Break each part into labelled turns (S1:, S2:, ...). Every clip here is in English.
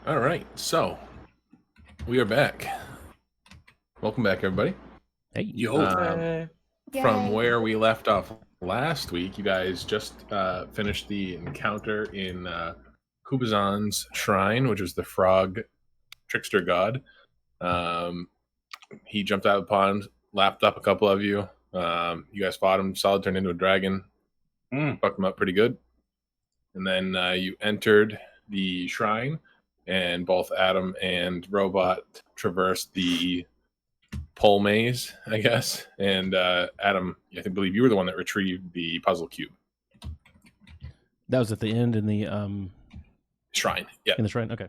S1: All right, so we are back. Welcome back, everybody.
S2: Hey.
S3: Yo.
S1: From
S4: Yay.
S1: where we left off last week, you guys just finished the encounter in Kubazan's shrine, which was the frog trickster god. He jumped out of the pond, lapped up a couple of you. You guys fought him. Solid turned into a dragon. Fucked him up pretty good. And then you entered the shrine, and both Adam and Robot traversed the pole maze, I guess. And Adam, I believe you were the one that retrieved the puzzle cube.
S2: That was at the end in the
S1: Shrine, yeah.
S2: in the shrine. Okay.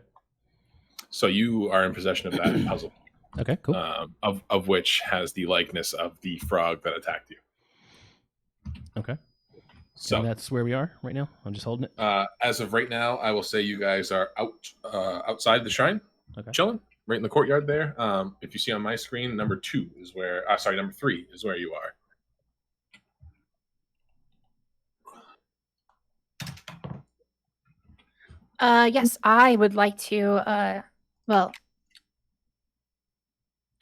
S1: So you are in possession of that puzzle,
S2: Okay. Cool.
S1: of which has the likeness of the frog that attacked you.
S2: Okay.
S1: So
S2: And that's where we are right now. I'm just holding it.
S1: as of right now, I will say you guys are outside the shrine,
S2: Okay.
S1: chilling, right in the courtyard there. If you see on my screen, number 2 is where. Number 3 is where you are.
S4: Yes, I would like to,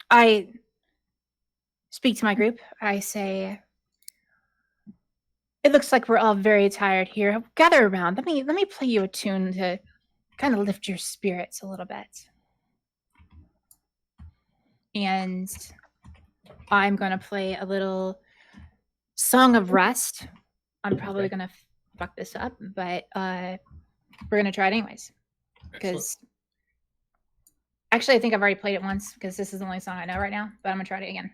S4: I speak to my group. I say, it looks like we're all very tired here. Gather around. Let me play you a tune to kind of lift your spirits a little bit. And I'm going to play a little Song of Rest. I'm probably going to fuck this up, but we're going to try it anyways. Because actually, I think I've already played it once because this is the only song I know right now, but I'm going to try it again.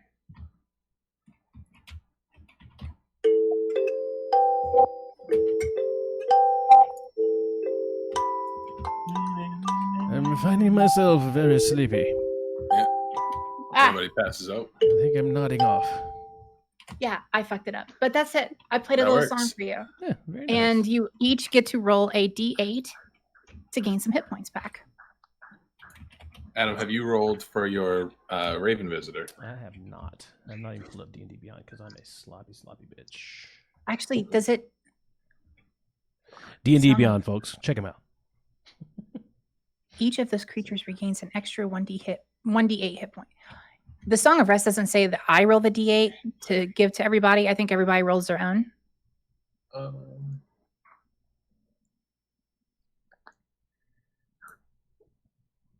S2: I'm finding myself very sleepy.
S1: Everybody passes out.
S2: I think I'm nodding off.
S4: Yeah, I fucked it up. But that's it. I played a
S1: That
S4: little
S1: works.
S4: song for you.
S2: Yeah, very nice.
S4: And you each get to roll a d8 to gain some hit points back.
S1: Adam, have you rolled for your Raven Visitor?
S2: I have not. I'm not even pulled up D&D Beyond because I'm a sloppy bitch.
S4: Actually, does it...
S2: D&D
S4: Sound-
S2: Beyond, folks. Check them out.
S4: Each of those creatures regains an extra 1d8 hit point. The Song of Rest doesn't say that I roll the d8 to give to everybody. I think everybody rolls their own.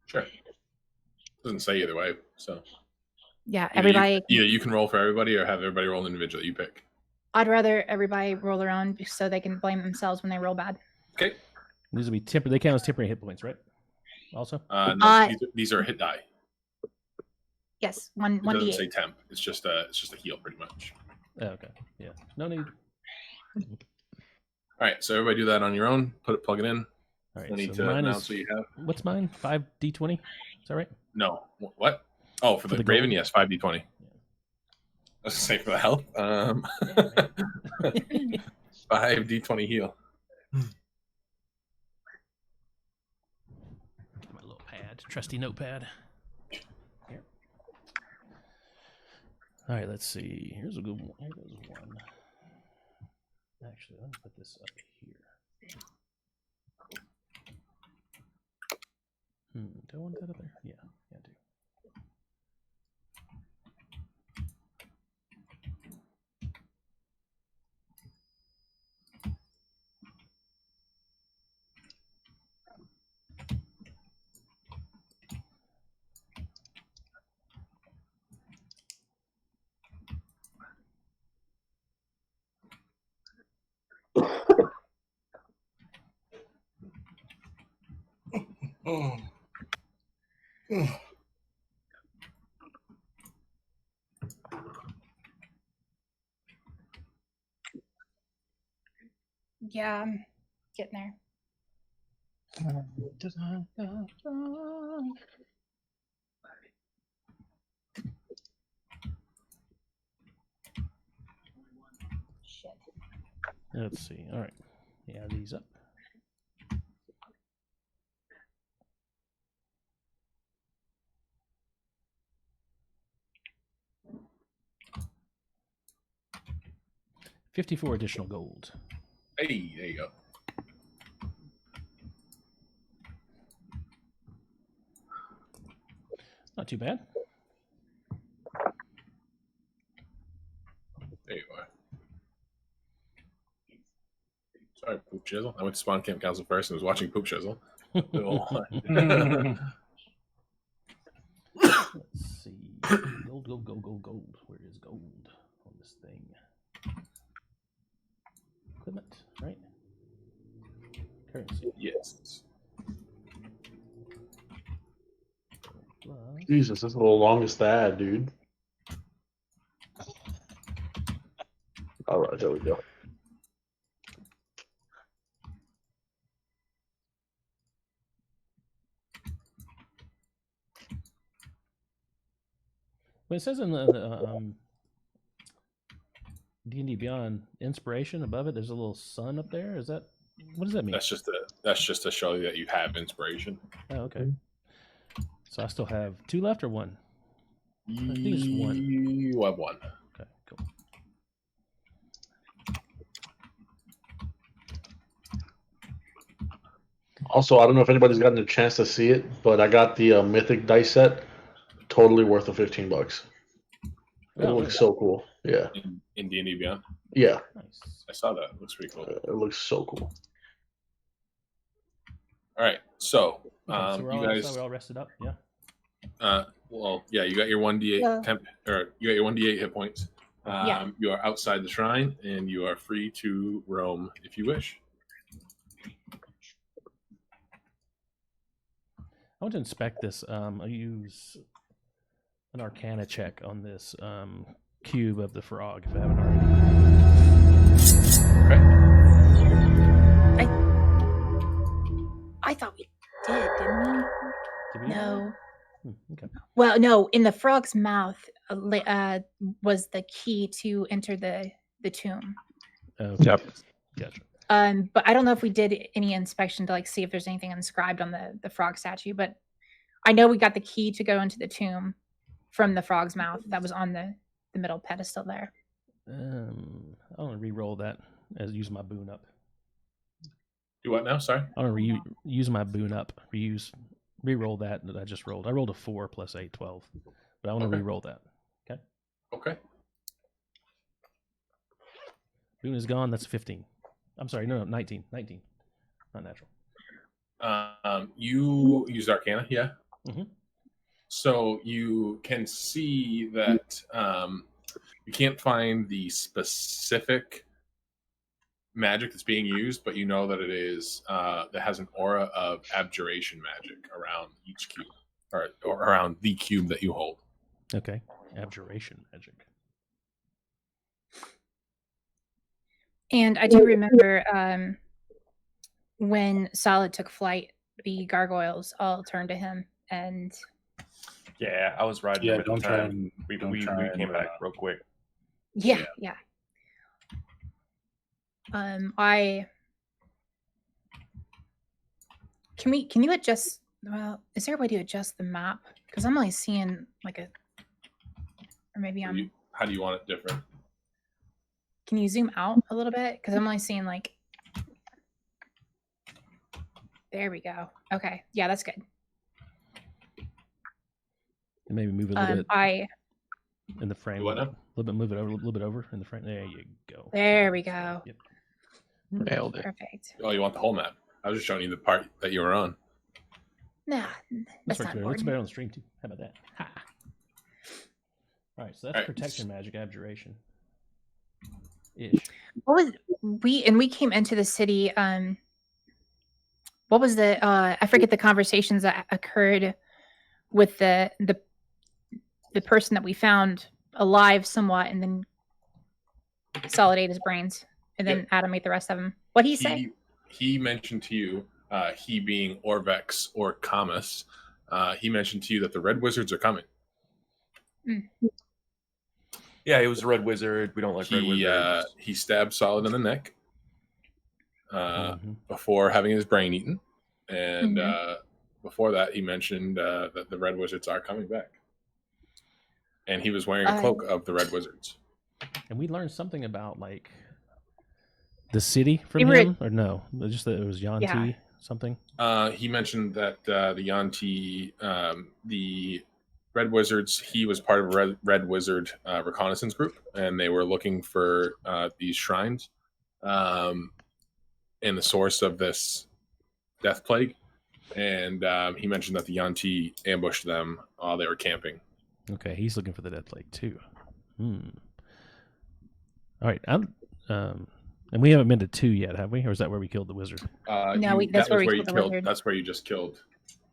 S1: Sure. Doesn't say either way, so
S4: Yeah,
S1: either
S4: everybody...
S1: you can roll for everybody or have everybody roll individually. You pick.
S4: I'd rather everybody roll their own so they can blame themselves when they roll bad.
S1: Okay.
S2: These will be They count as temporary hit points, right? Also.
S1: No, these are hit die.
S4: Yes, one
S1: It doesn't
S4: d8.
S1: say temp. It's just a heal, pretty much.
S2: Oh, okay. Yeah. No need.
S1: All right, so everybody do that on your own. Plug it in.
S2: All right.
S1: No need
S2: So
S1: to
S2: mine
S1: announce
S2: is.
S1: what you have.
S2: What's mine? 5d20. Is that right?
S1: No. What? Oh, for the
S2: the
S1: Raven,
S2: gold?
S1: yes, 5d20. I was gonna say for the health. 5d20 heal.
S2: Get my little pad, trusty notepad. Here. All right, let's see. Here's a good one. Here goes one. Actually, let me put this up here. Do I want that up there? Yeah, I do.
S4: Yeah, I'm getting there. Shit.
S2: Let's see. All right. Yeah, these up. $54 additional gold.
S1: Hey, there you go.
S2: Not too bad.
S1: There you are. Sorry, Poop Shizzle. I went to Spawn Camp Council first and was watching Poop Shizzle.
S2: Let's see. Gold, gold, gold, gold, gold. Where is gold on this thing? Equipment, right? Currency.
S1: Yes.
S2: Plus.
S3: Jesus, this is the longest ad, dude. All right, there we go.
S2: But it says in the D&D Beyond inspiration above it, there's a little sun up there. Is that, what does that mean?
S1: That's just to show you that you have inspiration.
S2: Oh, okay. So I still have 2 left or 1? I think it's 1.
S1: You have 1.
S2: Okay, cool.
S3: Also, I don't know if anybody's gotten a chance to see it, but I got the Mythic dice set. Totally worth the $15. It
S2: Oh,
S3: looks so cool. Yeah,
S1: In D&D Beyond.
S3: yeah,
S2: nice.
S1: I saw that. It looks pretty cool.
S3: it looks so cool.
S1: All right. So,
S2: Okay, so we're all rested up. Yeah.
S1: well, yeah, you got your 1d8
S4: Yeah.
S1: temp, or you got your 1d8 hit points.
S4: Yeah.
S1: You are outside the shrine, and you are free to roam if you wish.
S2: I want to inspect this. I'll use an Arcana check on this cube of the frog if I haven't already.
S1: Okay.
S4: I thought we did, didn't we?
S2: Did we?
S4: No.
S2: Okay.
S4: Well, no. In the frog's mouth was the key to enter the tomb.
S2: Okay.
S5: Yep.
S2: Gotcha.
S4: But I don't know if we did any inspection to like see if there's anything inscribed on the frog statue. But I know we got the key to go into the tomb from the frog's mouth that was on the middle pedestal there.
S2: I want to re-roll that as use my boon up.
S1: Do what now? Sorry.
S2: I want to use my boon up. Re-roll that I just rolled. I rolled a 4 plus 8, 12. But I want to
S1: Okay.
S2: re-roll that.
S1: Okay.
S2: Boon is gone. That's 15. I'm sorry. No, 19. 19. Not natural.
S1: You used Arcana, yeah.
S2: Mhm.
S1: So you can see that you can't find the specific magic that's being used, but you know that it is that has an aura of abjuration magic around each cube, or around the cube that you hold.
S2: Okay. Abjuration magic.
S4: And I do remember when Solid took flight, the gargoyles all turned to him, and
S5: Yeah, I was riding
S6: Yeah,
S5: him at the
S6: don't try
S5: time.
S6: and-
S5: We
S6: don't
S5: we
S6: try
S5: came
S6: and,
S5: back real quick.
S4: yeah. Can you adjust? Well, is there a way to adjust the map? Because I'm only seeing like a, or maybe I'm.
S1: How do you want it different?
S4: Can you zoom out a little bit? Because I'm only seeing like. There we go. Okay, yeah, that's good.
S2: And maybe move it a little bit
S4: I.
S2: in the frame.
S1: Do what
S2: A
S1: now?
S2: little bit, move it over a little bit over in the frame. There you go.
S4: There we go.
S2: Yep.
S6: Nailed it.
S4: Perfect.
S1: Oh, you want the whole map? I was just showing you the part that you were on.
S4: Nah,
S2: That's
S4: that's
S2: right.
S4: not
S2: It looks
S4: important.
S2: better on the stream too. How about that? Ha. All right, so that's
S1: All right.
S2: protection magic, abjuration. Ish.
S4: What was we came into the city? What was the? I forget the conversations that occurred with the person that we found alive somewhat, and then Solid ate his brains, and then
S1: Yep.
S4: Adam ate the rest of them. What did he say?
S1: He mentioned to you, he being Orvex or Camus, he mentioned to you that the Red Wizards are coming.
S5: Yeah, he was a red wizard. We don't like red wizards.
S1: He stabbed Solid in the neck
S2: Mhm.
S1: before having his brain eaten, and
S4: Mhm.
S1: before that, he mentioned that the Red Wizards are coming back, and he was wearing a cloak of the Red Wizards.
S2: And we learned something about like the city from
S4: We were-
S2: him, or no? Just that it was Yanti
S4: Yeah.
S2: something.
S1: He mentioned that the Yanti, the Red Wizards. He was part of a Red Wizard reconnaissance group, and they were looking for these shrines and the source of this death plague. And he mentioned that the Yanti ambushed them while they were camping.
S2: Okay, he's looking for the death plague too. All right, and we haven't been to 2 yet, have we? Or is that where we killed the wizard?
S4: No, that's where we killed the wizard.
S1: That's where you just killed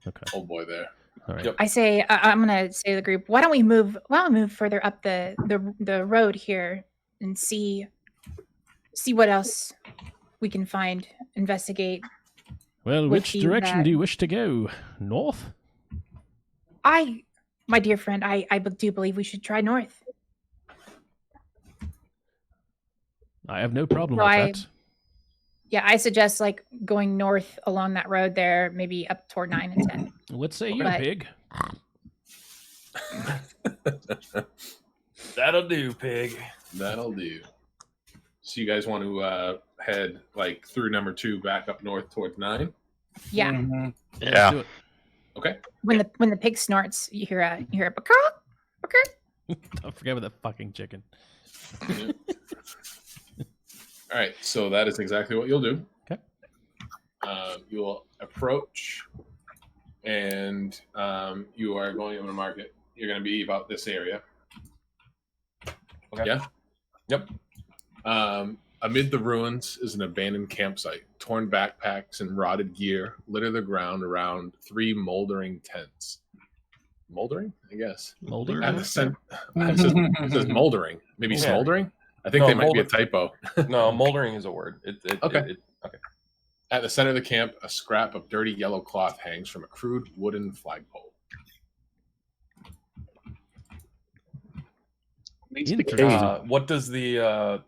S2: Okay.
S1: old boy there.
S2: All right.
S5: Yep.
S4: I say I'm gonna say to the group, why don't we move further up the road here and see what else we can find, investigate.
S2: Well,
S4: With
S2: which
S4: the
S2: direction
S4: bag.
S2: do you wish to go? North?
S4: My dear friend, I do believe we should try north.
S2: I have no problem
S4: So
S2: with that.
S4: Yeah, I suggest like going north along that road there, maybe up toward 9 and 10.
S2: What say you,
S4: But-
S2: pig?
S5: That'll do, pig.
S1: That'll do. So you guys want to head like through number 2 back up north towards 9?
S4: Yeah,
S6: Mhm.
S2: Let's
S6: Yeah.
S2: do it.
S1: Okay.
S4: when the pig snorts, you hear a "Bakak, bakak."
S2: Don't forget about that fucking chicken.
S1: All right. So that is exactly what you'll do.
S2: Okay.
S1: You'll approach, and you are going over the market. You're going to be about this area.
S5: Okay.
S1: Yeah.
S5: Yep.
S1: Amid the ruins is an abandoned campsite. Torn backpacks and rotted gear litter the ground around 3 moldering tents. Moldering, I guess.
S2: Molding?
S1: At the it says moldering. Maybe
S5: Yeah.
S1: smoldering? I think
S5: No,
S1: they might be a
S5: molder-
S1: typo.
S5: No, moldering is a word.
S1: Okay. At the center of the camp, a scrap of dirty yellow cloth hangs from a crude wooden flagpole.
S3: Needs the
S2: Interesting.
S3: cave.
S5: What does the?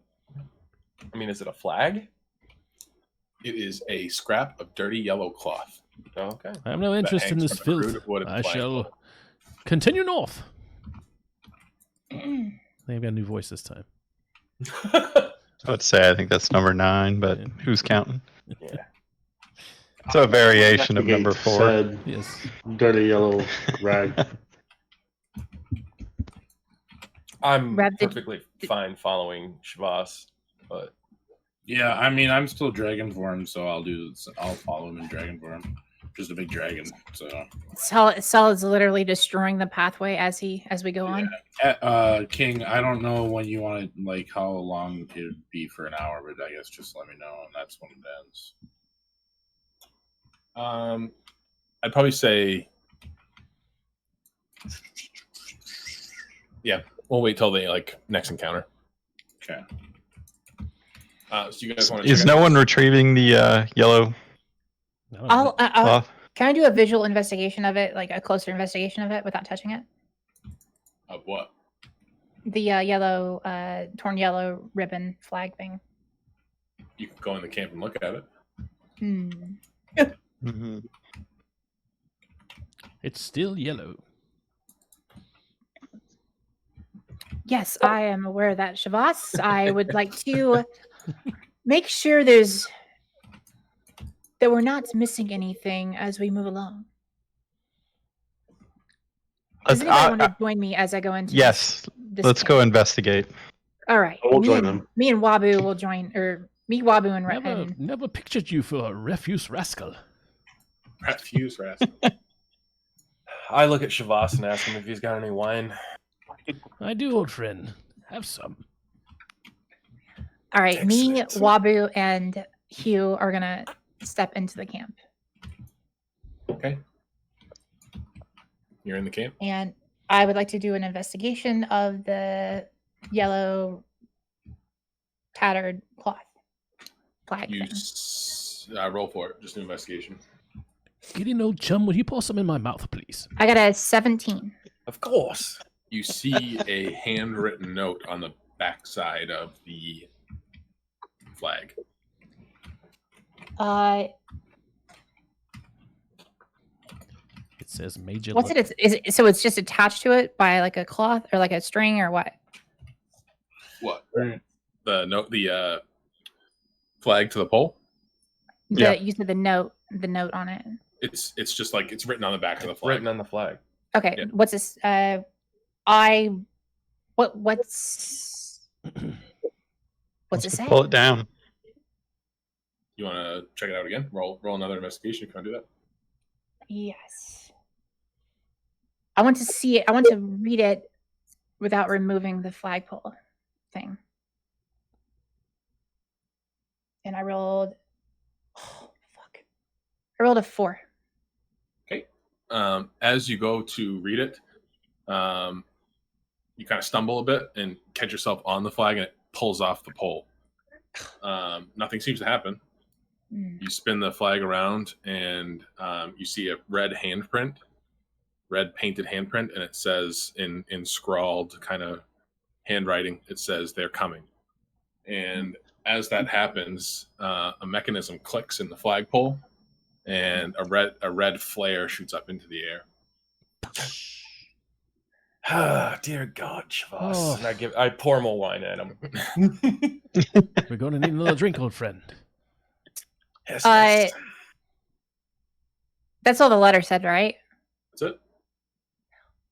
S5: Is it a flag?
S1: It is a scrap of dirty yellow cloth.
S5: Oh, okay.
S2: I have no
S1: that
S2: interest in
S1: hangs
S2: this
S1: from a
S2: filth.
S1: crude wooden
S2: I
S1: flagpole.
S2: shall continue north. They've got a new voice this time.
S6: I would say I think that's number 9, but
S2: Yeah.
S6: who's counting?
S5: Yeah.
S6: It's a variation of number
S3: Investigate
S6: 4.
S3: Said
S2: Yes.
S3: dirty yellow rag.
S5: I'm
S4: Rev, did-
S5: perfectly fine following Shavas, but
S7: Yeah, I'm still dragon form, so I'll follow him in dragon form. Just a big dragon. So
S4: Solid's literally destroying the pathway as we go on.
S7: King, I don't know when you want to, like, how long it would be for an hour, but I guess just let me know, and that's when it ends.
S1: I'd probably say, yeah, we'll wait till the next encounter.
S7: Okay.
S1: So you guys want to?
S6: Is no one retrieving the yellow
S2: I don't know.
S4: I'll
S6: cloth?
S4: can I do a visual investigation of it, like a closer investigation of it without touching it?
S1: Of what?
S4: The yellow, torn yellow ribbon flag thing.
S1: You can go in the camp and look at it.
S6: Mhm.
S2: It's still yellow.
S4: Yes, I am aware of that, Shavas. I would like to make sure that we're not missing anything as we move along. Does anybody want to join me as I go into
S6: Yes,
S4: this
S6: let's go investigate.
S4: All right.
S3: I will
S4: me
S3: join
S4: and,
S3: them.
S4: Me and Wabu will join, or me, Wabu, and
S2: Never pictured you for a refuse rascal.
S1: Refuse rascal.
S5: I look at Shavas and ask him if he's got any wine.
S2: I do, old friend. Have some.
S4: all right. Me,
S1: Excellent.
S4: Wabu, and Hugh are gonna step into the camp,
S1: Okay. You're in the camp.
S4: and I would like to do an investigation of the yellow tattered cloth flag
S1: You
S4: thing.
S1: roll for it. Just an investigation.
S2: Gideon, old chum, would you pour some in my mouth, please?
S4: I got a 17.
S5: Of course.
S1: You see a handwritten note on the backside of the flag.
S2: It says Major.
S4: What's it? Is it? So it's just attached to it by like a cloth or like a string or what?
S1: What? The note, the flag to the pole.
S4: You said the note on it.
S1: It's just like it's written on the back of the flag.
S5: Written on the flag.
S4: Okay,
S1: Yeah.
S4: what's this? What's it say?
S6: Pull it down.
S1: You want to check it out again? Roll another investigation. You can do that.
S4: Yes. I want to see it. I want to read it without removing the flagpole thing. And I rolled. Oh, fuck. I rolled a 4.
S1: Okay. As you go to read it, you kind of stumble a bit and catch yourself on the flag, and it pulls off the pole. Nothing seems to happen. You spin the flag around, and you see a red painted handprint, and it says in scrawled kind of handwriting, it says "They're coming." And as that happens, a mechanism clicks in the flagpole, and a red flare shoots up into the air.
S5: Ah, dear God, Shavas.
S2: Oh.
S5: And I pour more wine at him.
S2: We're going to need another drink, old friend.
S5: Yes, yes.
S4: That's all the letter said, right?
S1: That's it.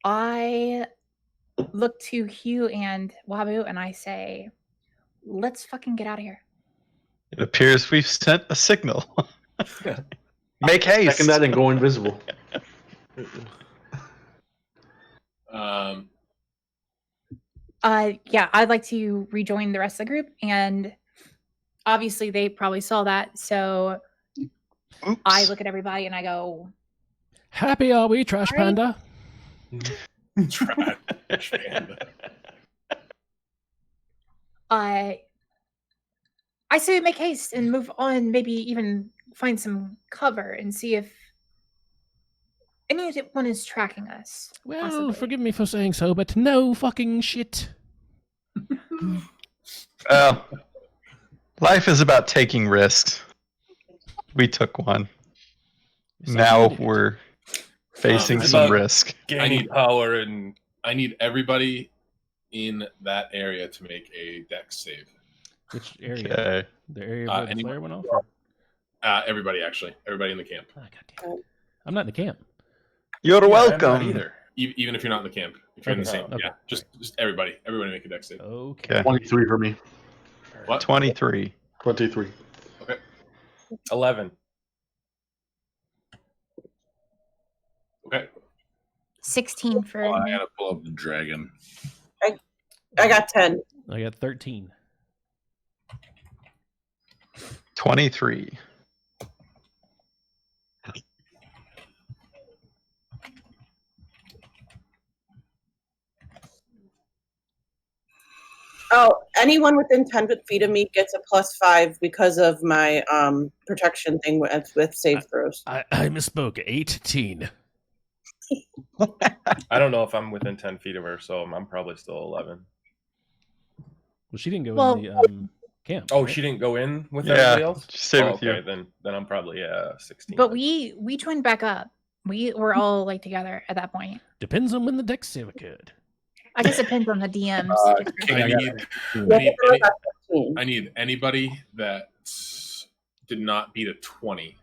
S4: I look to Hugh and Wabu and I say, let's fucking get out of here.
S6: It appears we've sent a signal. Make haste.
S3: Second that and go invisible.
S4: Yeah, I'd like to rejoin the rest of the group, and obviously they probably saw that, so
S6: Oops.
S4: I look at everybody and I go,
S2: Happy are we, Trash
S4: Right.
S2: Panda?
S1: Trash panda.
S4: I say we make haste and move on, maybe even find some cover and see if anyone is tracking us.
S2: Well,
S4: possibly.
S2: forgive me for saying so, but no fucking shit.
S6: Well, life is about taking risks. We took one. Now we're facing some
S5: about-
S6: risk.
S5: Gaining power and
S1: I need everybody in that area to make a dex save.
S2: Which area?
S6: Okay.
S2: The area where the
S1: anyone?
S2: flare went off? Or?
S1: Everybody in the camp.
S2: Oh, goddamn. I'm not in the camp.
S6: You're
S5: I'm
S6: welcome.
S5: not either.
S1: Even if you're not in the camp, if you're in the
S2: Okay.
S1: same,
S2: Okay.
S1: yeah, just everybody make a dex save.
S2: Okay.
S6: Okay.
S3: 23 for me.
S1: What?
S6: 23.
S3: 23.
S5: 11.
S1: Okay.
S4: 16 for
S7: Oh, I
S4: me.
S7: gotta pull up the dragon.
S8: I got 10.
S2: I got 13.
S6: 23.
S8: Oh, anyone within 10 feet of me gets a +5 because of my protection thing with save throws.
S2: I misspoke. 18.
S5: I don't know if I'm within 10 feet of her, so I'm probably still 11.
S2: Well, she didn't go
S4: Well-
S2: in the camp.
S5: Oh,
S2: right?
S5: she didn't go in with everybody
S6: Yeah,
S5: else?
S6: just stay
S5: Oh,
S6: with
S5: okay,
S6: you.
S5: then I'm probably 16.
S4: But we joined back up. We were all like together at that point.
S2: Depends on when the deck save occurred.
S4: I guess it depends on the DMs.
S7: King,
S1: I
S7: I got
S1: need,
S8: Yeah, I got 15.
S1: I need anybody that did not beat a 20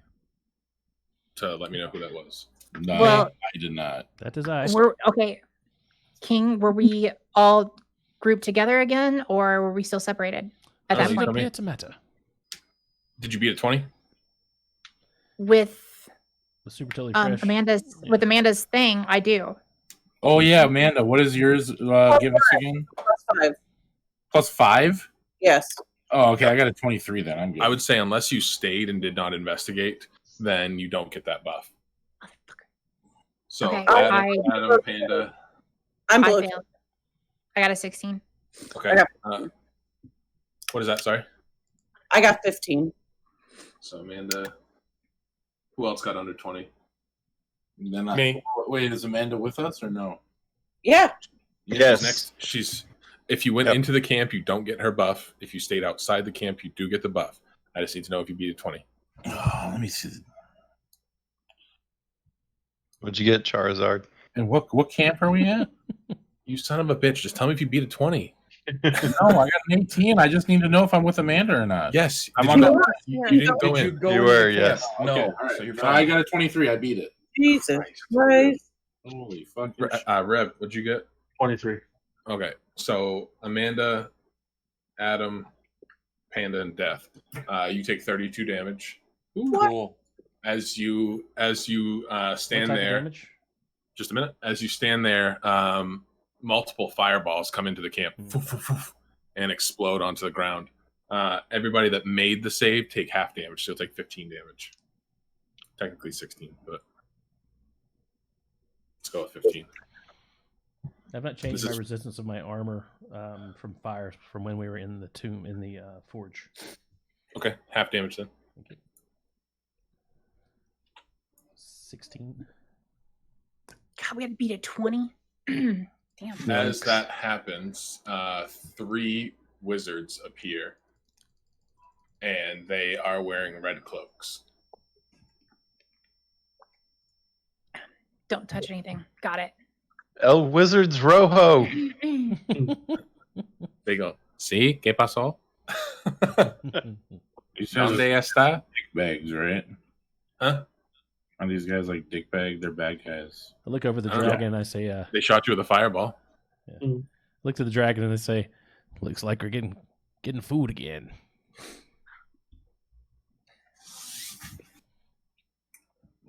S1: to let me know who that was.
S7: No,
S4: Well-
S7: I did not.
S2: That is I.
S4: We're okay. King, were we all grouped together again, or were we still separated at that
S1: Doesn't
S4: point?
S1: appear
S2: to matter.
S1: Did you beat a 20?
S4: With
S2: The super totally fresh.
S4: Amanda's thing, I do.
S7: Oh yeah, Amanda, what is yours? Give us again.
S8: +5.
S7: +5.
S8: Yes.
S7: Oh, okay. I got a 23 then. I'm good.
S1: I would say unless you stayed and did not investigate, then you don't get that buff. So
S4: Okay,
S1: Adam, Panda.
S8: I'm
S4: I
S8: below.
S4: failed. I got a 16.
S1: Okay.
S8: I got-
S1: What is that? Sorry.
S8: I got 15.
S1: So Amanda. Who else got under 20?
S7: Then
S5: Me.
S7: Wait, is Amanda with us or no?
S8: Yeah.
S6: Yes.
S1: She's. If you went into the camp, you don't get her buff. If you stayed outside the camp, you do get the buff. I just need to know if you beat a 20.
S7: Oh, let me see.
S6: What'd you get, Charizard?
S7: And what camp are we at?
S1: You son of a bitch! Just tell me if you beat a 20.
S7: No, I got an 18. I just need to know if I'm with Amanda or not.
S1: Yes.
S7: I'm
S1: Did
S7: on
S1: you
S7: the-
S1: go- You didn't go
S5: Did you
S1: in.
S5: go
S6: You
S5: into
S6: were,
S5: the camp?
S6: yes.
S5: No,
S7: Okay, all right.
S5: so you're
S7: So
S5: fine.
S7: I got a 23. I beat it.
S8: Jesus Christ.
S7: Holy fuck!
S1: Rev, what'd you get?
S3: 23.
S1: Okay, so Amanda, Adam, Panda, and Death. You take 32 damage
S5: Cool.
S1: as you
S2: What
S1: stand
S2: type of
S1: there.
S2: damage?
S1: Just a minute. As you stand there, multiple fireballs come into the camp and explode onto the ground. Everybody that made the save take half damage, so you'll take 15 damage. Technically 16, but let's go with 15.
S2: I've not changed
S1: This
S2: my
S1: is-
S2: resistance of my armor from fire from when we were in the tomb in the forge.
S1: Okay, half damage then.
S2: Thank you. 16.
S4: God, we had to beat a 20. Damn.
S1: As that happens, 3 wizards appear, and they are wearing red cloaks.
S4: Don't touch anything. Got it.
S6: El Wizards Rojo.
S1: They go, "Sí, ¿qué pasó?
S7: These guys
S1: ¿Dónde
S7: are
S1: está?"
S7: dick bags, right?
S1: Huh?
S7: Are these guys like dick bag? They're bad guys.
S2: I look over the
S1: Oh.
S2: dragon and I say,
S1: They shot you with a fireball.
S2: look to the dragon and I say, looks like we're getting food again.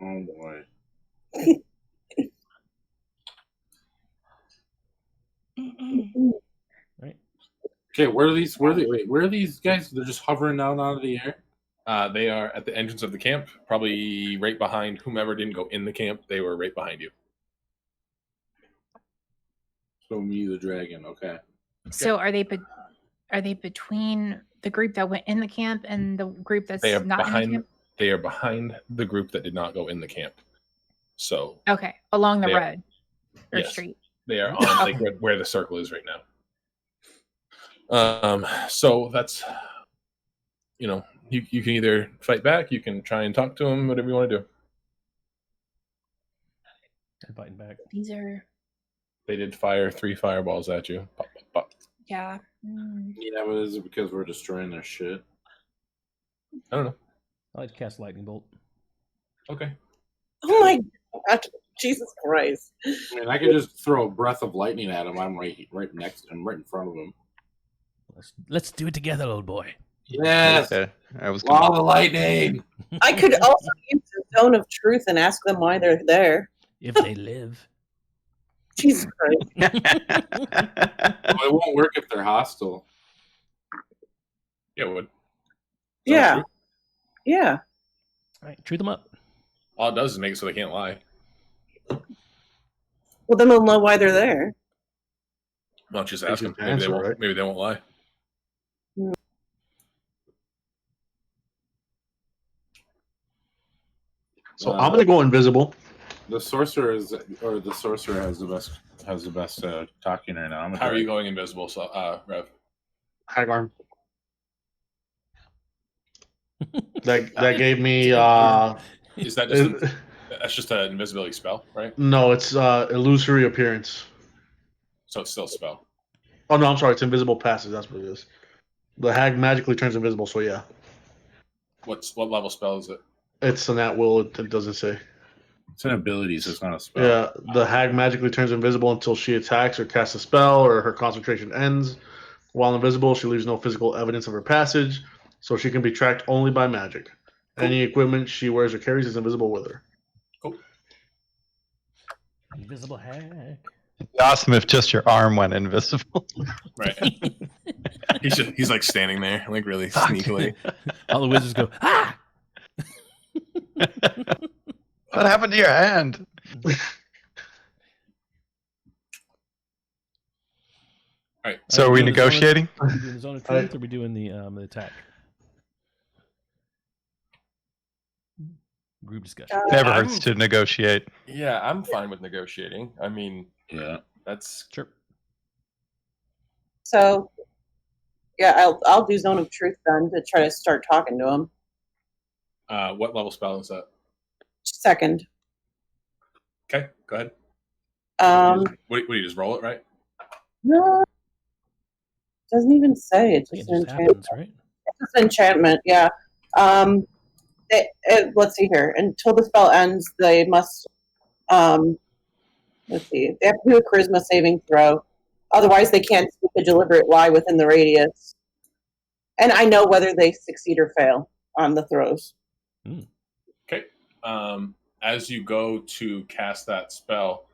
S7: Oh boy.
S2: Right?
S7: Okay, where are these? Where are these guys? They're just hovering out of the air.
S1: They are at the entrance of the camp, probably right behind whomever didn't go in the camp. They were right behind you.
S7: So me, the dragon. Okay.
S4: So are they between the group that went in the camp and the group that's
S1: They are
S4: not in the
S1: behind.
S4: camp?
S1: They are behind the group that did not go in the camp. So
S4: Okay, along the
S1: They-
S4: road or
S1: yes.
S4: street.
S1: they are on like where the circle is right now. So that's, you can either fight back, you can try and talk to them, whatever you want to do.
S2: I'm fighting back.
S4: These are
S1: They did fire 3 fireballs at you. Pop, pop, pop.
S4: yeah.
S7: Yeah, but is it because we're destroying their shit?
S1: I don't know.
S2: I like to cast lightning bolt.
S1: Okay.
S8: Oh my God. Jesus Christ.
S7: I mean, I could just throw a breath of lightning at him. I'm right next to him, right in front of him.
S2: Let's do it together, old boy.
S7: Yes,
S6: Okay. I was
S7: all
S6: gonna,
S7: the lightning.
S8: I could also use the zone of truth and ask them why they're there.
S2: If they live.
S8: Jesus Christ.
S7: Well, it won't work if they're hostile.
S1: Yeah, it would.
S8: Yeah.
S1: True.
S8: Yeah.
S2: All right, treat them up.
S1: All it does is make it so they can't lie.
S8: Well, then they'll know why they're there.
S1: Well, just
S3: They
S1: ask
S3: should
S1: them. Maybe they
S3: answer,
S1: won't.
S3: right?
S1: Maybe they won't lie.
S3: So I'm gonna go invisible.
S7: The sorcerer has the best talking right now.
S1: How are you going invisible, Rev?
S3: Hag arm. That gave me
S1: Is that just that's just an invisibility spell, right?
S3: no, it's illusory appearance.
S1: So it's still a spell.
S3: Oh no, I'm sorry, it's invisible passes. That's what it is. The hag magically turns invisible, so yeah,
S1: What level spell is it?
S3: it's an at will. It doesn't say.
S7: It's an ability, so it's not a spell.
S3: Yeah, the hag magically turns invisible until she attacks or casts a spell or her concentration ends. While invisible, she leaves no physical evidence of her passage, so she can be tracked only by magic. Any equipment she wears or carries is invisible with her.
S2: Invisible hack.
S6: it'd be awesome if just your arm went invisible.
S1: Right. he's like standing there, like really sneakily.
S2: All the wizards go, ah!
S6: What happened to your hand?
S1: All right.
S6: So are we
S2: doing the zone of-
S6: negotiating?
S2: Are we doing the zone of truth or are we doing the attack? Group discussion.
S6: Never
S5: I'm-
S6: hurts to negotiate.
S5: Yeah, I'm fine with negotiating. I mean,
S7: Yeah.
S5: that's
S2: Sure.
S8: So, yeah, I'll do zone of truth then to try to start talking to him.
S1: What level spell is that?
S8: Second.
S1: Okay, go ahead. What do you just roll it, right?
S8: No, doesn't even say. It's
S2: I
S8: just
S2: think
S8: an
S2: it just
S8: enchantment.
S2: happens, right?
S8: It's just enchantment, yeah. Let's see here. Until the spell ends, they must Let's see. They have to do a charisma saving throw. Otherwise, they can't speak a deliberate lie within the radius. And I know whether they succeed or fail on the throws.
S1: Okay. As you go to cast that spell,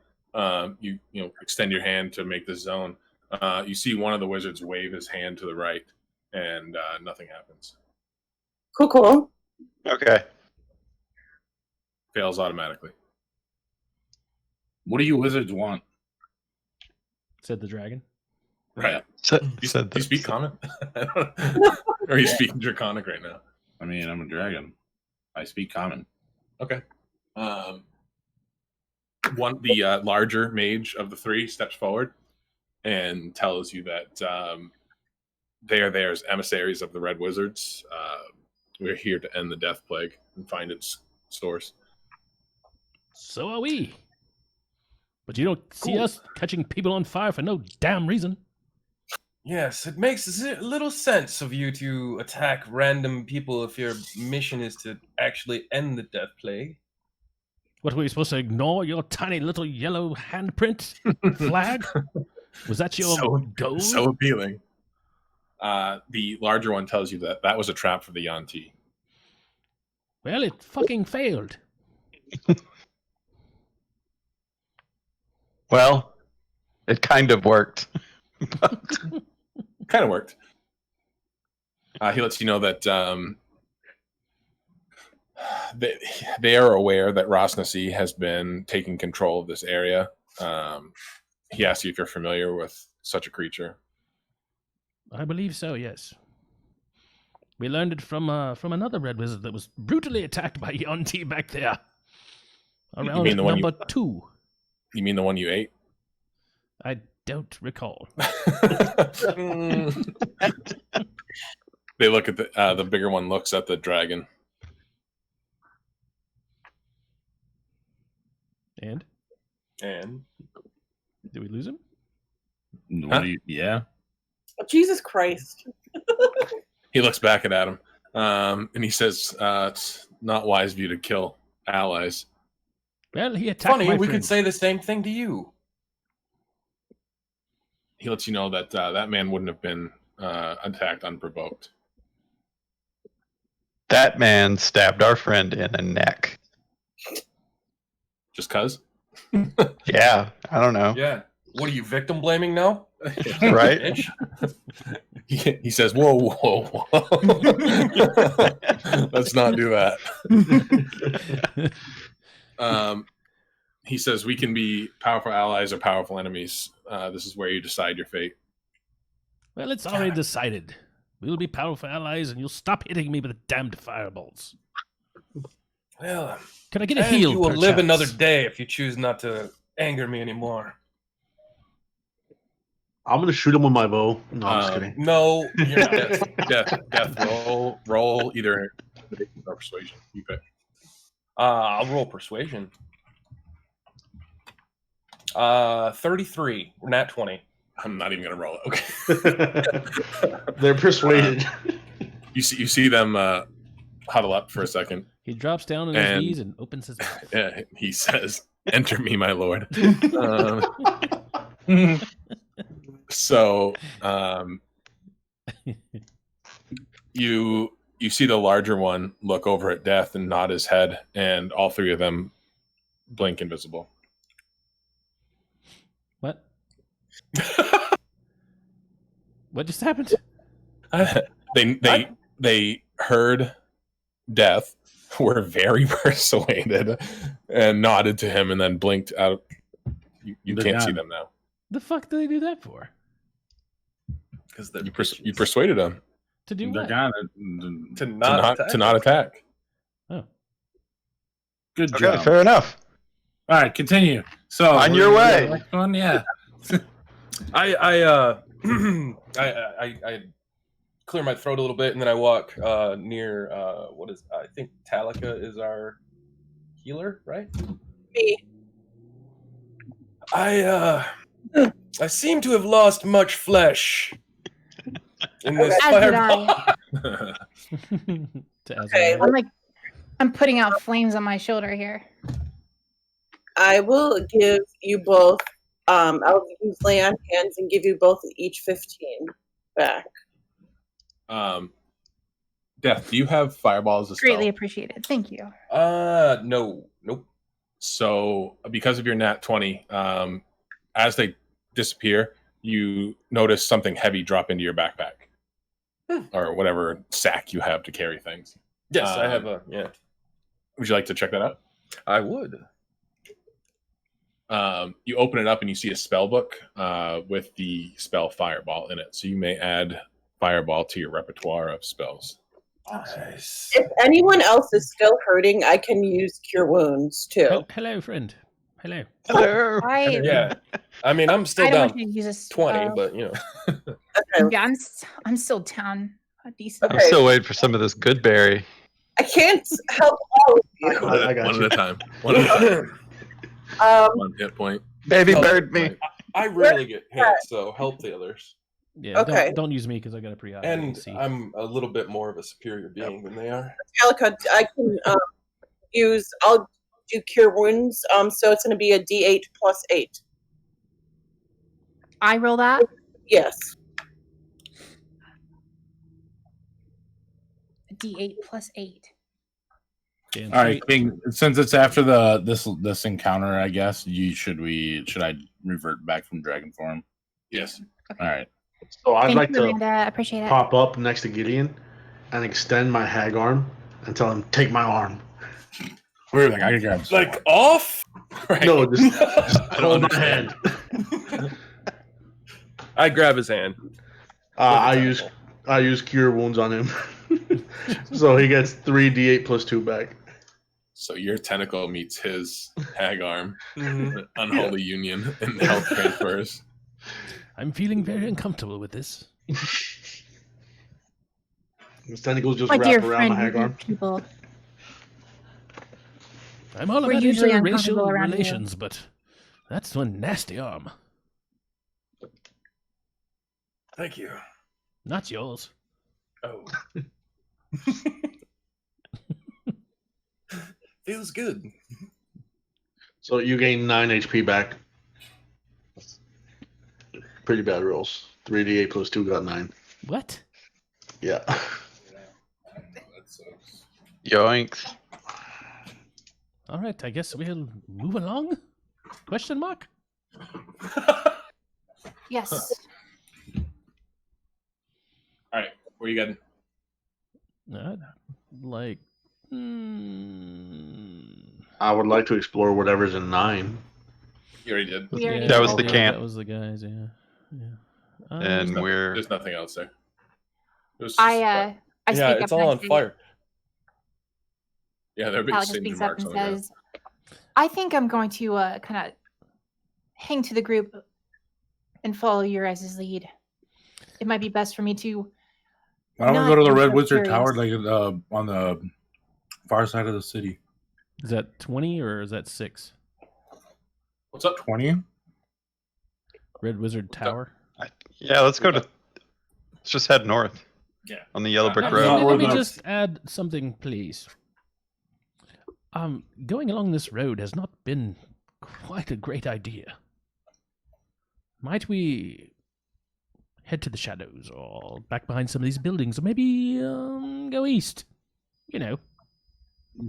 S1: you extend your hand to make the zone. You see one of the wizards wave his hand to the right, and nothing happens.
S8: Cool.
S6: Okay.
S1: Fails automatically.
S7: What do you wizards want?
S2: Said the dragon.
S1: Right.
S6: Said
S1: Do you speak common? Or are you speaking draconic right now?
S7: I mean, I'm a dragon. I speak common.
S1: Okay. The larger mage of the three steps forward and tells you that they are there as emissaries of the Red Wizards. We're here to end the death plague and find its source.
S2: So are we. But you don't see us catching people on fire for no damn reason.
S5: Yes, it makes little sense of you to attack random people if your mission is to actually end the death plague.
S2: What, were you supposed to ignore your tiny little yellow handprint flag? Was that your goal?
S1: So appealing. The larger one tells you that was a trap for the Yanti.
S2: Well, it fucking failed.
S6: Well, it kind of worked.
S1: Kind of worked. He lets you know that they are aware that Rosnasi has been taking control of this area. He asks you if you're familiar with such a creature.
S2: I believe so, yes. We learned it from another red wizard that was brutally attacked by Yonti back there. Around
S1: mean the one
S2: number 2.
S1: You mean the one you ate?
S2: I don't recall.
S1: They look at the bigger one looks at the dragon.
S2: And?
S5: And?
S2: Did we lose him?
S7: Yeah.
S8: Oh, Jesus Christ.
S1: He looks back at Adam, and he says, it's not wise of you to kill allies.
S2: Well, he attacked
S5: Funny,
S2: my
S5: we
S2: friend.
S5: could say the same thing to you.
S1: He lets you know that that man wouldn't have been attacked unprovoked.
S6: That man stabbed our friend in the neck.
S1: Just cuz?
S6: Yeah, I don't know.
S5: Yeah. What are you, victim blaming now?
S6: Right?
S5: Bitch?
S1: He says, whoa, whoa, whoa. Let's not do that. He says, we can be powerful allies or powerful enemies. This is where you decide your fate.
S2: Well, it's already decided. We'll be powerful allies, and you'll stop hitting me with the damned fireballs.
S5: Well,
S2: Can I get a
S5: and
S2: heal?
S5: you will live
S2: perchance?
S5: another day if you choose not to anger me anymore.
S3: I'm gonna shoot him with my bow. No, I'm just kidding.
S5: No, you're not.
S1: Death. Roll either or persuasion. You pick.
S5: I'll roll persuasion. 33. We're nat 20.
S1: I'm not even gonna roll it. Okay.
S3: They're persuaded.
S1: You see them huddle up for a second.
S2: He drops down on his
S1: And-
S2: knees and opens his mouth.
S1: Yeah, he says, "Enter me, my lord." So you see the larger one look over at Death and nod his head, and all three of them blink invisible.
S2: What? What just happened?
S1: They heard Death, were very persuaded, and nodded to him, and then blinked out. You
S7: They're
S1: can't see
S7: gone.
S1: them now.
S2: The fuck did they do that for?
S5: Because they're
S1: You persuaded them
S2: To do
S7: They're
S2: what?
S7: gonna
S5: to not attack.
S1: to not attack.
S2: Oh.
S7: good
S6: Okay,
S7: job.
S6: fair enough.
S7: All right, continue. So
S6: On your way.
S7: Next one, yeah.
S5: I clear my throat a little bit, and then I walk near I think Talika is our healer, right?
S8: Me.
S5: I seem to have lost much flesh in this
S4: As did
S5: fireball.
S4: I.
S2: To
S8: Okay,
S2: Azrael.
S4: I'm putting out flames on my shoulder here.
S8: I will give you both. I'll use lay on hands and give you both each 15 back.
S1: Death, do you have fireball as a
S4: Greatly
S1: spell?
S4: appreciated. Thank you.
S5: No, nope.
S1: So, because of your nat 20, as they disappear, you notice something heavy drop into your backpack or whatever sack you have to carry things.
S5: Yes, I have a
S1: Would you like to check that out?
S5: I would.
S1: You open it up and you see a spell book with the spell Fireball in it. So you may add Fireball to your repertoire of spells.
S5: Nice.
S8: If anyone else is still hurting, I can use Cure Wounds too.
S2: Hello, friend. Hello.
S6: Hello.
S5: Yeah. I mean, I'm still
S4: I don't
S5: down
S4: want you to use this.
S5: 20, but you know.
S8: Okay.
S4: Yeah, I'm still down a decent.
S6: I'm still waiting for some of this good berry.
S8: I can't help all of you.
S3: I got
S1: One
S3: you.
S1: at a time. One at a time. One hit point.
S6: Baby
S5: Oh,
S6: bird me.
S5: I rarely get hit, so help the others.
S2: Yeah,
S8: Okay.
S2: don't use me because I got a pretty high
S5: And
S2: AC.
S5: I'm a little bit more of a superior being than they are.
S8: Calicut, I can I'll do Cure Wounds. So it's going to be a D8 plus 8.
S4: I roll that.
S8: Yes.
S4: A D8 plus 8.
S2: Damn
S7: All right,
S2: straight.
S7: King. Since it's after this encounter, I guess should I revert back from dragon form?
S1: Yes.
S7: All right.
S3: So I'd
S4: Thank
S3: like
S4: you,
S3: to
S4: Amanda. Appreciate it.
S3: pop up next to Gideon and extend my hag arm and tell him, take my arm.
S7: Wait, like I can grab some.
S5: Like off? Right.
S3: No, just
S1: I don't
S3: hold my hand.
S1: understand.
S5: I grab his hand.
S3: I use Cure Wounds on him. So he gets 3d8 plus 2 back.
S1: So your tentacle meets his hag arm.
S5: Mhm.
S1: An unholy union and health transfers.
S2: I'm feeling very uncomfortable with this.
S3: His tentacles just
S4: My dear
S3: wrap around my hag
S4: friend,
S3: arm.
S4: people.
S2: I'm all
S4: We're
S2: about
S4: usually
S2: interracial
S4: uncomfortable around you.
S2: relations, but that's one nasty arm.
S5: Thank you.
S2: Not yours.
S5: Oh. Feels good.
S3: So you gain 9 HP back. Pretty bad rolls. 3d8 plus 2 got 9.
S2: What?
S3: Yeah.
S1: That sucks.
S6: Yoinks.
S2: All right, I guess we'll move along. Question mark?
S4: Yes.
S1: All right. Where you getting?
S2: Like,
S3: I would like to explore whatever's in 9.
S1: You already did.
S4: We already
S6: That was
S4: told
S6: the
S4: you.
S6: camp.
S2: That was the guys, yeah.
S6: And we're
S1: There's nothing else there. There's
S4: I
S5: Yeah,
S4: speak
S5: it's
S4: up
S5: all
S4: and
S5: on
S4: I say-
S5: fire.
S1: yeah, there are big
S4: Alex
S1: singe
S4: speaks up
S1: marks
S4: and
S1: on the ground.
S4: says, I think I'm going to kind of hang to the group and follow your guys' lead. It might be best for me to.
S7: Why don't we
S4: not
S7: go to the
S4: enter
S7: Red Wizard
S4: areas.
S7: Tower, like on the far side of the city?
S2: Is that 20 or is that 6?
S1: What's up?
S7: 20?
S2: Red Wizard Tower?
S6: yeah. Let's go to. Let's just head north.
S1: Yeah.
S6: On the yellow brick
S7: That's
S6: road.
S7: not
S2: Let
S7: where
S2: me
S7: the-
S2: just add something, please. Going along this road has not been quite a great idea. Might we head to the shadows or back behind some of these buildings or maybe go east? You know.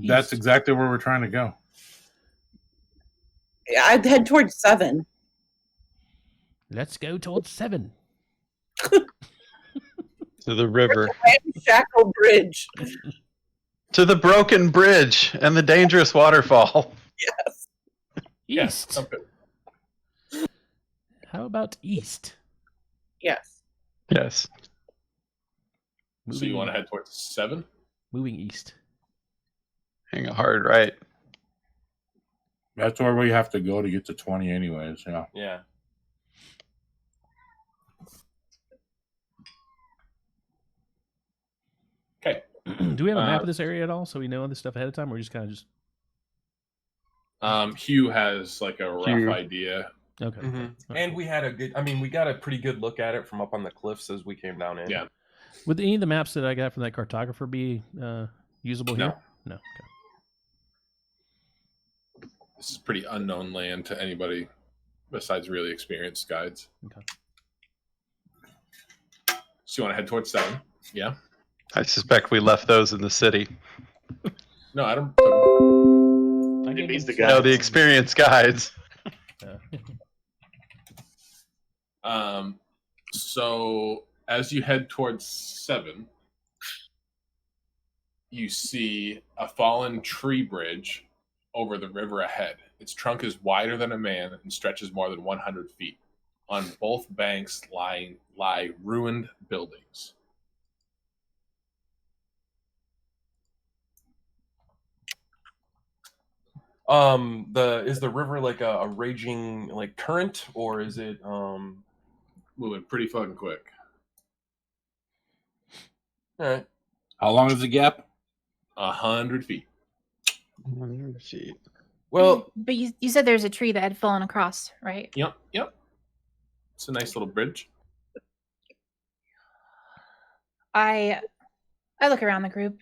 S7: That's
S2: East.
S7: exactly where we're trying to go.
S8: Yeah, I'd head towards 7.
S2: Let's go towards 7.
S6: To the river.
S8: Shackle Bridge.
S6: To the broken bridge and the dangerous waterfall.
S1: Yeah,
S2: East.
S1: sounds good.
S2: How about east?
S8: Yes.
S6: Yes.
S1: So you want to head towards 7?
S2: Moving east.
S6: Hang a hard right.
S7: That's where we have to go to get to 20 anyways, yeah.
S5: Yeah.
S1: Okay.
S2: Do we have a map of this area at all so we know this stuff ahead of time or just kind of just
S1: Hugh has like a rough
S6: Hugh.
S1: idea.
S2: okay.
S5: Mhm.
S2: Okay.
S5: And we had we got a pretty good look at it from up on the cliffs as we came down in.
S1: Yeah.
S2: Would any of the maps that I got from that cartographer be usable here?
S1: No.
S2: No. Okay.
S1: This is pretty unknown land to anybody besides really experienced guides.
S2: Okay.
S1: So you want to head towards 7? Yeah.
S6: I suspect we left those in the city.
S1: No, I don't.
S2: I gave
S3: means
S2: them
S3: the
S2: some-
S3: guy.
S6: No, the experienced guides.
S1: So as you head towards 7, you see a fallen tree bridge over the river ahead. Its trunk is wider than a man and stretches more than 100 feet. On both banks lie ruined buildings.
S5: Is the river like a raging like current, or is it
S1: Moving pretty fucking quick.
S5: all right?
S7: How long is the gap?
S1: 100 feet.
S6: 100 feet.
S5: Well,
S4: but you said there's a tree that had fallen across, right?
S1: Yep. It's a nice little bridge.
S4: I look around the group.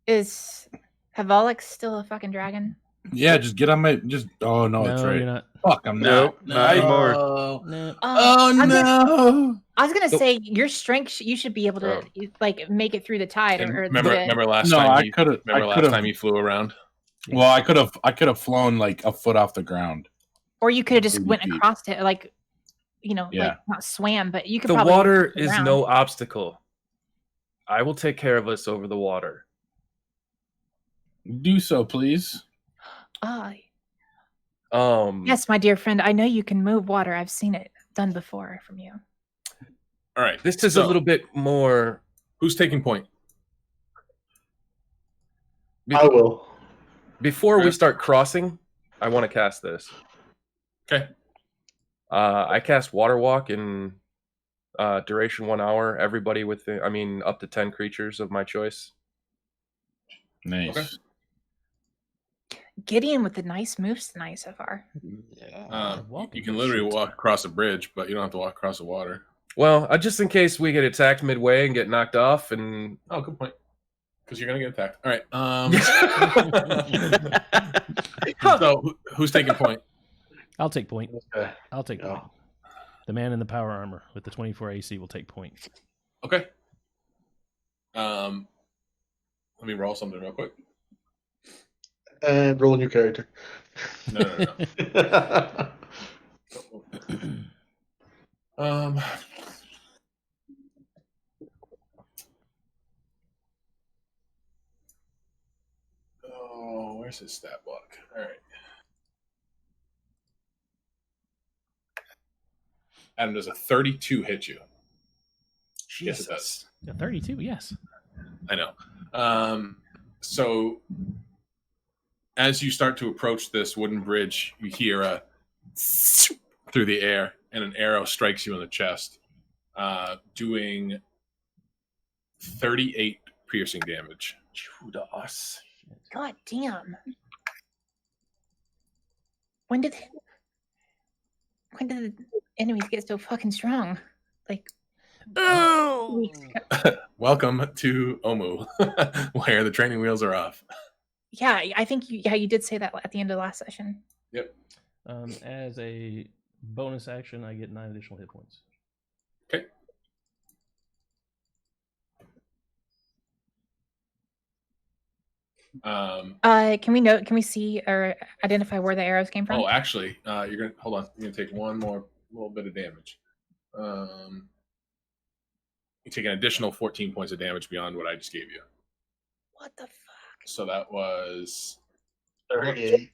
S4: Is Havalik still a fucking dragon?
S7: Yeah, just get on my. Oh no, it's
S2: No,
S7: right.
S2: you're not.
S7: Fuck, I'm
S6: Nope,
S7: not.
S6: not anymore.
S2: No.
S7: Oh no!
S4: I was gonna say your strength. You should be able to like make it through the tide.
S1: And
S4: Or
S1: remember last
S7: No,
S1: time
S7: I
S1: you
S7: could have.
S1: remember last time you flew around?
S7: Well, I could have flown like a foot off the ground.
S4: or you could have just
S7: 80
S4: went
S7: feet.
S4: across it, like
S7: Yeah.
S4: like not swam, but you could.
S5: the
S4: probably
S5: water
S4: get to the
S5: is
S4: ground.
S5: no obstacle. I will take care of us over the water.
S7: Do so, please.
S4: Ah,
S5: Um,
S4: yes, my dear friend. I know you can move water. I've seen it done before from you.
S1: All right.
S5: This is
S1: so,
S5: a little bit more.
S1: Who's taking point?
S3: I will.
S5: Before we
S1: Okay.
S5: start crossing, I want to cast this.
S1: Okay.
S5: I cast Water Walk in duration 1 hour. Everybody up to 10 creatures of my choice.
S7: Nice.
S1: Okay.
S4: Gideon with the nice moves tonight so far.
S6: Yeah.
S1: You can literally walk across a bridge, but you don't have to walk across the water.
S5: Well, just in case we get attacked midway and get knocked off, and
S1: Oh, good point. Because you're gonna get attacked. All right. So who's taking point?
S2: I'll take point.
S3: Okay.
S2: I'll take point.
S3: Oh.
S2: The man in the power armor with the 24 AC will take point.
S1: Okay. Let me roll something real quick.
S3: And roll a new character.
S1: No. Oh, where's his stat block? All right. Adam, does a 32 hit you? Yes, it does.
S2: Yeah, 32, yes.
S1: I know. So as you start to approach this wooden bridge, you hear a through the air, and an arrow strikes you in the chest, doing 38 piercing damage.
S5: Judas.
S4: God damn. When did the enemies get so fucking strong? Like, weeks ago.
S1: Welcome to Omu, where the training wheels are off.
S4: Yeah, I think you did say that at the end of last session.
S1: Yep.
S2: As a bonus action, I get 9 additional hit points.
S1: Okay.
S4: Can we see or identify where the arrows came from?
S1: Oh, actually, you're gonna hold on. You're gonna take one more little bit of damage. You take an additional 14 points of damage beyond what I just gave you.
S4: What the fuck?
S1: So that was
S3: 38.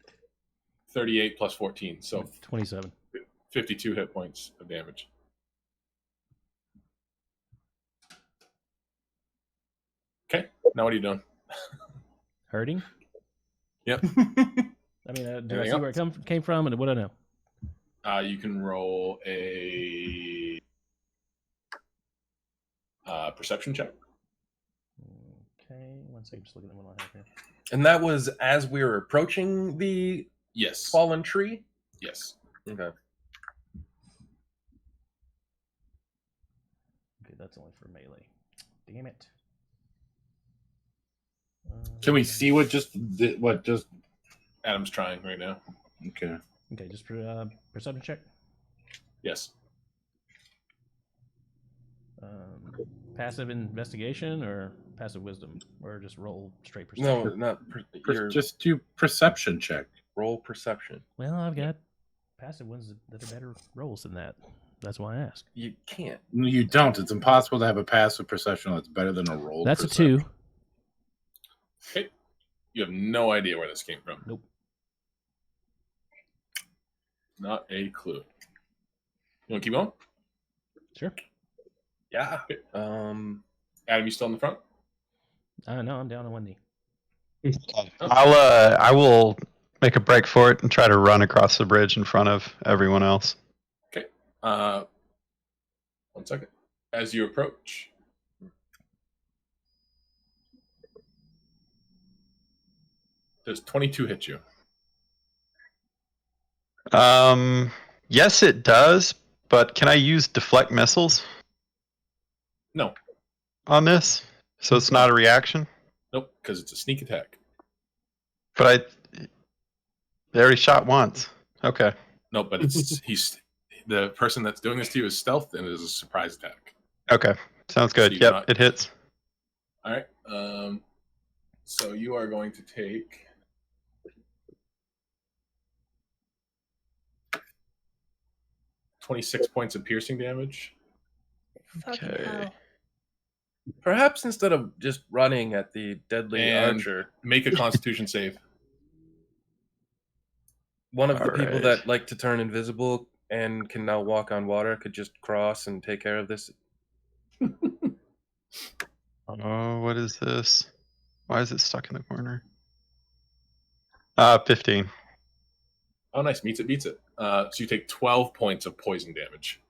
S1: 38 plus 14, so
S2: 27.
S1: 52 hit points of damage. Okay, now what are you doing?
S2: Hurting?
S1: Yep.
S2: I mean, did I
S1: Anything
S2: see where it came from, and what I know?
S1: You can roll a perception check.
S2: Okay, one second, just looking at what I have here.
S5: And that was as we were approaching the
S1: Yes.
S5: fallen tree?
S1: Yes.
S5: Okay.
S2: Okay, that's only for melee. Damn it.
S7: Can we see what just
S1: Adam's trying right now.
S7: Okay.
S2: Okay, just perception check.
S1: Yes.
S2: Passive investigation or passive wisdom, or just roll straight perception.
S5: No, not your
S7: Just do perception check.
S5: roll perception.
S2: Well, I've got passive ones that are better rolls than that. That's why I ask.
S5: You can't.
S7: No, you don't. It's impossible to have a passive perception that's better than a roll.
S2: That's a
S7: perception.
S2: 2.
S1: Okay. You have no idea where this came from.
S2: Nope.
S1: Not a clue. You want to keep going?
S2: Sure.
S5: Yeah.
S1: Adam, you still in the front?
S2: No, I'm down on one knee.
S6: I will make a break for it and try to run across the bridge in front of everyone else.
S1: Okay. 1 second. As you approach, does 22 hit you?
S6: Yes, it does. But can I use deflect missiles
S1: No.
S6: on this? So it's not a reaction.
S1: Nope, because it's a sneak attack.
S6: But they already shot once. Okay.
S1: No, but it's he's the person that's doing this to you is stealth and it is a surprise attack.
S6: Okay. Sounds good.
S1: So you're
S6: Yep,
S1: not-
S6: it hits.
S1: All right. So you are going to take 26 points of piercing damage.
S4: Fucking
S6: Okay.
S4: hell.
S5: Perhaps instead of just running at the deadly
S1: And-
S5: archer,
S1: Make a Constitution save.
S5: one of the
S6: All
S5: people
S6: right.
S5: that like to turn invisible and can now walk on water could just cross and take care of this.
S6: Oh, what is this? Why is it stuck in the corner? 15.
S1: Oh, nice. Meets it, beats it. So you take 12 points of poison damage.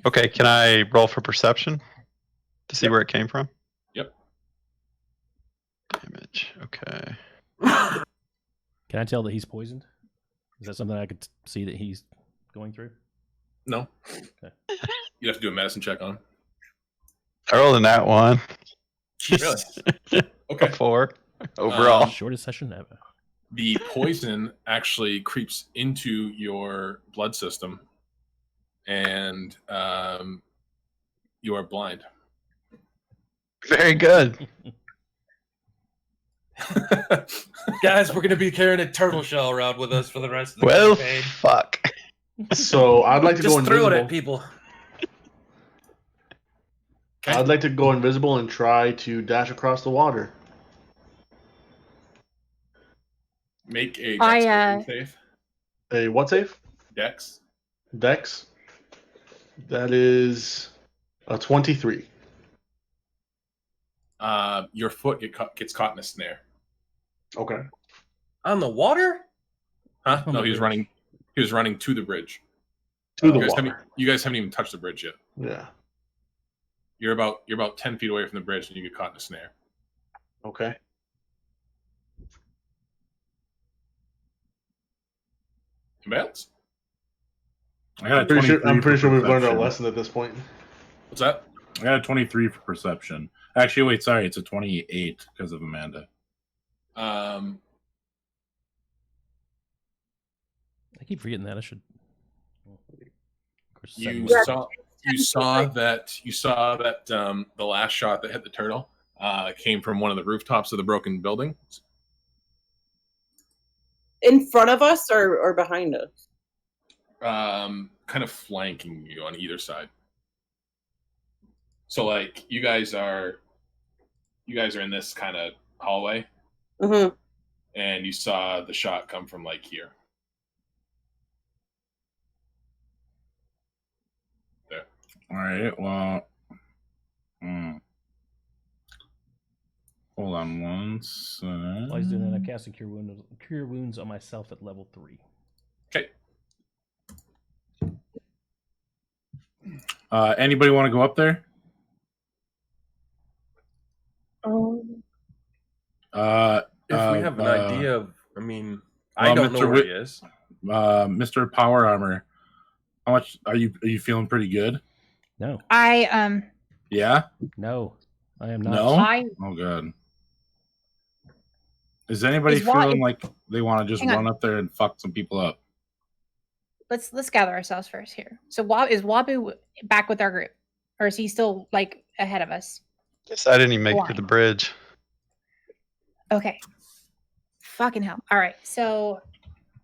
S6: Okay, can I roll for perception to see
S1: Yep.
S6: where it came from?
S1: Yep.
S6: Damage. Okay.
S2: Can I tell that he's poisoned? Is that something I could see that he's going through?
S1: No.
S2: Okay.
S1: You'd have to do a medicine check on him.
S6: I rolled in that one.
S1: Really? Okay.
S6: A 4 overall.
S2: Shortest session ever.
S1: The poison actually creeps into your blood system, and you are blind.
S6: Very good.
S5: Guys, we're gonna be carrying a turtle shell around with us for the rest of the
S6: Well,
S5: campaign.
S6: fuck.
S3: So I'd like to go
S5: Just throw it
S3: invisible.
S5: at people.
S1: Okay.
S3: I'd like to go invisible and try to dash across the water.
S1: Make a
S4: I,
S1: dexterity save.
S3: A what save?
S1: Dex.
S3: Dex. That is a 23.
S1: Your foot gets caught in a snare.
S3: Okay.
S5: On the water?
S1: Huh?
S2: On
S1: No,
S2: the
S1: he was
S2: bridge.
S1: running. He was running to the bridge.
S3: To the
S1: You guys,
S3: water.
S1: you guys haven't even touched the bridge yet.
S3: Yeah.
S1: You're about 10 feet away from the bridge, and you get caught in a snare.
S3: Okay.
S7: I
S1: Anybody else?
S7: got a
S3: I'm
S7: 23
S3: pretty
S7: for
S3: sure we've learned our
S7: perception.
S3: lesson at this point.
S1: What's that?
S7: I got a 23 for perception. Actually, wait, sorry, it's a 28 because of Amanda.
S1: Um,
S2: I keep forgetting that. I should. Of course,
S1: you
S2: second
S8: Yeah.
S2: one.
S1: saw that the last shot that hit the turtle came from one of the rooftops of the broken building.
S8: In front of us or behind us?
S1: Kind of flanking you on either side. So like you guys are in this kind of hallway,
S8: Mm-hmm.
S1: and you saw the shot come from like here. There.
S7: All right, well, hold on one sec.
S2: While he's doing that, I cast a cure wounds on myself at level 3.
S1: Okay.
S7: Anybody want to go up there?
S5: If we have an idea of, I mean, I
S7: well,
S5: don't know
S7: Mr.
S5: where he is.
S7: Mr. Power Armor, how much are you feeling pretty good?
S2: No,
S1: Oh.
S2: no, I am not.
S7: No?
S4: I
S7: Oh god. Is anybody
S4: Is Wa-
S7: feeling like they want to just
S4: Hang on.
S7: run up there and fuck some people up?
S4: Let's gather ourselves first here. So is Wabu back with our group, or is he still like ahead of us?
S6: Guess I didn't even make it to
S4: Why?
S6: the bridge.
S4: Okay. Fucking hell. All right. So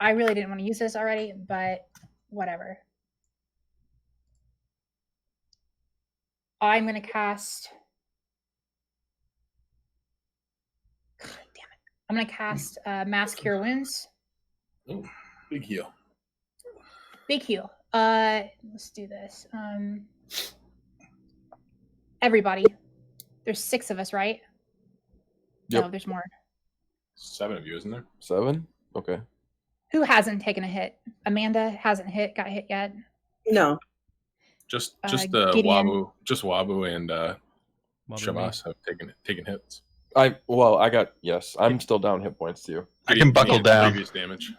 S4: I really didn't want to use this already, but whatever. I'm gonna cast. God damn it! I'm gonna cast Mass Cure Wounds.
S1: Oh, big heal.
S4: Big heal. Let's do this. Everybody. There's 6 of us, right?
S9: Yep.
S4: No, there's more.
S1: 7 of you, isn't there?
S9: 7? Okay.
S4: Who hasn't taken a hit? Amanda hasn't got hit yet.
S8: No.
S1: Just
S4: Gideon.
S1: Wabu and
S2: Wabu
S1: Shabazz have taken hits.
S9: Yes, I'm still down hit points too.
S6: I can buckle
S1: Previous-
S6: down.
S1: Previous damage.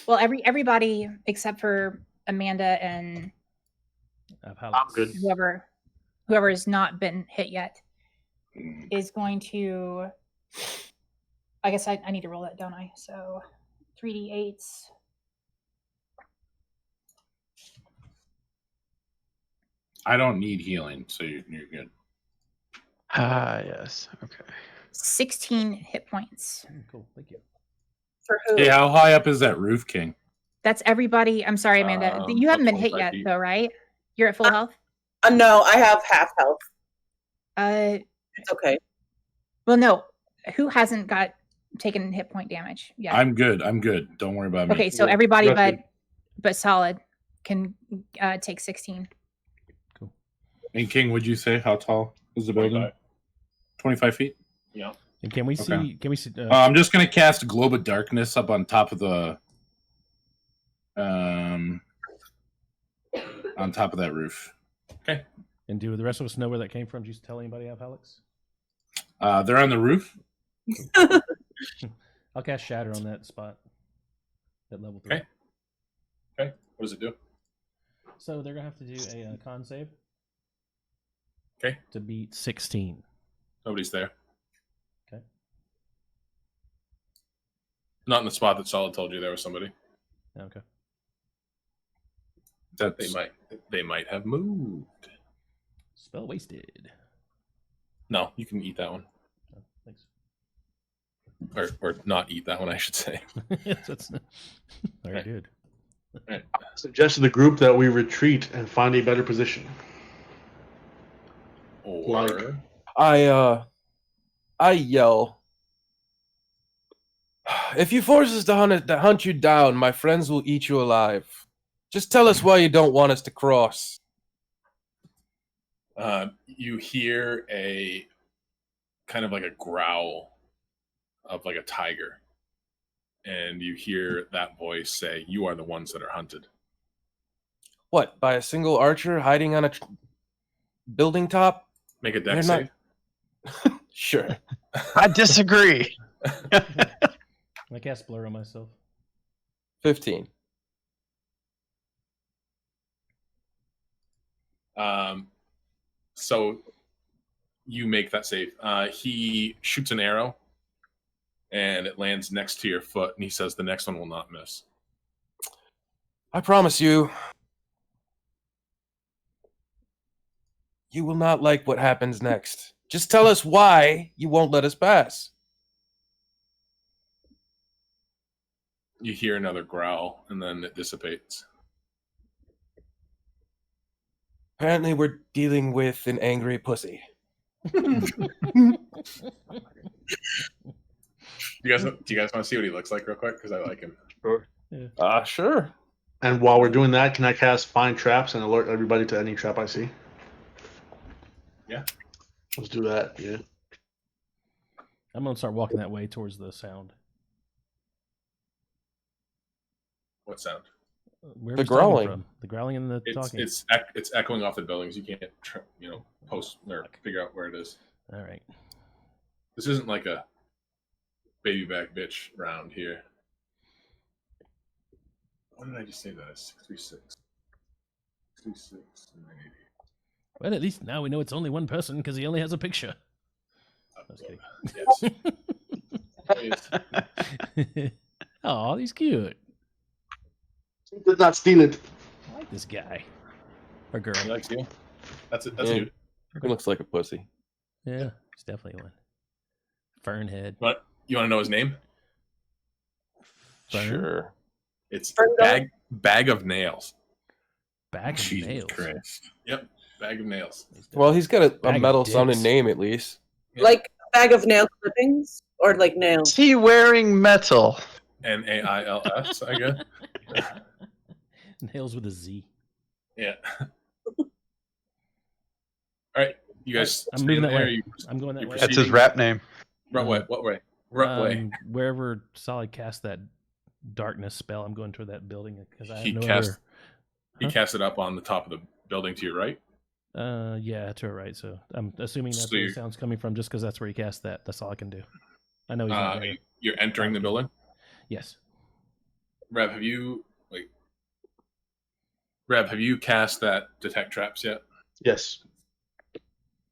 S4: Well, everybody except for Amanda and
S3: I'm good.
S4: whoever has not been hit yet is going to. I guess I need to roll that, don't I? So 3d8s.
S7: I don't need healing, so you're good.
S6: Ah, yes. Okay.
S4: 16 hit points.
S2: Cool, thank you.
S8: For who?
S7: Hey, how high up is that roof, King?
S4: That's everybody. I'm sorry, Amanda.
S1: Um,
S4: You haven't been
S1: about
S4: hit
S1: 25
S4: yet,
S1: feet.
S4: though, right? You're at full health.
S8: No, I have half health. It's okay.
S4: Well, no. Who hasn't got taken hit point damage yet?
S7: I'm good. Don't worry about me.
S4: Okay, so
S3: Yeah,
S4: everybody
S3: that's
S4: but Solid can take 16.
S7: And King, would you say how tall is the building? 25 feet.
S1: Yeah.
S2: And can we see?
S7: Okay.
S2: Can we see?
S7: I'm just gonna cast a globe of darkness up on top of the, on top of that roof.
S2: And do the rest of us know where that came from? Did you tell anybody, Alex?
S7: They're on the roof.
S2: I'll cast Shatter on that spot. At level 3.
S1: Okay. What does it do?
S2: So they're gonna have to do a con save.
S1: Okay.
S2: To beat 16.
S1: Nobody's there.
S2: Okay.
S1: Not in the spot that Solid told you there was somebody.
S2: Okay.
S7: That's
S1: They might have moved.
S2: Spell wasted.
S1: No, you can eat that one.
S2: Oh, thanks.
S1: Or not eat that one, I should say.
S2: That's very good.
S3: Suggested the group that we retreat and find a better position.
S1: Or
S9: I yell. If you force us to hunt you down, my friends will eat you alive. Just tell us why you don't want us to cross.
S1: you hear a kind of like a growl of like a tiger. And you hear that voice say, "You are the ones that are hunted."
S9: What, by a single archer hiding on a building top?
S1: Make a
S9: They're
S1: dex
S9: not-
S1: save.
S9: Sure.
S6: I disagree.
S2: I cast Blur on myself.
S9: 15.
S1: So you make that save. He shoots an arrow and it lands next to your foot, and he says the next one will not miss.
S9: I promise you, you will not like what happens next. Just tell us why you won't let us pass.
S1: You hear another growl, and then it dissipates.
S9: Apparently, we're dealing with an angry pussy.
S1: Do you guys want to see what he looks like real quick? Because I like him.
S9: Sure.
S3: And while we're doing that, can I cast Find Traps and alert everybody to any trap I see?
S1: Yeah.
S3: Let's do that. Yeah.
S2: I'm gonna start walking that way towards the sound.
S1: What sound?
S2: Where
S9: The
S2: was it coming
S9: growling.
S2: from? The growling and the talking.
S1: It's echoing off the buildings. You can't post or figure out where it is.
S2: All right.
S1: This isn't like a baby back bitch round here. What did I just say that is? 636. 636 and 980.
S2: Well, at least now we know it's only one person because he only has a picture. I was kidding.
S1: Yes.
S2: Oh, he's cute.
S3: She did not steal it.
S2: I like this guy. Or girl.
S1: He likes you. That's it. That's
S9: Yeah.
S1: you.
S9: He looks like a pussy.
S2: Yeah, he's definitely one. Fernhead.
S1: But you want to know his name?
S2: Fern?
S9: Sure.
S1: It's
S8: Fern
S1: bag of nails.
S2: Bag of
S7: Jesus
S2: nails.
S7: Christ.
S1: Yep, bag of nails.
S9: Well, he's got a
S2: Bag of
S9: metal sounding
S2: dicks.
S9: name at least.
S8: Like a bag of nail clippings or like
S6: Is
S8: nails.
S6: he wearing metal?
S1: Nails, I guess.
S2: Nails with a Z.
S1: Yeah. All right, you guys.
S2: I'm
S1: stay
S2: moving that
S1: there,
S2: way.
S1: you-
S2: I'm going that
S1: you
S2: way.
S6: That's his rap name.
S1: What way? What way? What way?
S2: Wherever Solid cast that darkness spell, I'm going toward that building because I have
S1: He
S2: no
S1: cast. He
S2: Huh?
S1: cast it up on the top of the building to your right.
S2: other. Yeah, to her right. So I'm assuming that's
S1: So
S2: where the
S1: you're-
S2: sound's coming from, just because that's where he cast that. That's all I can do. I know he's not there.
S1: You're entering the building.
S2: Yes.
S1: Rev, have you Rev, have you cast that detect traps yet?
S3: Yes.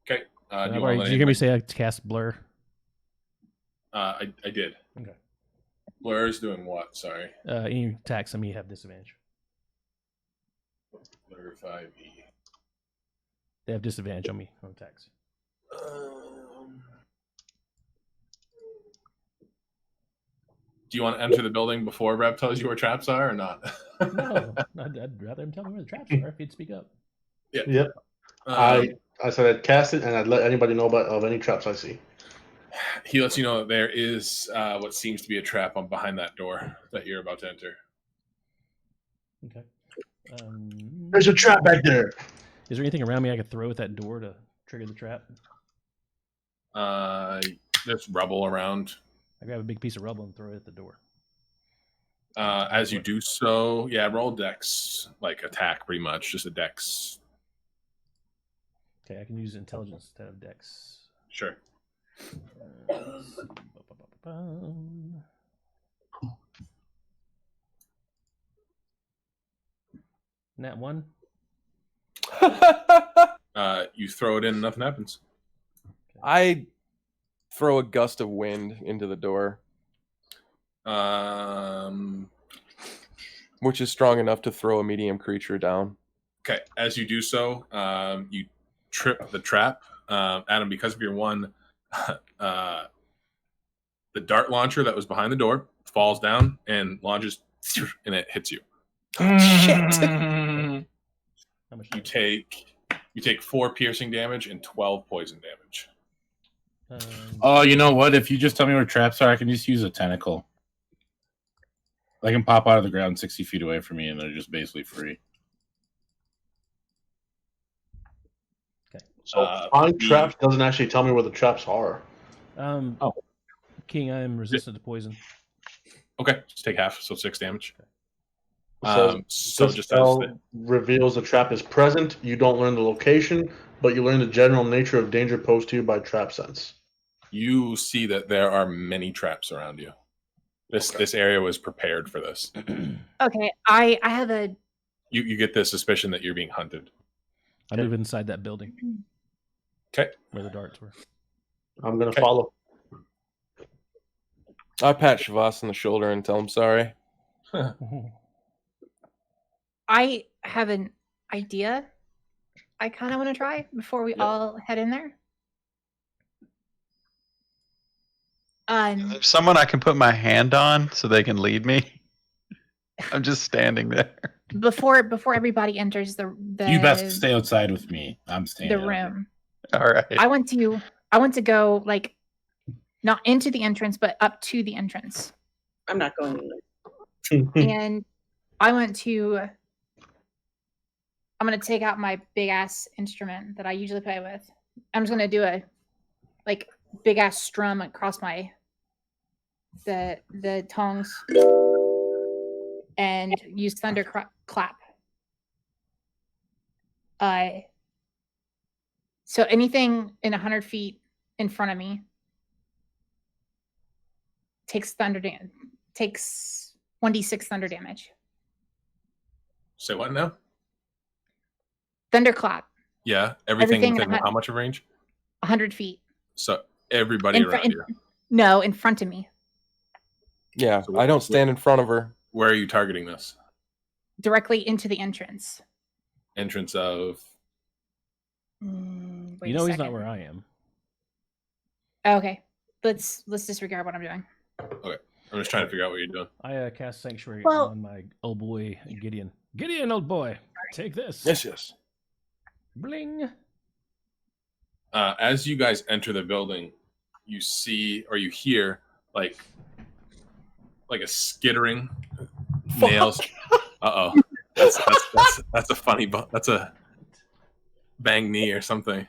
S1: Okay. Do
S2: Did
S1: you want to
S2: you hear me say I cast blur?
S1: I did.
S2: Okay.
S1: Blur's doing what? Sorry.
S2: Any attacks on me have disadvantage.
S1: Blur 5e.
S2: They have disadvantage on me on attacks.
S1: Do you want to enter the building before Rev tells you where traps are or not?
S2: No, I'd rather him tell me where the traps are if he'd speak up.
S3: Yep.
S1: Um,
S3: I said I'd cast it and I'd let anybody know of any traps I see.
S1: He lets you know that there is what seems to be a trap on behind that door that you're about to enter.
S2: Okay.
S3: There's a trap back there.
S2: Is there anything around me I could throw at that door to trigger the trap?
S1: There's rubble around.
S2: I grab a big piece of rubble and throw it at the door.
S1: As you do so, yeah, roll dex, like attack, pretty much, just a dex.
S2: Okay, I can use intelligence instead of dex.
S1: Sure.
S2: Let's see. Nat 1.
S1: You throw it in, nothing happens.
S9: I throw a gust of wind into the door, which is strong enough to throw a medium creature down.
S1: Okay, as you do so, you trip the trap. Adam, because of your one, the dart launcher that was behind the door falls down and launches, and it hits you.
S2: How much
S1: You
S2: damage?
S1: take 4 piercing damage and 12 poison damage.
S7: Oh, you know what? If you just tell me where traps are, I can just use a tentacle. They can pop out of the ground 60 feet away from me, and they're just basically free.
S2: Okay.
S3: So find traps doesn't actually tell me where the traps are.
S2: King, I am resistant to poison.
S1: Okay, just take half, so 6 damage.
S3: So
S1: Just
S3: spell
S1: as
S3: reveals the trap is present. You don't learn the location, but you learn the general nature of danger posed to you by trap sense.
S1: you see that there are many traps around you. This area was prepared for this.
S4: Okay, I have a
S1: You get the suspicion that you're being hunted.
S2: I move inside that building.
S1: Okay.
S2: Where the darts were.
S3: I'm gonna
S1: Okay.
S3: follow.
S9: I pat Shavas on the shoulder and tell him sorry.
S4: I have an idea I kind of want to try before we all head in there.
S6: There's someone I can put my hand on so they can lead me. I'm just standing there.
S4: Before everybody enters the
S7: You best stay outside with me. I'm staying
S4: the
S7: out here.
S4: room.
S6: All right.
S4: I want to go like not into the entrance but up to the entrance.
S8: I'm not going anywhere.
S4: And I'm gonna take out my big ass instrument that I usually play with. I'm just gonna do a like big ass strum across my the tongues and use thunder clap. So anything in 100 feet in front of me takes 1d6 thunder damage.
S1: Say what now?
S4: Thunderclap,
S1: Yeah, everything
S4: Everything
S1: within how much of range?
S4: 100 feet.
S1: So everybody around you.
S4: No, in front of me.
S5: Yeah,
S1: So
S5: I don't stand in front of her.
S1: Where are you targeting this?
S4: Directly into the entrance.
S1: Entrance of.
S4: Wait
S2: You
S4: a
S2: know he's
S4: second.
S2: not where I am.
S4: Okay, let's disregard what I'm doing.
S1: Okay, I'm just trying to figure out what you're doing.
S2: I cast Sanctuary
S4: Well-
S2: on my old boy Gideon. Gideon, old boy, take this.
S5: Yes.
S2: Bling.
S1: As you guys enter the building, you see or you hear like a skittering nails. Uh-oh. That's a funny that's a bang knee or something.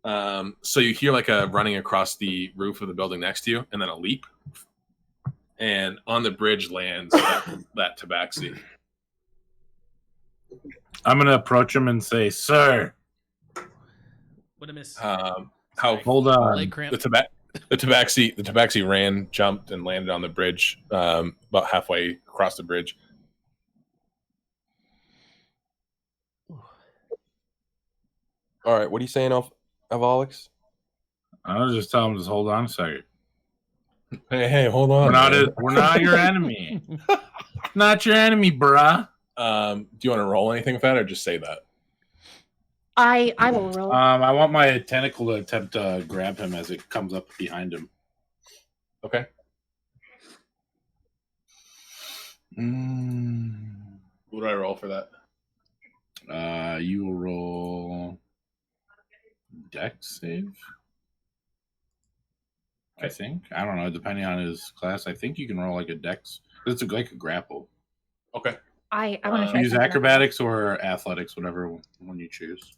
S1: So you hear like a running across the roof of the building next to you, and then a leap, and on the bridge lands that tabaxi.
S7: I'm gonna approach him and say, "Sir,
S2: What a miss.
S1: How
S7: hold on."
S2: Leg cramp.
S1: the tabaxi ran, jumped, and landed on the bridge, about halfway across the bridge.
S5: All right, what are you saying, Alex?
S7: I was just telling him, just hold on a second.
S1: Hey, hold on.
S7: We're not your enemy. Not your enemy, bruh.
S1: Do you want to roll anything with that, or just say that?
S4: I will roll.
S7: I want my tentacle to attempt to grab him as it comes up behind him.
S1: Okay. What do I roll for that?
S7: You will roll Dex save. I think. I don't know. Depending on his class, I think you can roll like a Dex. It's like a grapple.
S1: Okay.
S4: I want to try
S7: Use
S4: something else.
S7: acrobatics or athletics, whatever one you choose.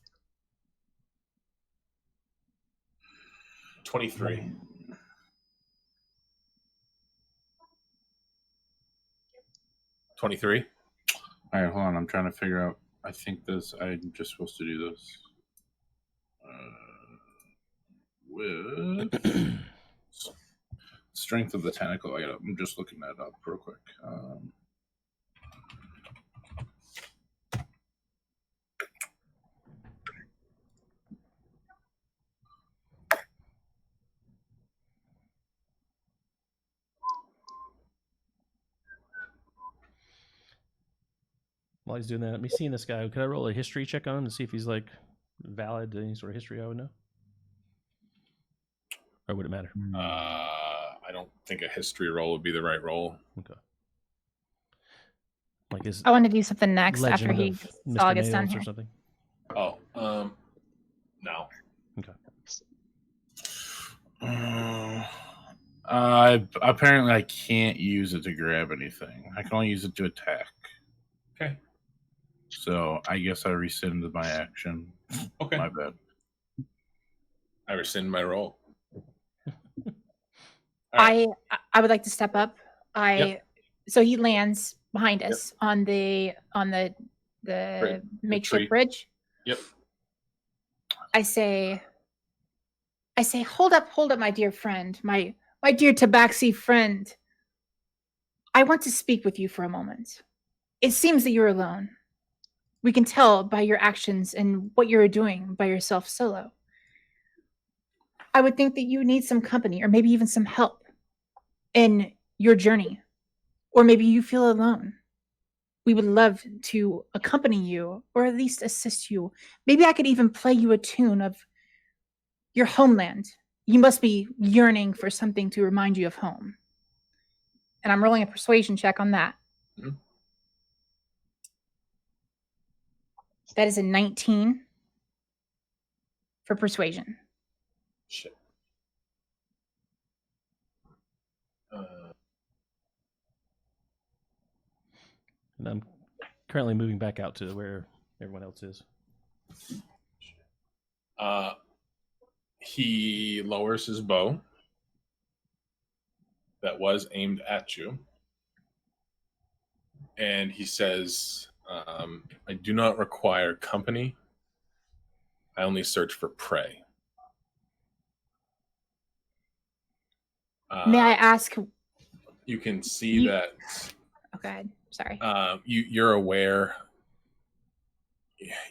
S1: 23. 23.
S7: All right, hold on. I'm trying to figure out. I think I'm just supposed to do this. With strength of the tentacle. I'm just looking that up real quick.
S2: While he's doing that, let me see this guy. Could I roll a history check on him to see if he's like valid? Any sort of history I would know? Or would it matter?
S1: I don't think a history roll would be the right roll.
S2: Okay. Like his
S4: I want to do something next
S2: Legend
S4: after he
S2: of
S4: all
S2: Mr.
S4: gets done
S2: Nails
S4: here.
S2: or something.
S1: Oh, no.
S2: Okay.
S7: Apparently, I can't use it to grab anything. I can only use it to attack.
S1: Okay.
S7: So I guess I rescinded my action.
S1: Okay.
S7: My bad.
S1: I rescind my roll.
S4: I would like to step up.
S1: Yep.
S4: So he lands behind us on the
S1: Tree.
S4: makeshift bridge.
S1: Yep.
S4: I say, hold up, my dear friend, my dear tabaxi friend. I want to speak with you for a moment. It seems that you're alone. We can tell by your actions and what you're doing by yourself solo. I would think that you need some company or maybe even some help in your journey. Or maybe you feel alone. We would love to accompany you or at least assist you. Maybe I could even play you a tune of your homeland. You must be yearning for something to remind you of home. And I'm rolling a persuasion check on that.
S1: Mhm.
S4: That is a 19 for persuasion.
S1: Shit.
S2: And I'm currently moving back out to where everyone else is.
S1: He lowers his bow that was aimed at you, and he says, I do not require company. I only search for prey.
S4: May I ask?
S1: You can see that.
S4: Okay, sorry.
S1: You're aware.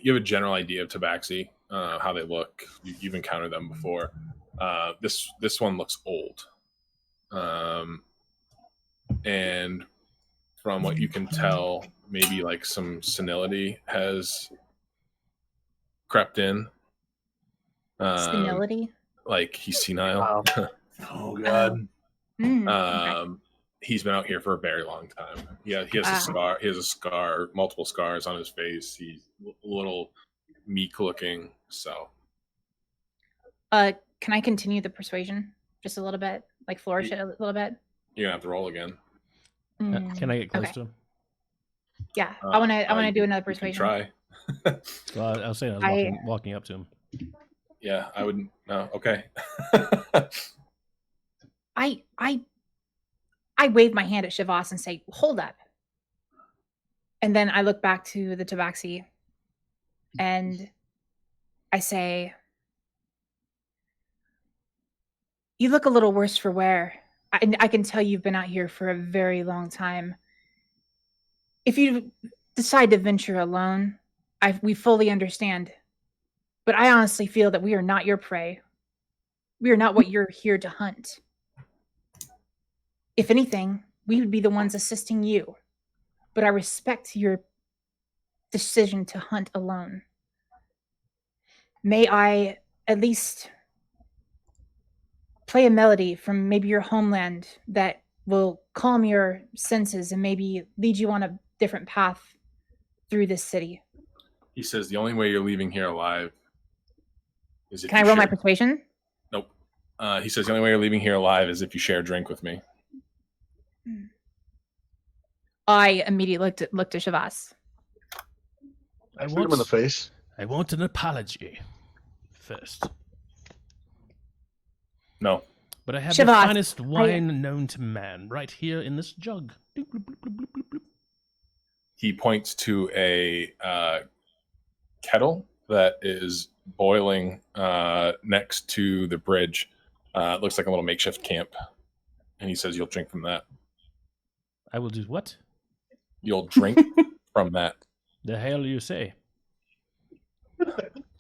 S1: You have a general idea of tabaxi, how they look. You've encountered them before. This one looks old. and from what you can tell, maybe like some senility has crept in.
S4: Senility.
S1: Like he's senile.
S3: Oh god.
S4: Okay.
S1: He's been out here for a very long time. Yeah, he has a scar. He has a scar, multiple scars on his face. He's a little meek looking. So,
S4: Can I continue the persuasion just a little bit, like flourish it a little bit?
S1: you're gonna have to roll again.
S2: Can I get close
S4: Okay.
S2: to him?
S4: Yeah, I want to do another
S1: You can
S4: persuasion.
S1: try.
S2: Well, I was saying I was walking up to him.
S1: Yeah, I wouldn't. No, okay.
S4: I wave my hand at Shavas and say, "Hold up." And then I look back to the tabaxi and I say, "You look a little worse for wear. I can tell you've been out here for a very long time. If you decide to venture alone, we fully understand. But I honestly feel that we are not your prey. We are not what you're here to hunt. If anything, we would be the ones assisting you. But I respect your decision to hunt alone. May I at least play a melody from maybe your homeland that will calm your senses and maybe lead you on a different path through this city?"
S1: He says the only way you're leaving here alive is if
S4: Can I roll my persuasion?
S1: Nope. He says the only way you're leaving here alive is if you share a drink with me.
S4: I immediately looked at Shavas.
S3: I shoot him in the face.
S2: I want an apology first.
S1: No.
S2: But I have
S4: Shavas,
S2: the finest wine known to man right here in this jug. Bloop, bloop, bloop, bloop, bloop, bloop.
S1: He points to a kettle that is boiling next to the bridge. It looks like a little makeshift camp. And he says, "You'll drink from that."
S2: I will do what?
S1: You'll drink from that.
S2: The hell you say?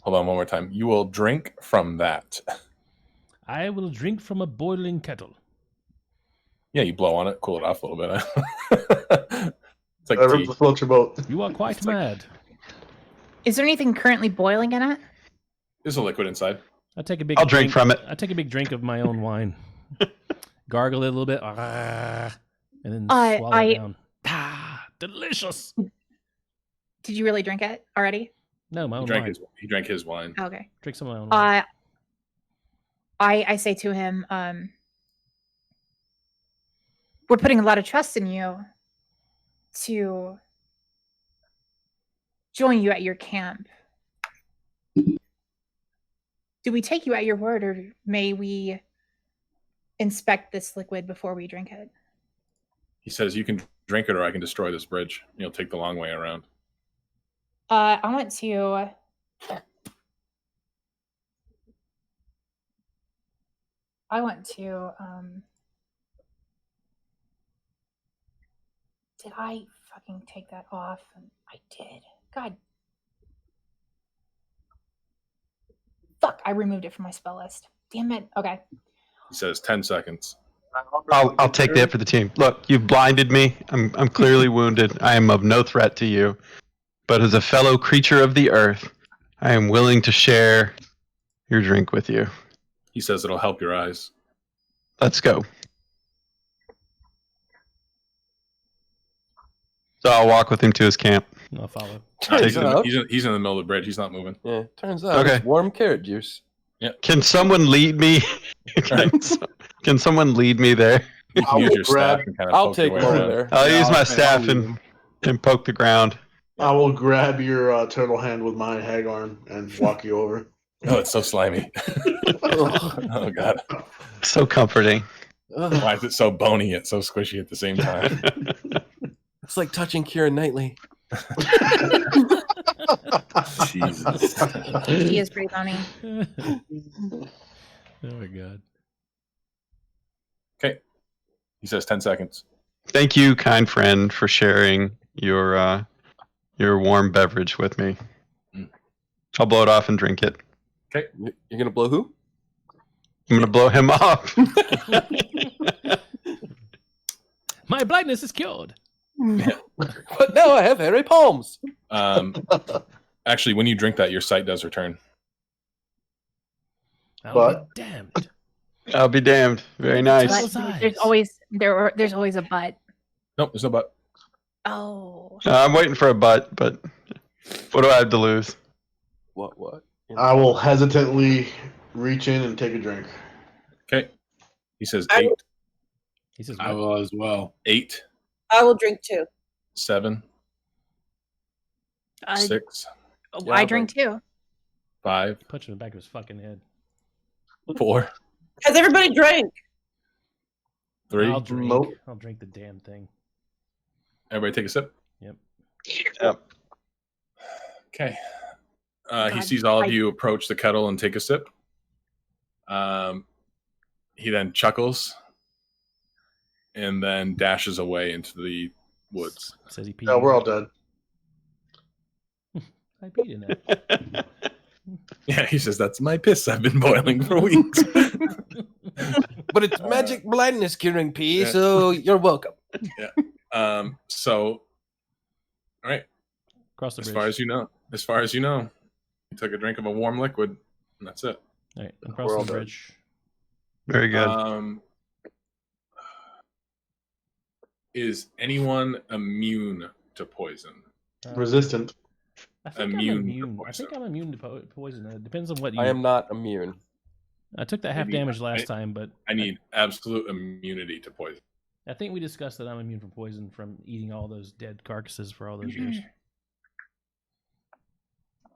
S1: Hold on one more time. You will drink from that.
S2: I will drink from a boiling kettle.
S1: Yeah, you blow on it, cool it off a little bit. It's like
S3: Whatever
S1: tea.
S3: floats your boat.
S2: You are quite mad.
S4: Is there anything currently boiling in it?
S1: There's a liquid inside.
S2: I take a big.
S6: I'll drink from it.
S2: I take a big drink of my own wine. Gargle it a little bit, and then swallow it down. Delicious.
S4: Did you really drink it already?
S2: No, my
S1: He
S2: own
S1: drank
S2: wine.
S1: he drank his wine.
S4: Okay.
S2: Drink some of my own wine.
S4: I say to him, we're putting a lot of trust in you to join you at your camp. Do we take you at your word, or may we inspect this liquid before we drink it?
S1: He says, "You can drink it or I can destroy this bridge. You'll take the long way around."
S4: I want to did I fucking take that off? I did. God. Fuck, I removed it from my spell list. Damn it. Okay.
S1: He says 10 seconds.
S6: I'll take that for the team. Look, you've blinded me. I'm clearly wounded. I am of no threat to you. But as a fellow creature of the earth, I am willing to share your drink with you.
S1: He says it'll help your eyes.
S6: Let's go. So I'll walk with him to his camp.
S2: I'll follow.
S1: He's in the middle of the bridge. He's not moving.
S5: Yeah, turns out it's warm carrot juice.
S1: Yeah.
S6: Can someone lead me? Can someone lead me there?
S1: You can use your staff and kind of
S5: I'll take him over there.
S6: I'll use my staff and poke the ground.
S3: I will grab your turtle hand with my hag arm and walk you over.
S1: Oh, it's so slimy. Oh, God.
S6: So comforting.
S1: Why is it so bony yet so squishy at the same time?
S5: It's like touching Kira Knightley.
S1: Jesus.
S4: He is pretty bony.
S2: Oh my God.
S1: Okay. He says 10 seconds.
S6: Thank you, kind friend, for sharing your warm beverage with me. I'll blow it off and drink it.
S1: Okay.
S5: You're gonna blow who?
S6: I'm gonna blow him off.
S2: My blindness is cured.
S9: But now I have hairy palms.
S1: Actually, when you drink that, your sight does return.
S2: I'll
S3: But-
S2: be damned.
S6: I'll be damned. Very nice.
S2: Those
S4: But
S2: eyes.
S4: there's always a but.
S1: Nope, there's no but.
S4: Oh.
S6: I'm waiting for a butt, but what do I have to lose?
S9: What?
S3: I will hesitantly reach in and take a drink.
S1: Okay. He says
S8: I-
S1: 8,
S2: He says,
S7: I
S2: what?
S7: will as well.
S1: 8,
S8: I will drink too.
S1: 7,
S4: Uh,
S1: 6,
S9: Yeah,
S4: I
S9: I'll
S4: drink too.
S1: 5,
S2: Punch him in the back of his fucking head.
S1: 4,
S8: Has everybody drank?
S1: 3.
S2: I'll drink.
S3: Nope.
S2: I'll drink the damn thing.
S1: Everybody take a sip.
S6: Yep.
S1: Okay. He
S4: God,
S1: sees all of you approach the kettle and take a sip. He then chuckles and then dashes away into the woods.
S2: Says he peed.
S3: No,
S2: in
S3: we're
S2: it.
S3: all dead.
S2: I peed in it.
S1: Yeah, he says, that's my piss I've been boiling for weeks.
S9: But it's magic blindness curing pee,
S1: yeah.
S9: so you're welcome.
S1: So, all right.
S2: Cross the
S1: As
S2: bridge.
S1: far as you know, you took a drink of a warm liquid, and that's it.
S2: All right, I'm
S3: We're
S2: crossing
S3: all
S2: the
S3: dead.
S2: bridge.
S6: Very good.
S1: Is anyone immune to poison?
S3: Resistant.
S2: I think
S1: immune
S2: I'm
S1: to
S2: immune. I
S1: poison.
S2: think I'm immune to poison. It depends on what you.
S9: I am not immune.
S2: I took that half
S1: Maybe-
S2: damage last time, but
S1: I need absolute immunity to poison.
S2: I think we discussed that I'm immune from poison from eating all those dead carcasses for all those years.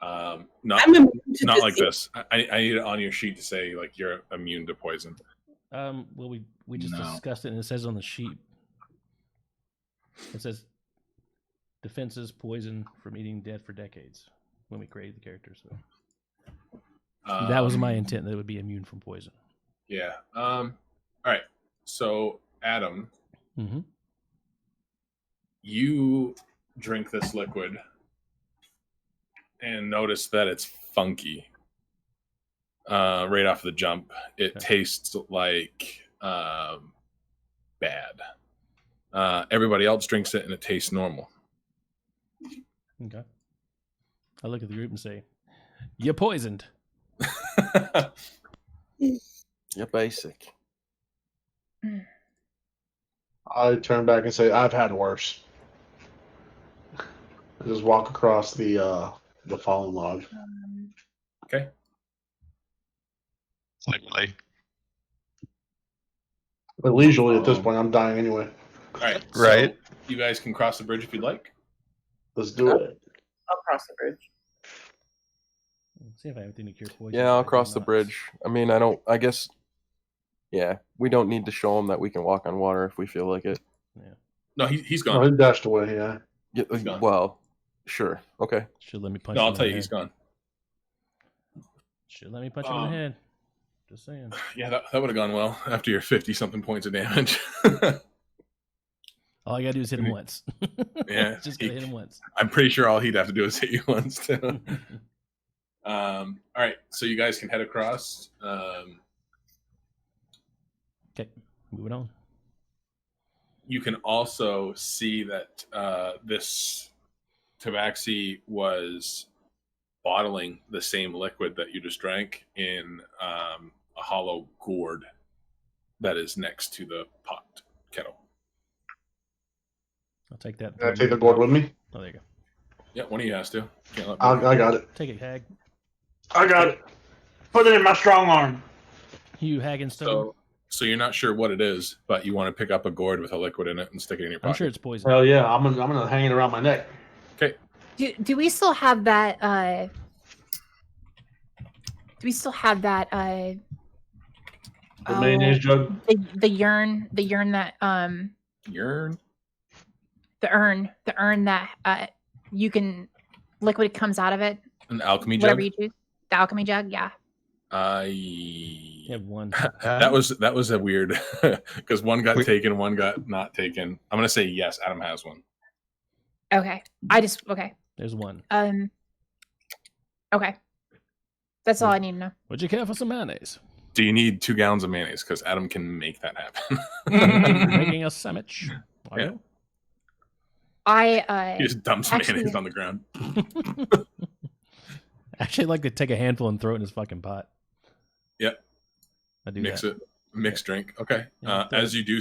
S1: Not
S8: I'm immune to
S1: not like
S8: disease.
S1: this. I need it on your sheet to say like you're immune to poison.
S2: Well, we just
S7: No.
S2: discussed it, and it says on the sheet. It says defenses poison from eating dead for decades when we created the character. So that was my intent. That it would be immune from poison.
S1: Yeah. All right. So Adam,
S2: Mm-hmm.
S1: you drink this liquid and notice that it's funky. Right off the jump, it
S2: Okay.
S1: tastes like bad. Everybody else drinks it and it tastes normal.
S2: Okay. I look at the group and say, "You're poisoned."
S9: You're basic.
S3: I turn back and say, I've had worse. I just walk across the fallen log.
S1: Okay.
S6: Slightly.
S3: But leisurely at this point, I'm dying anyway.
S1: All right.
S6: Right.
S1: So you guys can cross the bridge if you'd like.
S3: Let's do it.
S8: I'll cross the bridge.
S2: See if I have anything to cure poison.
S9: Yeah,
S2: I
S9: I'll
S2: do
S9: cross the
S2: not.
S9: bridge. I mean, I guess. Yeah, we don't need to show them that we can walk on water if we feel like it.
S1: No, he's
S3: Oh,
S1: gone.
S3: he dashed away, yeah.
S9: Yeah,
S1: gone.
S9: well, sure. Okay.
S2: Should let me punch.
S1: No,
S2: him
S1: I'll
S2: in
S1: tell
S2: the
S1: you, he's
S2: head.
S1: gone.
S2: Should let me punch him in the head. Just saying.
S1: Yeah, that would have gone well after your 50-something points of damage.
S2: All I gotta do is hit him once.
S1: Yeah,
S2: Just gotta hit him once.
S1: I'm pretty sure all he'd have to do is hit you once, too. All right, so you guys can head across.
S2: Okay, moving on.
S1: You can also see that this tabaxi was bottling the same liquid that you just drank in a hollow gourd that is next to the pot kettle.
S2: I'll take that.
S3: Can I take the gourd with me?
S2: Oh, there you go.
S1: Yeah, one of you has to. Can't let
S3: I got it.
S2: Take it, Hag.
S3: I got it. Put it in my strong arm.
S2: You Hagenstone.
S1: So you're not sure what it is, but you want to pick up a gourd with a liquid in it and stick it in your pocket.
S2: I'm sure it's poison.
S3: Hell yeah, I'm gonna hang it around my neck.
S1: Okay.
S4: Do we still have that? Do we still have that?
S3: The mayonnaise jug.
S4: The urn that
S1: Urn?
S4: the urn that you can liquid comes out of it.
S1: An alchemy
S4: Whatever
S1: jug?
S4: you choose. The alchemy jug, yeah.
S2: You have one.
S1: That was a weird because one got taken, one got not taken. I'm gonna say yes. Adam has one.
S4: Okay. Okay.
S2: There's one.
S4: Okay. That's all I need to know.
S2: Would you care for some mayonnaise?
S1: Do you need 2 gallons of mayonnaise? Because Adam can make that happen.
S2: Making a sandwich. Yeah.
S4: I
S1: He just dumps
S4: actually-
S1: mayonnaise on the ground.
S2: Actually, I'd like to take a handful and throw it in his fucking pot.
S1: Yep.
S2: I do
S1: Mix
S2: that.
S1: it. Mixed drink. Okay.
S2: Yeah, throw
S1: As you do,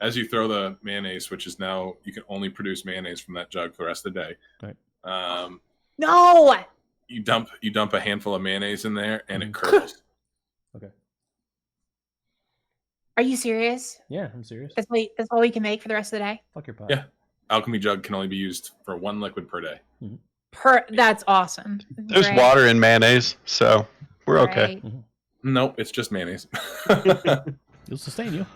S1: as you throw the mayonnaise, which is now you can only produce mayonnaise from that jug for the rest of the day.
S2: Right.
S4: No.
S1: You dump a handful of mayonnaise in there, and it
S2: Mhm.
S1: curdles.
S2: Okay.
S4: Are you serious?
S2: Yeah, I'm serious.
S4: That's all we can make for the rest of the day.
S2: Fuck your pot.
S1: Yeah. Alchemy jug can only be used for 1 liquid per day.
S4: That's awesome.
S6: There's
S4: Great.
S6: water in mayonnaise, so we're okay.
S4: Right.
S1: Nope, it's just mayonnaise.
S2: It'll sustain you.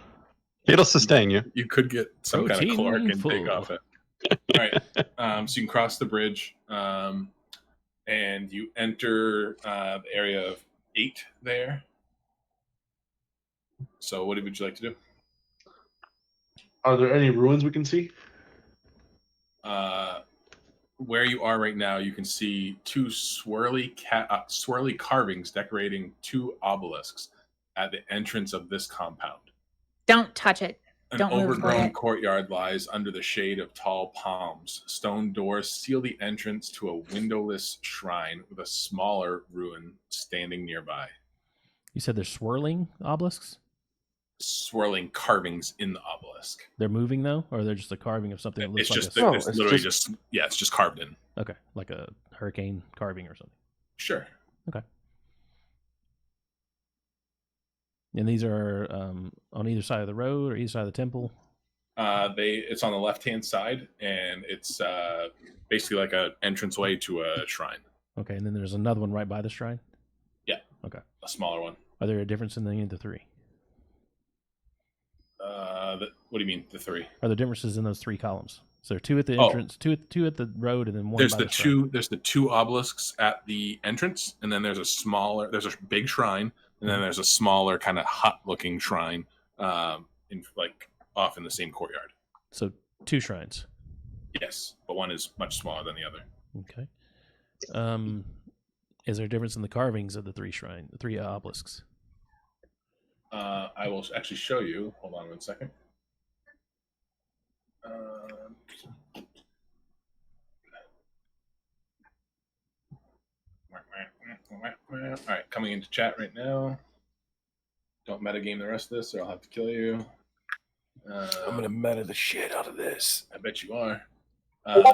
S6: It'll sustain you.
S1: You could get some kind of
S2: Protein
S1: caloric intake
S2: full.
S1: off it. All right. So you can cross the bridge, and you enter the area of 8 there. So what would you like to do?
S3: Are there any ruins we can see?
S1: Where you are right now, you can see 2 swirly carvings decorating 2 obelisks at the entrance of this compound.
S4: Don't touch it.
S1: An
S4: Don't move
S1: overgrown
S4: toward it.
S1: courtyard lies under the shade of tall palms. Stone doors seal the entrance to a windowless shrine with a smaller ruin standing nearby.
S2: You said they're swirling obelisks?
S1: Swirling carvings in the obelisk.
S2: They're moving though, or they're just a carving of something that looks
S1: It's
S2: like
S1: just,
S2: a...
S5: No,
S1: it's
S5: it's
S1: literally
S5: just-
S1: just, yeah, it's just carved in.
S2: Okay, like a hurricane carving or something.
S1: Sure.
S2: And these are on either side of the road or either side of the temple.
S1: It's on the left-hand side, and it's basically like an entranceway to a shrine.
S2: Okay, and then there's another one right by the shrine.
S1: Yeah.
S2: Okay.
S1: A smaller one.
S2: Are there a difference in any of the three?
S1: What do you mean, the 3?
S2: Are there differences in those 3 columns? So there are 2 at the
S1: Oh.
S2: entrance, two at the road, and then one
S1: There's
S2: by
S1: the
S2: the shrine.
S1: there's the 2 obelisks at the entrance, and then there's a big shrine, and then there's a smaller kind of hut-looking shrine, off in the same courtyard.
S2: So 2 shrines.
S1: Yes, but one is much smaller than the other.
S2: Okay. Is there a difference in the carvings of the 3 obelisks?
S1: I will actually show you. Hold on 1 second. All right, coming into chat right now. Don't metagame the rest of this, or I'll have to kill you.
S5: I'm gonna meta the shit out of this.
S1: I bet you are.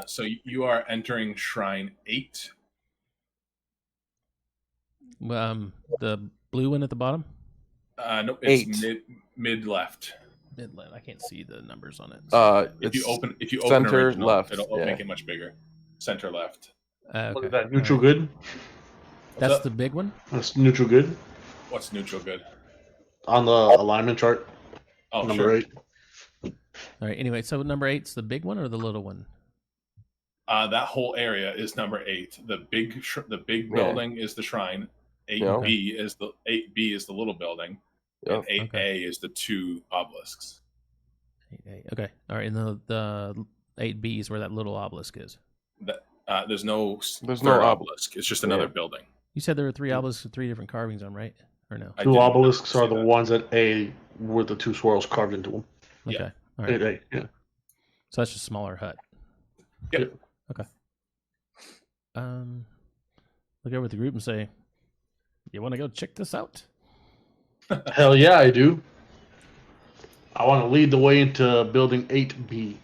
S1: So you are entering Shrine 8.
S2: The blue one at the bottom.
S1: No, it's
S5: 8.
S1: mid left.
S2: Midland. I can't see the numbers on it.
S1: If you
S5: It's
S1: open
S5: center
S1: original,
S5: left,
S1: it'll
S5: yeah.
S1: make it much bigger. Center left.
S2: Okay.
S3: Look at that. Neutral
S2: All right.
S3: good.
S2: That's
S1: up?
S2: the big one.
S3: That's neutral good.
S1: What's neutral good?
S3: On the alignment chart,
S1: Oh,
S3: number
S1: sure.
S3: 8.
S2: All right. Anyway, so number 8's the big one or the little one?
S1: That whole area is number 8. The big building is the shrine. 8B is the little building.
S5: Yep.
S1: And 8A is the 2 obelisks.
S2: 8A. Okay. All right. And the 8B is where that little obelisk is.
S1: There's no
S5: There's
S1: third
S5: no
S1: obelisk. It's just another
S5: Yeah.
S1: building.
S2: You said there were 3 obelisks with 3 different carvings on, right? Or no?
S1: I
S3: 2
S1: didn't
S3: obelisks are
S1: see
S3: the
S1: that.
S3: ones at A with the 2 swirls carved into them.
S2: Okay.
S1: Yeah.
S2: All right.
S3: 8A, yeah.
S2: So that's just a smaller hut.
S1: Yep.
S2: Okay. Look over at the group and say, "You want to go check this out?"
S3: Hell yeah, I do. I want to lead the way into building 8B.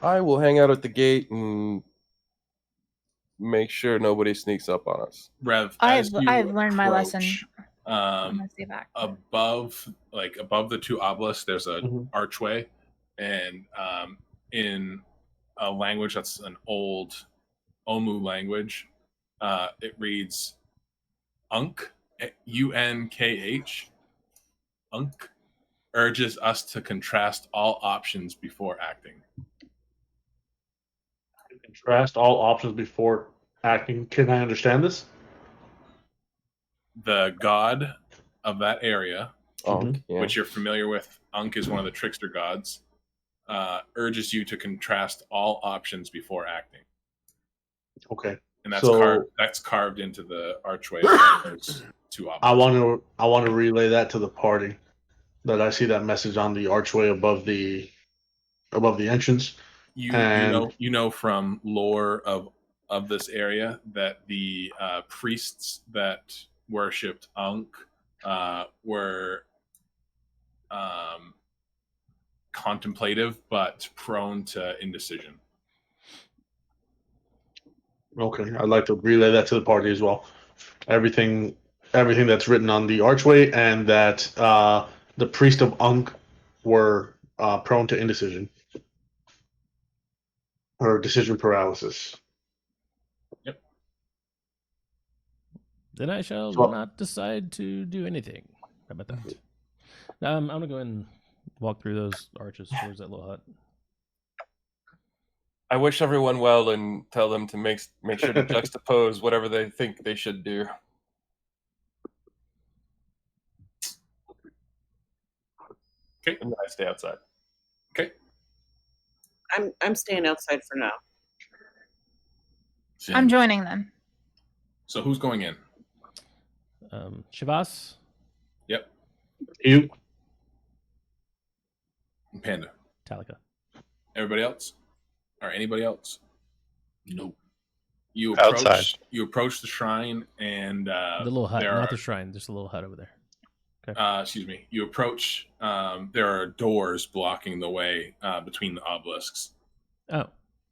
S5: I will hang out at the gate and make sure nobody sneaks up on us.
S1: Rev,
S4: I've
S1: as you
S4: learned my lesson.
S1: approach,
S4: I'm gonna stay back.
S1: above the 2 obelisks, there's a
S3: Mhm.
S1: archway, and in a language that's an old Omu language, it reads Unk, UNKH. Unk urges us to contrast all options before acting.
S3: Contrast all options before acting. Can I understand this?
S1: The god of that area,
S5: Yeah.
S1: which you're familiar with, Unk is one of the trickster gods, urges you to contrast all options before acting.
S3: Okay.
S1: And
S3: So-
S1: that's carved into the archway. There's 2
S3: I
S1: obelisks.
S3: want to relay that to the party. That I see that message on the archway above the above the entrance.
S1: You know from lore of this area that the priests that worshipped Ankh were contemplative but prone to indecision.
S3: Okay, I'd like to relay that to the party as well. Everything that's written on the archway, and that the priest of Ankh were prone to indecision or decision paralysis.
S1: Yep.
S2: Then I shall
S3: So-
S2: not decide to do anything. How about that? I'm gonna go and walk through those arches towards that little hut.
S5: I wish everyone well and tell them to make sure to juxtapose whatever they think they should do.
S1: Okay.
S5: And then I stay outside.
S1: Okay.
S8: I'm staying outside for now.
S4: I'm joining them.
S1: So who's going in?
S2: Shivas,
S1: Yep.
S3: You,
S1: Panda.
S2: Talika.
S1: Everybody else? Or anybody else?
S7: Nope.
S1: You
S6: Outside.
S1: approach the shrine and
S2: The little hut,
S1: there
S2: not
S1: are-
S2: the shrine, just a little hut over there.
S1: excuse me. You approach. There are doors blocking the way between the obelisks.
S2: Oh,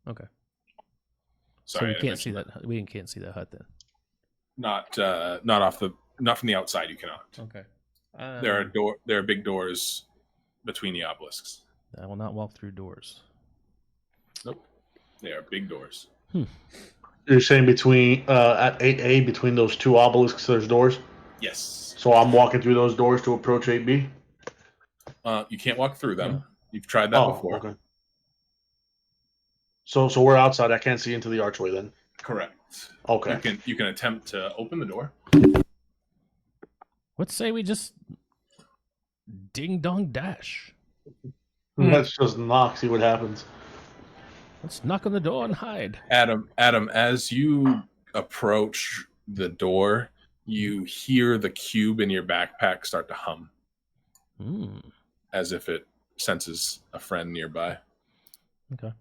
S2: okay.
S1: Sorry,
S2: so
S1: I
S2: we can't see
S1: mentioned
S2: that. We can't see that hut then.
S1: Not from the outside. You cannot.
S2: Okay.
S1: There are big doors between the obelisks.
S2: I will not walk through doors.
S1: Nope. They are big doors.
S3: you're saying between at 8A between those two obelisks, there's doors.
S1: Yes.
S3: So I'm walking through those doors to approach 8B.
S1: You can't walk through them. You've tried that before.
S3: Okay. So we're outside. I can't see into the archway then.
S1: Correct.
S3: Okay.
S1: You can attempt to open the door.
S2: Let's say we just ding dong dash.
S3: Let's just knock, see what happens.
S2: Let's knock on the door and hide.
S1: Adam, as you approach the door, you hear the cube in your backpack start to hum as if it senses a friend nearby.
S2: Okay.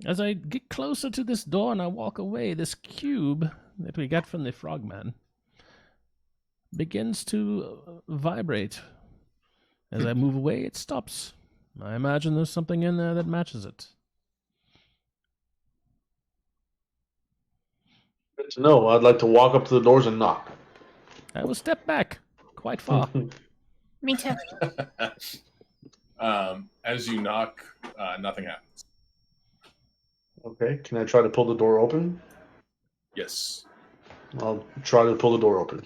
S2: As I get closer to this door and I walk away, this cube that we got from the frogman begins to vibrate. As I move away, it stops. I imagine there's something in there that matches it.
S3: Good to know. I'd like to walk up to the doors and knock.
S2: I will step back quite far.
S4: Me too.
S1: As you knock, nothing happens.
S3: Okay. Can I try to pull the door open?
S1: Yes.
S3: I'll try to pull the door open.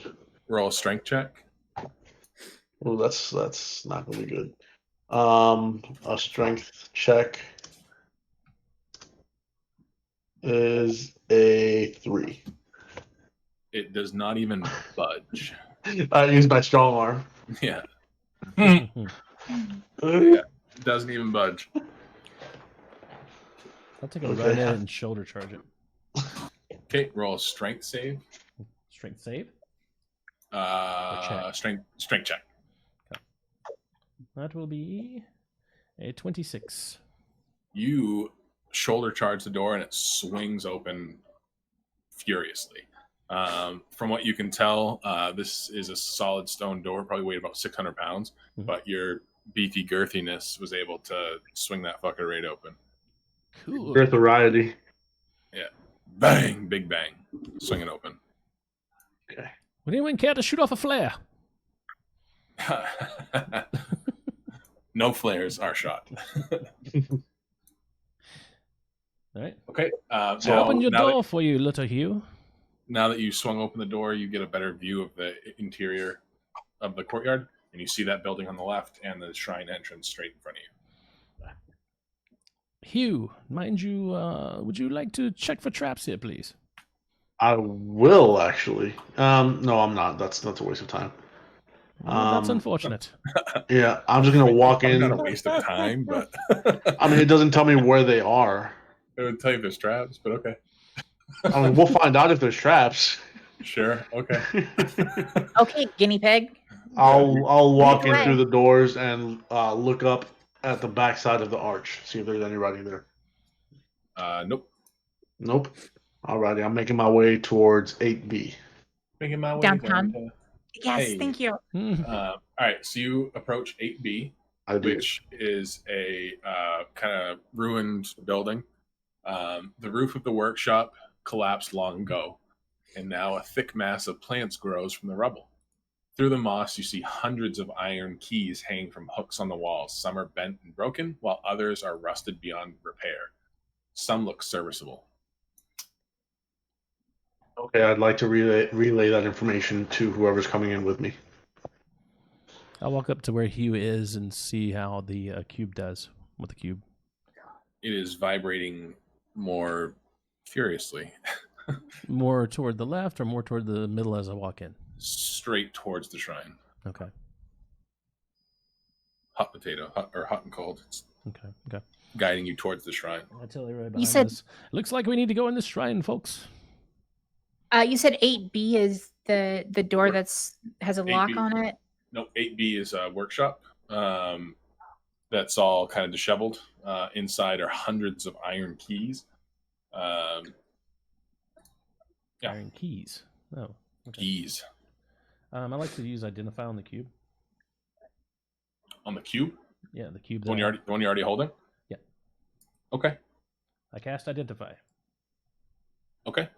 S1: Roll a strength check.
S3: Well, that's not gonna be good. A strength check is a 3.
S1: It does not even budge.
S3: I use my strong arm.
S1: Yeah.
S3: Yeah.
S1: It doesn't even budge.
S2: I'll take a
S3: Okay.
S2: right in and shoulder charge it.
S1: Okay, roll a strength save.
S2: Strength save?
S1: Strength check.
S2: That will be a 26.
S1: You shoulder charge the door and it swings open furiously. From what you can tell, this is a solid stone door, probably weighed about 600 pounds, but your beefy girthiness was able to swing that fucker right open.
S2: Cool.
S3: Girth variety.
S1: Yeah. Bang! Big bang. Swing it open.
S3: Okay.
S2: Would anyone care to shoot off a flare?
S1: No flares are shot.
S2: All right.
S1: Okay.
S2: So open your door for you, little Hugh.
S1: Now that you swung open the door, you get a better view of the interior of the courtyard, and you see that building on the left and the shrine entrance straight in front of you.
S2: Hugh, mind you, would you like to check for traps here, please?
S3: I will actually. No, I'm not. That's a waste of time.
S2: Well, that's unfortunate.
S3: Yeah, I'm just gonna walk in.
S1: Not a waste of time, but
S3: I mean, it doesn't tell me where they are.
S1: it would tell you there's traps, but okay.
S3: I mean, we'll find out if there's traps.
S1: Sure. Okay.
S4: Okay, guinea pig.
S3: I'll walk in
S4: Lead the
S3: through
S4: way.
S3: the doors and look up at the back side of the arch. See if there's any writing there.
S1: Nope.
S3: Nope. Alrighty, I'm making my way towards 8B.
S1: Making my way
S4: Downtown.
S1: down to-
S4: Yes,
S1: Hey.
S4: thank you.
S1: all right, so you approach 8B,
S3: I do.
S1: which is a kind of ruined building. The roof of the workshop collapsed long ago, and now a thick mass of plants grows from the rubble. Through the moss, you see hundreds of iron keys hanging from hooks on the walls. Some are bent and broken, while others are rusted beyond repair. Some look serviceable.
S3: Okay, I'd like to relay that information to whoever's coming in with me.
S2: I'll walk up to where Hugh is and see how the cube does with the cube.
S1: It is vibrating more furiously.
S2: More toward the left or more toward the middle as I walk in?
S1: Straight towards the shrine.
S2: Okay.
S1: Hot potato, hot and cold. It's
S2: Okay.
S1: guiding you towards the shrine.
S2: I tell everybody
S4: You
S2: behind
S4: said-
S2: us. Looks like we need to go in this shrine, folks.
S4: You said 8B is the door that's has a lock
S1: 8B.
S4: on it.
S1: No, 8B is a workshop. That's all kind of disheveled. Inside are hundreds of iron keys. Yeah.
S2: Iron keys. Oh. Okay.
S1: Keys.
S2: I like to use identify on the cube.
S1: On the cube?
S2: Yeah, the cube.
S1: The one you're already holding?
S2: Yeah.
S1: Okay.
S2: I cast identify.
S1: Okay.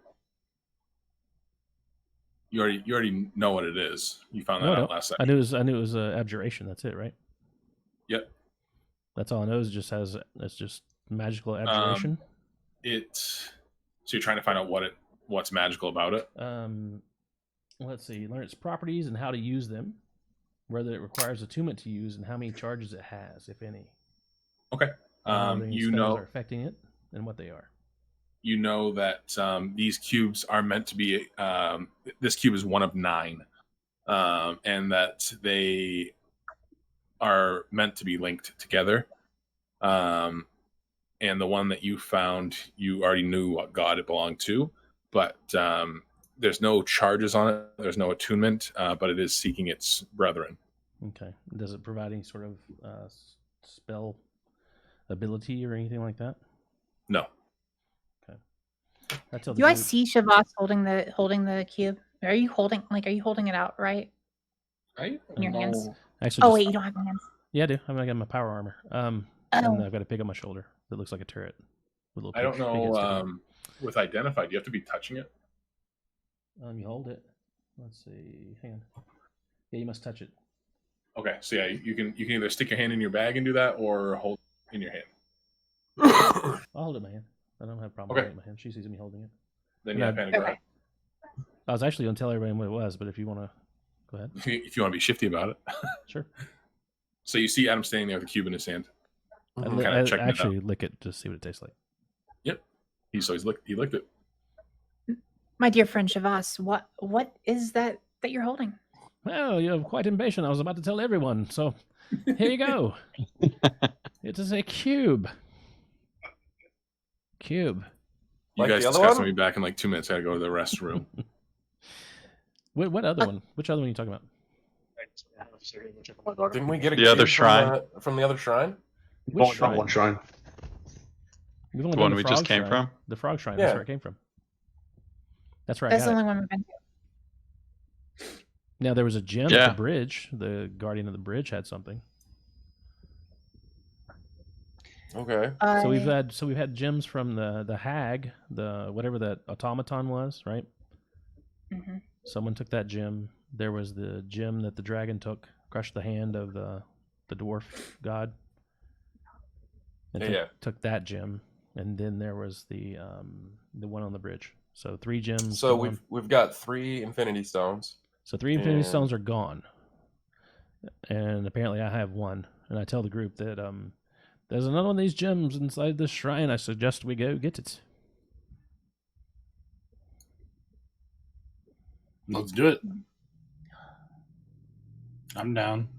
S1: You already know what it is. You found that out last
S2: I
S1: second.
S2: knew it was abjuration. That's it, right?
S1: Yep.
S2: That's all I know. Is it's just magical abjuration.
S1: So you're trying to find out what's magical about it.
S2: Let's see. Learn its properties and how to use them. Whether it requires attunement to use and how many charges it has, if any.
S1: Okay.
S2: How many
S1: You
S2: spells
S1: know
S2: are affecting it and what they are.
S1: you know that these cubes are meant to be this cube is one of 9, and that they are meant to be linked together, and the one that you found, you already knew what god it belonged to, but there's no charges on it, there's no attunement, but it is seeking its brethren.
S2: Okay. Does it provide any sort of spell ability or anything like that?
S1: No.
S2: I tell the
S4: Do I
S2: group-
S4: see Shavas holding the cube? Are you holding it out right
S1: I
S4: in your hands?
S2: Actually,
S4: Oh
S2: just-
S4: wait, you don't have your hands.
S2: Yeah, I do. I got my power armor. And I've got a pig on my shoulder that looks like a turret. With little
S1: I don't
S2: pig heads coming
S1: know. With identified, you have to be touching it.
S2: out. You hold it. Let's see. Hang on. Yeah, you must touch it.
S1: Okay, so yeah, you can either stick your hand in your bag and do that, or hold it in your hand.
S2: I'll hold it in my hand. I don't have a problem
S1: Okay.
S2: holding it in my hand. She sees me holding it.
S1: Then you have panic
S4: Okay.
S2: I was actually going to tell everybody what it was, but if you want to go ahead.
S1: if you want to be shifty about it.
S2: Sure.
S1: So you see Adam standing there with a cube in his hand.
S2: I,
S1: Kinda checking it
S2: actually lick it to see what it tastes like.
S1: He licked it.
S4: My dear friend Shavas, what is that you're holding?
S2: Well, you're quite impatient. I was about to tell everyone. So here you go. It is a cube. Cube.
S1: You
S5: Like
S1: guys
S5: the other
S1: discussed
S5: one?
S1: me back in like 2 minutes. I gotta go to the restroom.
S2: What other one? Which other one are you talking about?
S5: Didn't we get a
S6: The other
S5: cube
S6: shrine.
S5: from the other shrine?
S2: Which
S3: Only got one shrine.
S2: We've only
S6: The
S2: done
S6: one we just
S2: frog
S6: came
S2: shrine.
S6: from?
S2: The frog shrine.
S5: Yeah.
S2: That's where it came from. That's right.
S4: That's the only one we've been to.
S2: Now there was a gem at
S6: Yeah.
S2: the bridge. The guardian of the bridge had something.
S5: Okay.
S2: So we've had gems from the hag, the whatever that automaton was, right?
S4: Mhm.
S2: Someone took that gem. There was the gem that the dragon took, crushed the hand of the dwarf god. And
S5: Yeah.
S2: took that gem, and then there was the one on the bridge. So 3 gems.
S5: So
S2: gone.
S5: we've got 3 infinity stones.
S2: So 3 infinity
S5: and-
S2: stones are gone, and apparently I have 1. And I tell the group that there's another one of these gems inside this shrine. I suggest we go get it.
S7: Let's do it. I'm down.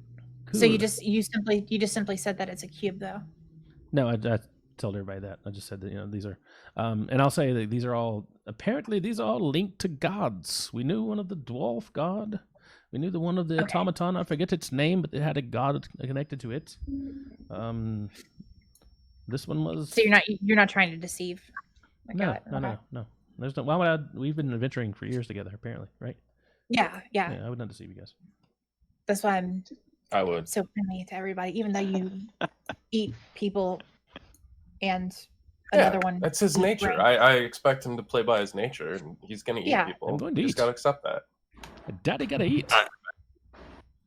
S4: So you
S2: Cool.
S4: just simply said that it's a cube though.
S2: No, I told everybody that. I just said that these are, and I'll say that these are all linked to gods. We knew one of the dwarf god. We knew the one of the
S4: Okay.
S2: automaton. I forget its name, but it had a god connected to it. This one was.
S4: So you're not trying to deceive. the
S2: No,
S4: god.
S2: no,
S4: Okay.
S2: no, no. There's no. Why would I? We've been adventuring for years together, apparently, right?
S4: Yeah, yeah.
S2: Yeah, I would not deceive you guys.
S4: That's why I'm
S5: I would.
S4: so friendly to everybody, even though you eat people and another one.
S5: That's his
S4: eat
S5: nature.
S4: brain.
S5: I expect him to play by his nature, and he's going to eat
S4: Yeah.
S5: people.
S2: I'm going to
S5: You
S2: eat.
S5: just got to accept that.
S2: Daddy gotta eat.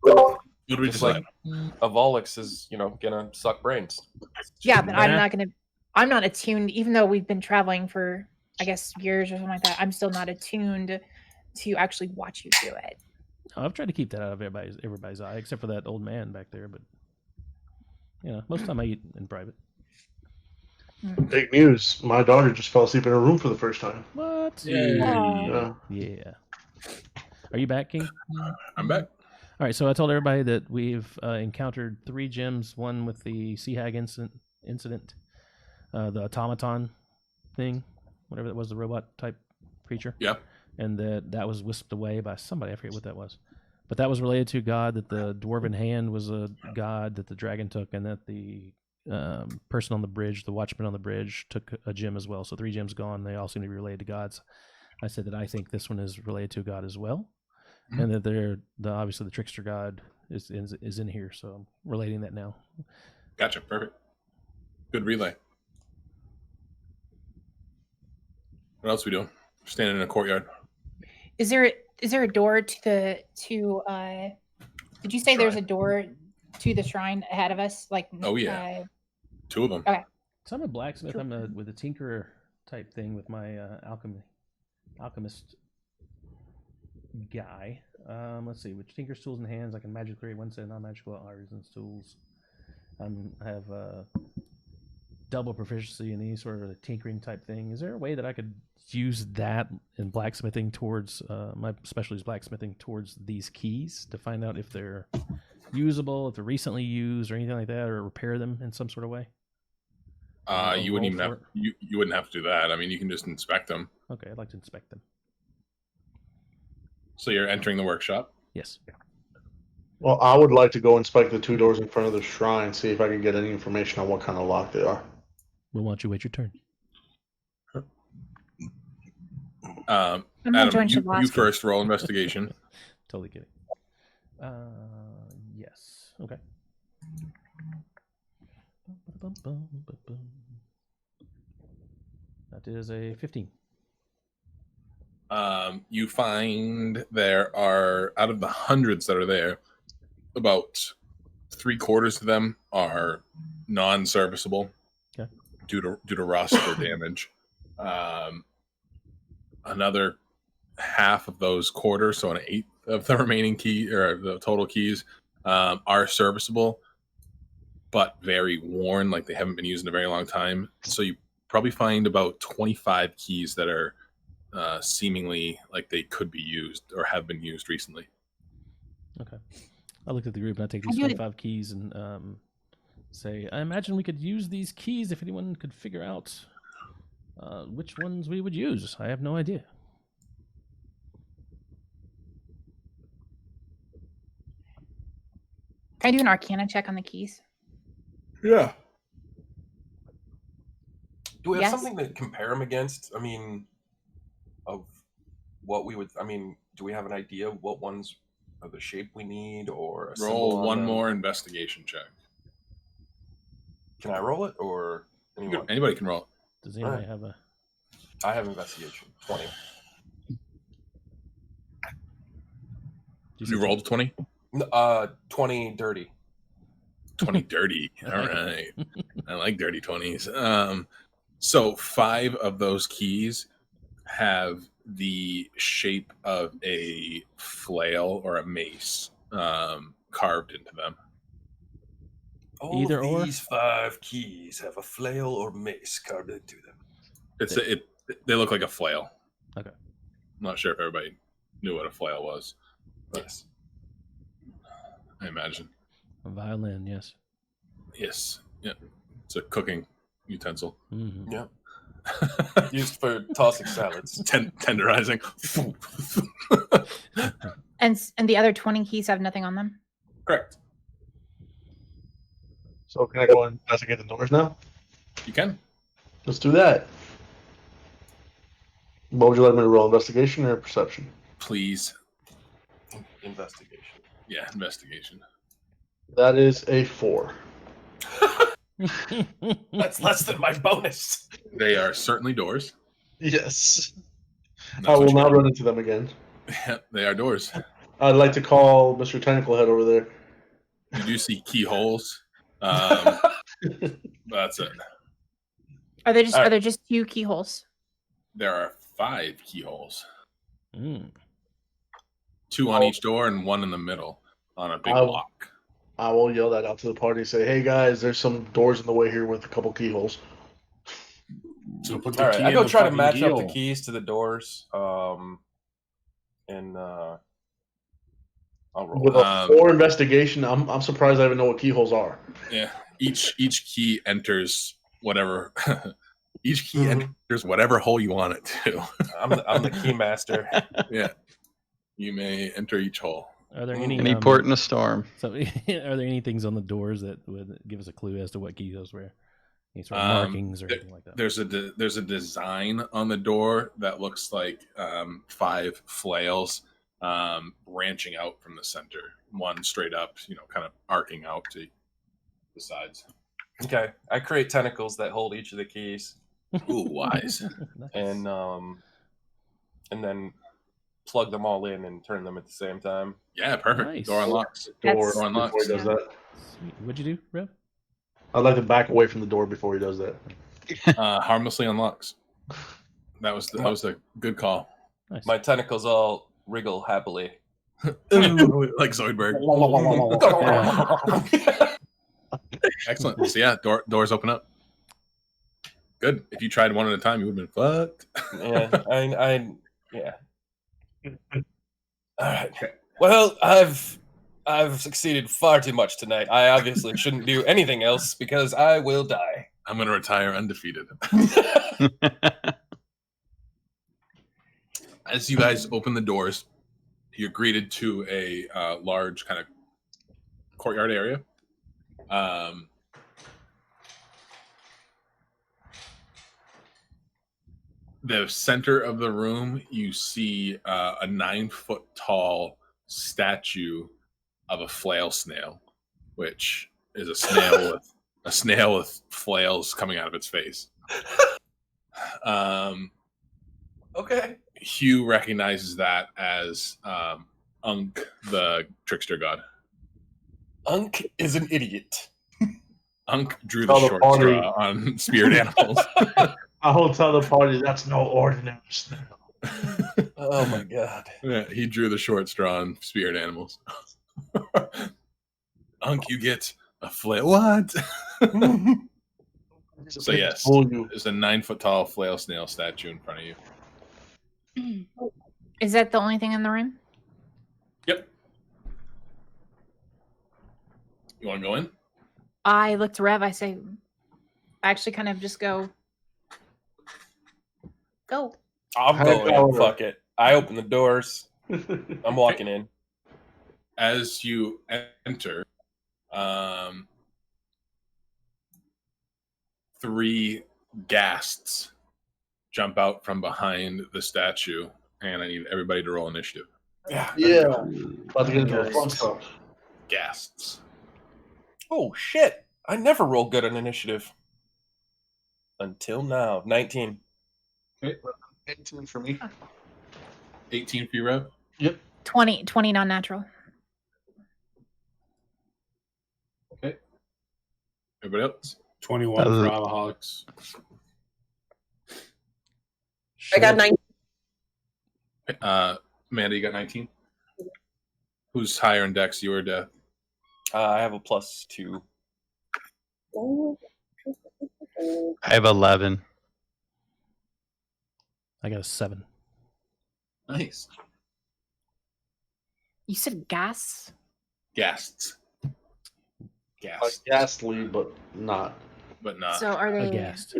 S1: Good we
S5: Just
S1: decide.
S5: like a Volix is, gonna suck brains.
S4: Yeah, but I'm
S2: Nah.
S4: not gonna. I'm not attuned, even though we've been traveling for, I guess, years or something like that. I'm still not attuned to actually watch you do it.
S2: Oh, I've tried to keep that out of everybody's eye, except for that old man back there. But most of the time I eat in private.
S3: Big news. My daughter just fell asleep in her room for the first time.
S2: What?
S3: Yeah.
S2: Yeah. Are you back, King?
S1: I'm back.
S2: All right. So I told everybody that we've encountered 3 gems. One with the Sea Hag incident, the automaton thing, whatever that was, the robot type creature.
S1: Yeah.
S2: And that was whisked away by somebody. I forget what that was. But that was related to a god, that the dwarven hand was a god that the dragon took, and that the person on the bridge, the watchman on the bridge, took a gem as well. So 3 gems gone. They all seem to be related to gods. I said that I think this one is related to a god as well, and that obviously the trickster god is in here. So I'm relating that now.
S1: Gotcha. Perfect. Good relay. What else we doing? Standing in a courtyard.
S4: Is there a door to the did you say there's a
S1: Shrine.
S4: door to the shrine ahead of us? Like,
S1: Oh, yeah. 2 of them.
S4: Okay.
S2: So I'm a blacksmith. I'm with a tinkerer type thing with my alchemist guy. Let's see, which tinker's tools in hands. I can magically create one set of non-magical artisans tools. I have double proficiency in any sort of tinkering type thing. Is there a way that I could use that in blacksmithing towards my specialty is blacksmithing towards these keys to find out if they're usable, if they're recently used, or anything like that, or repair them in some sort of way?
S1: You wouldn't even have you wouldn't have to do that. I mean, you can just inspect them.
S2: Okay, I'd like to inspect them.
S1: So you're entering the workshop.
S2: Yes.
S3: Well, I would like to go inspect the 2 doors in front of the shrine, see if I can get any information on what kind of lock they are.
S2: Well, why don't you wait your turn?
S4: I'm gonna
S1: Adam,
S4: join
S1: you
S4: Shablasky.
S1: first roll investigation.
S2: Totally kidding. Yes. Okay. That is a 15.
S1: You find there are, out of the hundreds that are there, about 3/4 of them are non-serviceable.
S2: Okay.
S1: Due to rust or damage. Another half of those quarters, so an eighth of the remaining key or the total keys, are serviceable, but very worn, like they haven't been used in a very long time. So you probably find about 25 keys that are seemingly like they could be used or have been used recently.
S2: Okay. I looked at the group and I take these 25 keys and say, I imagine we could use these keys if anyone could figure out which ones we would use. I have no idea.
S4: Can I do an Arcana check on the keys?
S1: Yeah.
S5: Do we have
S4: Yes.
S5: something to compare them against? I mean, of what we would. I mean, do we have an idea of what ones are the shape we need, or a symbol
S1: Roll
S5: on
S1: one
S5: them?
S1: more investigation check.
S5: Can I roll it, or anyone?
S1: Anybody can roll it.
S2: Does anybody
S5: Alright.
S2: have a...
S5: I have investigation 20.
S1: You rolled 20?
S5: 20 dirty.
S1: 20 dirty. All right. I like dirty 20s. So 5 of those keys have the shape of a flail or a mace carved into them.
S5: All
S2: Either
S5: of
S2: or?
S5: these 5 keys have a flail or mace carved into them.
S1: They look like a flail.
S2: Okay.
S1: I'm not sure if everybody knew what a flail was.
S5: Yes.
S1: I imagine.
S2: A violin, yes.
S1: Yes. Yeah. It's a cooking utensil.
S2: Mm-hmm.
S5: Yeah. Used for tossing salads.
S1: Tenderizing.
S4: And the other 20 keys have nothing on them.
S1: Correct.
S3: So can I go and investigate the doors now?
S1: You can.
S3: Let's do that. What would you like me to roll? Investigation or perception?
S1: Please.
S5: Investigation.
S1: Yeah, investigation.
S3: That is a 4.
S5: That's less than my bonus.
S1: They are certainly doors.
S3: Yes.
S1: That's
S3: I
S1: what
S3: will
S1: you
S3: not
S1: got.
S3: run into them again.
S1: Yep, they are doors.
S3: I'd like to call Mr. Tentacle Head over there.
S1: You do see keyholes. That's it.
S4: Are there just 2 keyholes?
S1: There are 5 keyholes.
S2: Mm.
S1: 2 on each door and 1 in the middle on a big
S3: I'll-
S1: block.
S3: I will yell that out to the party. Say, hey guys, there's some doors in the way here with a couple keyholes.
S7: So put
S5: All
S7: the
S5: right,
S7: key
S5: I
S7: in
S5: go
S7: the
S5: try to
S7: fucking
S5: match up the
S7: keyhole.
S5: keys to the doors. And I'll roll.
S3: With a 4 investigation, I'm surprised I even know what keyholes are.
S1: Yeah. Each key enters whatever. Each key enters whatever hole you want it to.
S5: I'm the key master.
S1: Yeah. You may enter each hole.
S2: Are there any
S6: Any port in a storm.
S2: So, are there any things on the doors that would give us a clue as to what key those were? Any sort of markings or anything like that?
S1: There's a design on the door that looks like 5 flails branching out from the center. One straight up, kind of arcing out to the sides.
S5: Okay, I create tentacles that hold each of the keys.
S1: Ooh, wise.
S2: Nice.
S5: And then plug them all in and turn them at the same time.
S1: Yeah, perfect.
S2: Nice.
S1: Door unlocks.
S3: Door
S1: Door unlocks.
S3: before he does that.
S2: Sweet. What'd you do, Rev?
S3: I'd like to back away from the door before he does that.
S1: Harmlessly unlocks. That was a good call.
S2: Nice.
S5: My tentacles all wriggle happily.
S1: Like Zoidberg. Excellent. So yeah, doors open up. Good. If you tried one at a time, you would have been fucked.
S5: Yeah, yeah. All right. Well, I've succeeded far too much tonight. I obviously shouldn't do anything else because I will die.
S1: I'm gonna retire undefeated. As you guys open the doors, you're greeted to a large kind of courtyard area. The center of the room, you see a 9-foot tall statue of a flail snail, which is a snail with flails coming out of its face.
S5: Okay.
S1: Hugh recognizes that as Unk, the trickster god.
S5: Unk is an idiot.
S1: Unk drew the
S3: Tell the
S1: short
S3: party.
S1: straw on spirit animals.
S3: I will tell the party that's no ordinary snail.
S5: Oh my god.
S1: Yeah, he drew the short straw on spirit animals. Unk, you get a flail. What? So yes,
S3: Fool you.
S1: there's a 9-foot tall flail snail statue in front of you.
S4: Is that the only thing in the room?
S1: Yep. You want to go in?
S4: I look to Rev. I say, I actually kind of just go.
S5: I'm
S3: Hi,
S5: going in.
S3: Paolo.
S5: Fuck it. I open the doors. I'm walking in.
S1: As you enter, 3 ghasts jump out from behind the statue, and I need everybody to roll initiative.
S5: Yeah.
S3: Yeah. About to get into the fun stuff.
S1: Ghasts.
S5: Oh shit! I never roll good on initiative. Until now. 19.
S3: 18 for me.
S1: 18 for you, Rev.
S4: 20 non-natural.
S1: Everybody else?
S7: 21 for alcoholics.
S8: I got 9.
S1: Amanda, you got 19? Who's higher in Dex, you or Death?
S5: I have a +2.
S6: I have 11.
S2: I got a 7.
S1: Nice.
S4: You said gas?
S1: Ghasts.
S3: Like
S1: Ghasts.
S3: ghastly, but not.
S1: But not.
S4: So are they?
S2: Aghast.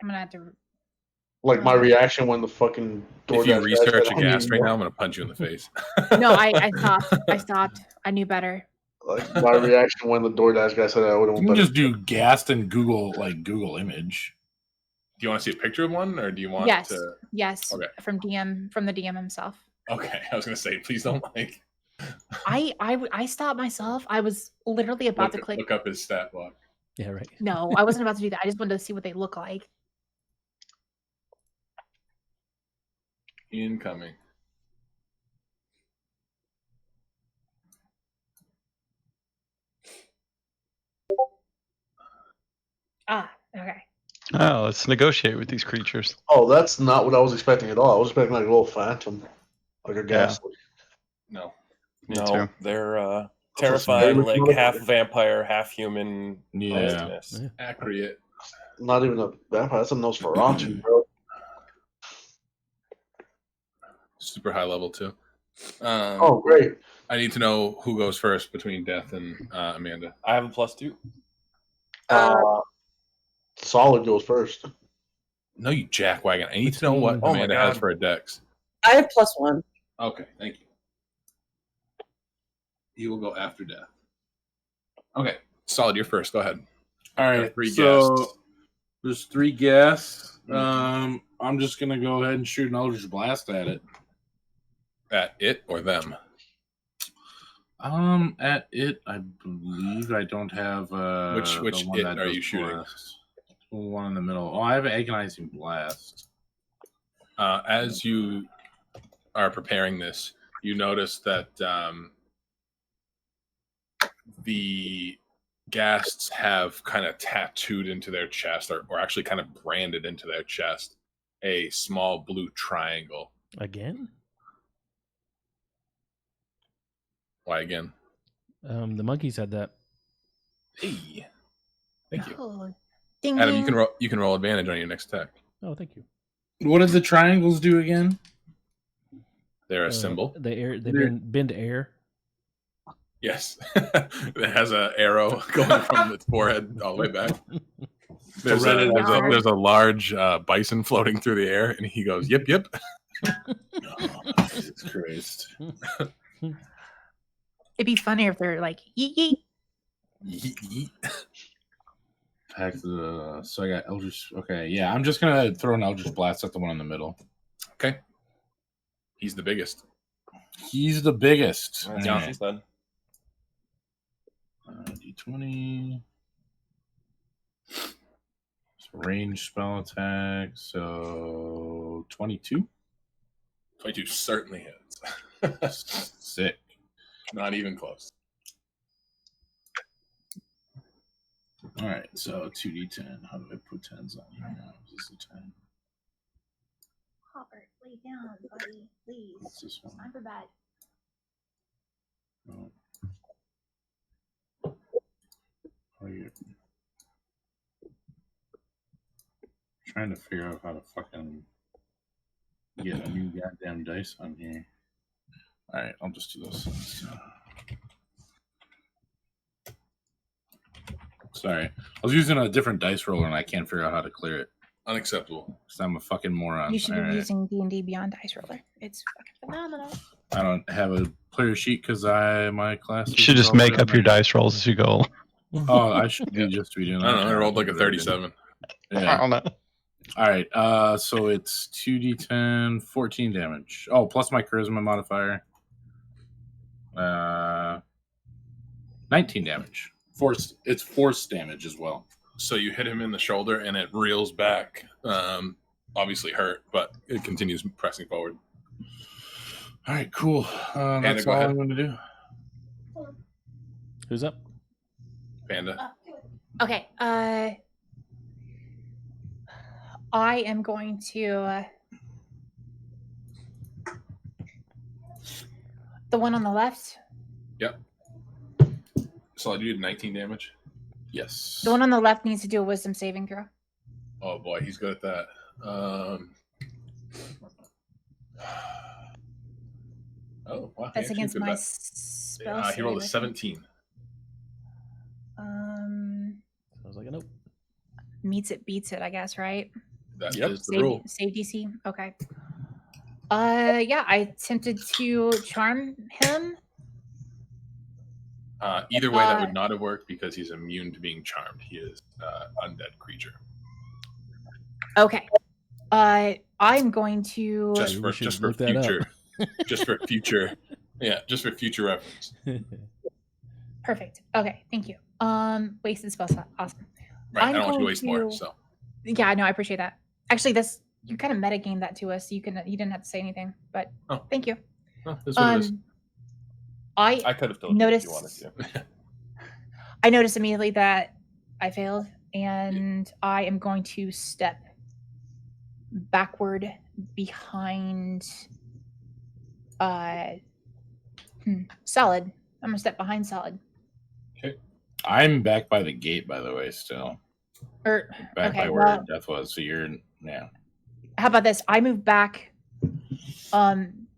S4: I'm gonna have to.
S3: Like my reaction when the fucking
S1: If you
S3: DoorDash guy
S1: research
S3: said,
S1: a
S3: "I need
S1: gas right
S3: more."
S1: now, I'm gonna punch you in the face.
S4: No, I stopped. I stopped. I knew better.
S3: Like my reaction when the DoorDash guy said, "I would
S7: You
S3: have
S7: can
S3: better."
S7: just do Gast and Google image.
S1: Do you want to see a picture of one, or do you want
S4: Yes.
S1: to?
S4: Yes.
S1: Okay.
S4: From the DM himself.
S1: Okay, I was gonna say, please don't like
S4: I stopped myself. I was literally about to click.
S1: look up his stat block.
S2: Yeah, right.
S4: No, I wasn't about to do that. I just wanted to see what they look like.
S1: Incoming.
S4: Ah, okay.
S6: Oh, let's negotiate with these creatures.
S3: Oh, that's not what I was expecting at all. I was expecting like a little phantom, like a ghastly.
S1: No.
S6: Me
S5: No,
S6: too.
S5: they're terrifying, like
S3: motherfucker.
S5: half vampire, half human.
S7: Yeah.
S5: nastiness.
S2: Yeah.
S1: Accurate.
S3: Not even a vampire. That's a Nosferatu, bro.
S1: Super high level too.
S3: Oh, great.
S1: I need to know who goes first between Death and Amanda.
S5: I have a +2.
S3: Solid goes first.
S1: No, you jackwagon. I need to know what
S5: Oh my
S1: Amanda has
S5: God.
S1: for a dex.
S8: I have +1.
S1: Okay, thank you. You will go after Death. Okay, Solid, you're first. Go ahead.
S7: All right.
S1: Got 3
S7: So
S1: guests.
S7: there's 3 gas. I'm just gonna go ahead and shoot an Eldritch Blast at it.
S1: At it or them?
S7: At it, I believe I don't have
S1: Which
S7: the one
S1: it
S7: that
S1: are
S7: does
S1: you shooting?
S7: blast. The one in the middle. Oh, I have an Agonizing Blast.
S1: As you are preparing this, you notice that the ghasts have kind of tattooed into their chest, or actually kind of branded into their chest, a small blue triangle.
S2: Again?
S1: Why again?
S2: The monkeys had that.
S1: Hey, thank you,
S4: Oh, ding,
S1: Adam.
S4: ding.
S1: You can roll advantage on your next attack.
S2: Oh, thank you.
S7: What did the triangles do again?
S1: They're a symbol.
S2: They
S7: They're-
S2: bend air.
S1: Yes, it has an arrow going from its forehead all the way back. There's a large bison floating through the air, and he goes, "Yip yip."
S7: Oh, Jesus Christ.
S4: It'd be funnier if they're like yeet yeet.
S1: Yeet, yeet.
S7: Back to the, so I got Eldritch. Okay, yeah, I'm just gonna throw an Eldritch Blast at the one in the middle.
S1: Okay, he's the biggest.
S7: He's the biggest.
S5: That's
S7: All
S5: what
S7: right.
S5: she said.
S7: D20. So range spell attack. So 22.
S1: 22 certainly hits.
S7: Sick.
S1: Not even close.
S7: All right, so 2d10. How do I put 10s on here now? Is this a 10?
S4: Hopper, lay down, buddy, please.
S7: What's this one?
S4: Time for bed.
S7: Oh. Oh, you're trying to figure out how to fucking get a new goddamn dice on here. All right, I'll just do this. Sorry, I was using a different dice roller and I can't figure out how to clear it.
S1: Unacceptable.
S7: Because I'm a fucking moron.
S4: You should
S7: All
S4: be
S7: right.
S4: using D&D Beyond Dice Roller. It's fucking phenomenal.
S7: I don't have a player sheet because my class.
S6: You should just make up your dice rolls as you go.
S7: Oh, I should be just be doing
S1: I
S7: that.
S1: don't know. I rolled like a 37.
S6: I
S7: Yeah.
S6: don't know.
S7: All right. So it's 2d10, 14 damage. Oh, plus my charisma modifier. 19 damage. It's force damage as well.
S1: So you hit him in the shoulder, and it reels back. Obviously hurt, but it continues pressing forward.
S7: All right, cool. That's
S1: go
S7: all
S1: ahead.
S7: I'm going to do.
S2: Who's up?
S1: Panda.
S4: Okay, I am going to the one on the left.
S1: Yep. So I did 19 damage.
S7: Yes.
S4: The one on the left needs to do a wisdom saving throw.
S1: Oh boy, he's good at that. Oh wow.
S4: That's
S1: he actually
S4: against
S1: did
S4: my
S1: that.
S4: spell.
S1: He rolled a
S4: save, I think.
S1: 17.
S2: I was like, nope.
S4: Meets it, beats it, I guess, right?
S1: That
S5: Yep.
S1: is the rule.
S4: Save DC. Okay. Yeah, I attempted to charm him.
S1: Either way, that would not have worked because he's immune to being charmed. He is undead creature.
S4: Okay. I'm going to
S1: Just
S2: Maybe
S1: for
S2: we should
S1: just for
S2: look that up.
S1: future, just for future, yeah, just for future reference.
S4: perfect. Okay, thank you. Wasted spell slot. Awesome.
S1: Right, I
S4: I'm
S1: don't want you to
S4: going
S1: waste more.
S4: to-
S1: So
S4: Yeah, no, I appreciate that. Actually, this you kind of metagamed that to us. You didn't have to say anything, but
S1: Oh.
S4: thank you.
S1: well, that's what it is.
S5: I could have told you if you wanted to.
S4: I noticed immediately that I failed, and I am going to step backward behind Solid. I'm gonna step behind Solid.
S7: I'm back by the gate, by the way, still.
S4: Or
S7: Back
S4: okay,
S7: by where
S4: well,
S7: Death was. So you're, yeah.
S4: how about this? I move back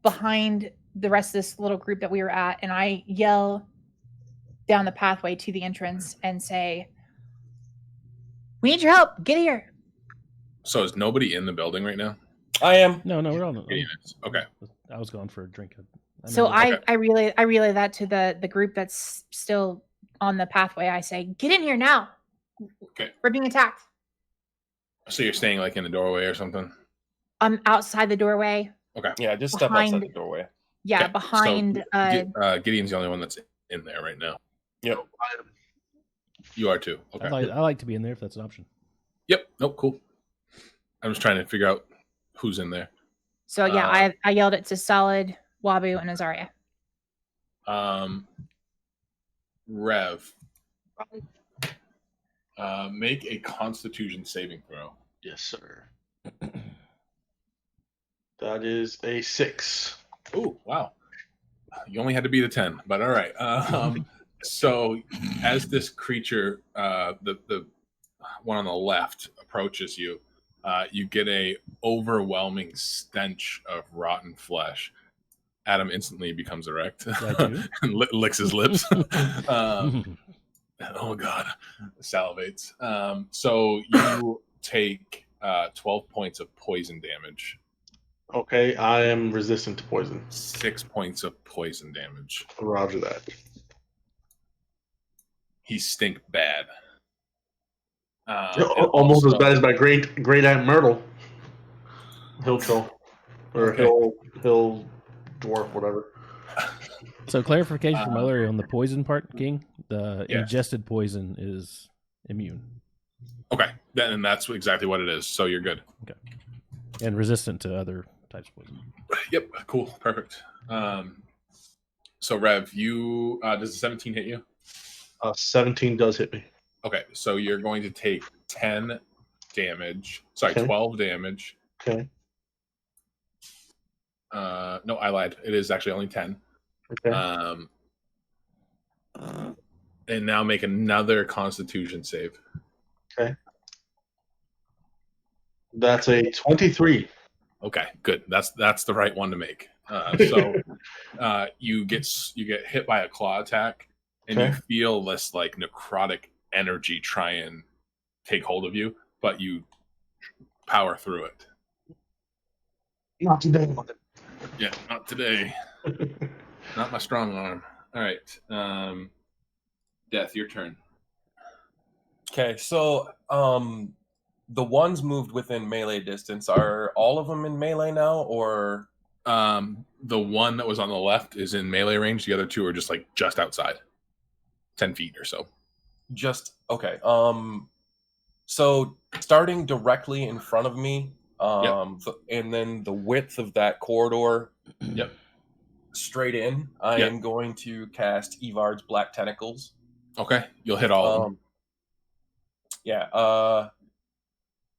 S4: behind the rest of this little group that we were at, and I yell down the pathway to the entrance and say, "We need your help. Get here."
S1: So is nobody in the building right now?
S5: I am.
S2: No, we're on.
S1: Yeah, okay.
S2: I was going for a drink.
S4: So
S1: Okay.
S4: I relay that to the group that's still on the pathway. I say, "Get in here now.
S1: Okay.
S4: We're being attacked."
S1: So you're staying like in the doorway or something?
S4: I'm outside the doorway.
S1: Okay.
S5: Yeah, just step outside
S4: Behind-
S5: the doorway.
S4: Yeah,
S1: Okay,
S4: behind.
S1: So, Gideon's the only one that's in there right now.
S5: Yep.
S1: You are too. Okay.
S2: I like to be in there if that's an option.
S1: Yep. Nope. Cool. I'm just trying to figure out who's in there.
S4: So yeah, I yelled it to Solid, Wabu, and Azaria.
S1: Rev. Make a Constitution saving throw.
S3: Yes, sir. That is a 6.
S1: Oh, wow. You only had to beat a 10, but all right. So as this creature, the one on the left approaches you, you get a overwhelming stench of rotten flesh. Adam instantly becomes erect
S2: Yeah,
S1: and licks his lips. Oh God, salivates. So you take 12 points of poison damage.
S3: Okay, I am resistant to poison.
S1: 6 points of poison damage.
S3: Roger that.
S1: He stink bad.
S3: Almost as bad as my great aunt Myrtle. Hill troll. Or
S1: Okay.
S3: hill dwarf, whatever.
S2: So clarification from Ellery on the poison part, King. The
S1: Yeah.
S2: ingested poison is immune
S1: Okay, then that's exactly what it is. So you're good.
S2: and resistant to other types of poison.
S1: Yep, cool, perfect. So Rev, you does the 17 hit you?
S3: 17 does hit me.
S1: Okay, so you're going to take 10 damage. Sorry,
S3: Okay.
S1: 12 damage.
S3: Okay.
S1: No, I lied. It is actually only 10.
S3: Okay.
S1: And now make another Constitution save.
S3: That's a 23.
S1: Okay, good. That's the right one to make. So you get hit by a claw attack, and you
S3: Okay.
S1: feel this like necrotic energy try and take hold of you, but you power through it.
S3: Not today.
S1: Yeah, not today. Not my strong arm. All right, Death, your turn.
S5: Okay, so the ones moved within melee distance, are all of them in melee now, or
S1: The one that was on the left is in melee range. The other two are just outside, 10 feet or so.
S5: just okay? So starting directly in front of me, and then the width of that corridor,
S1: Yep.
S5: straight in, I
S1: Yep.
S5: am going to cast Evard's Black Tentacles.
S1: Okay, you'll hit all of them.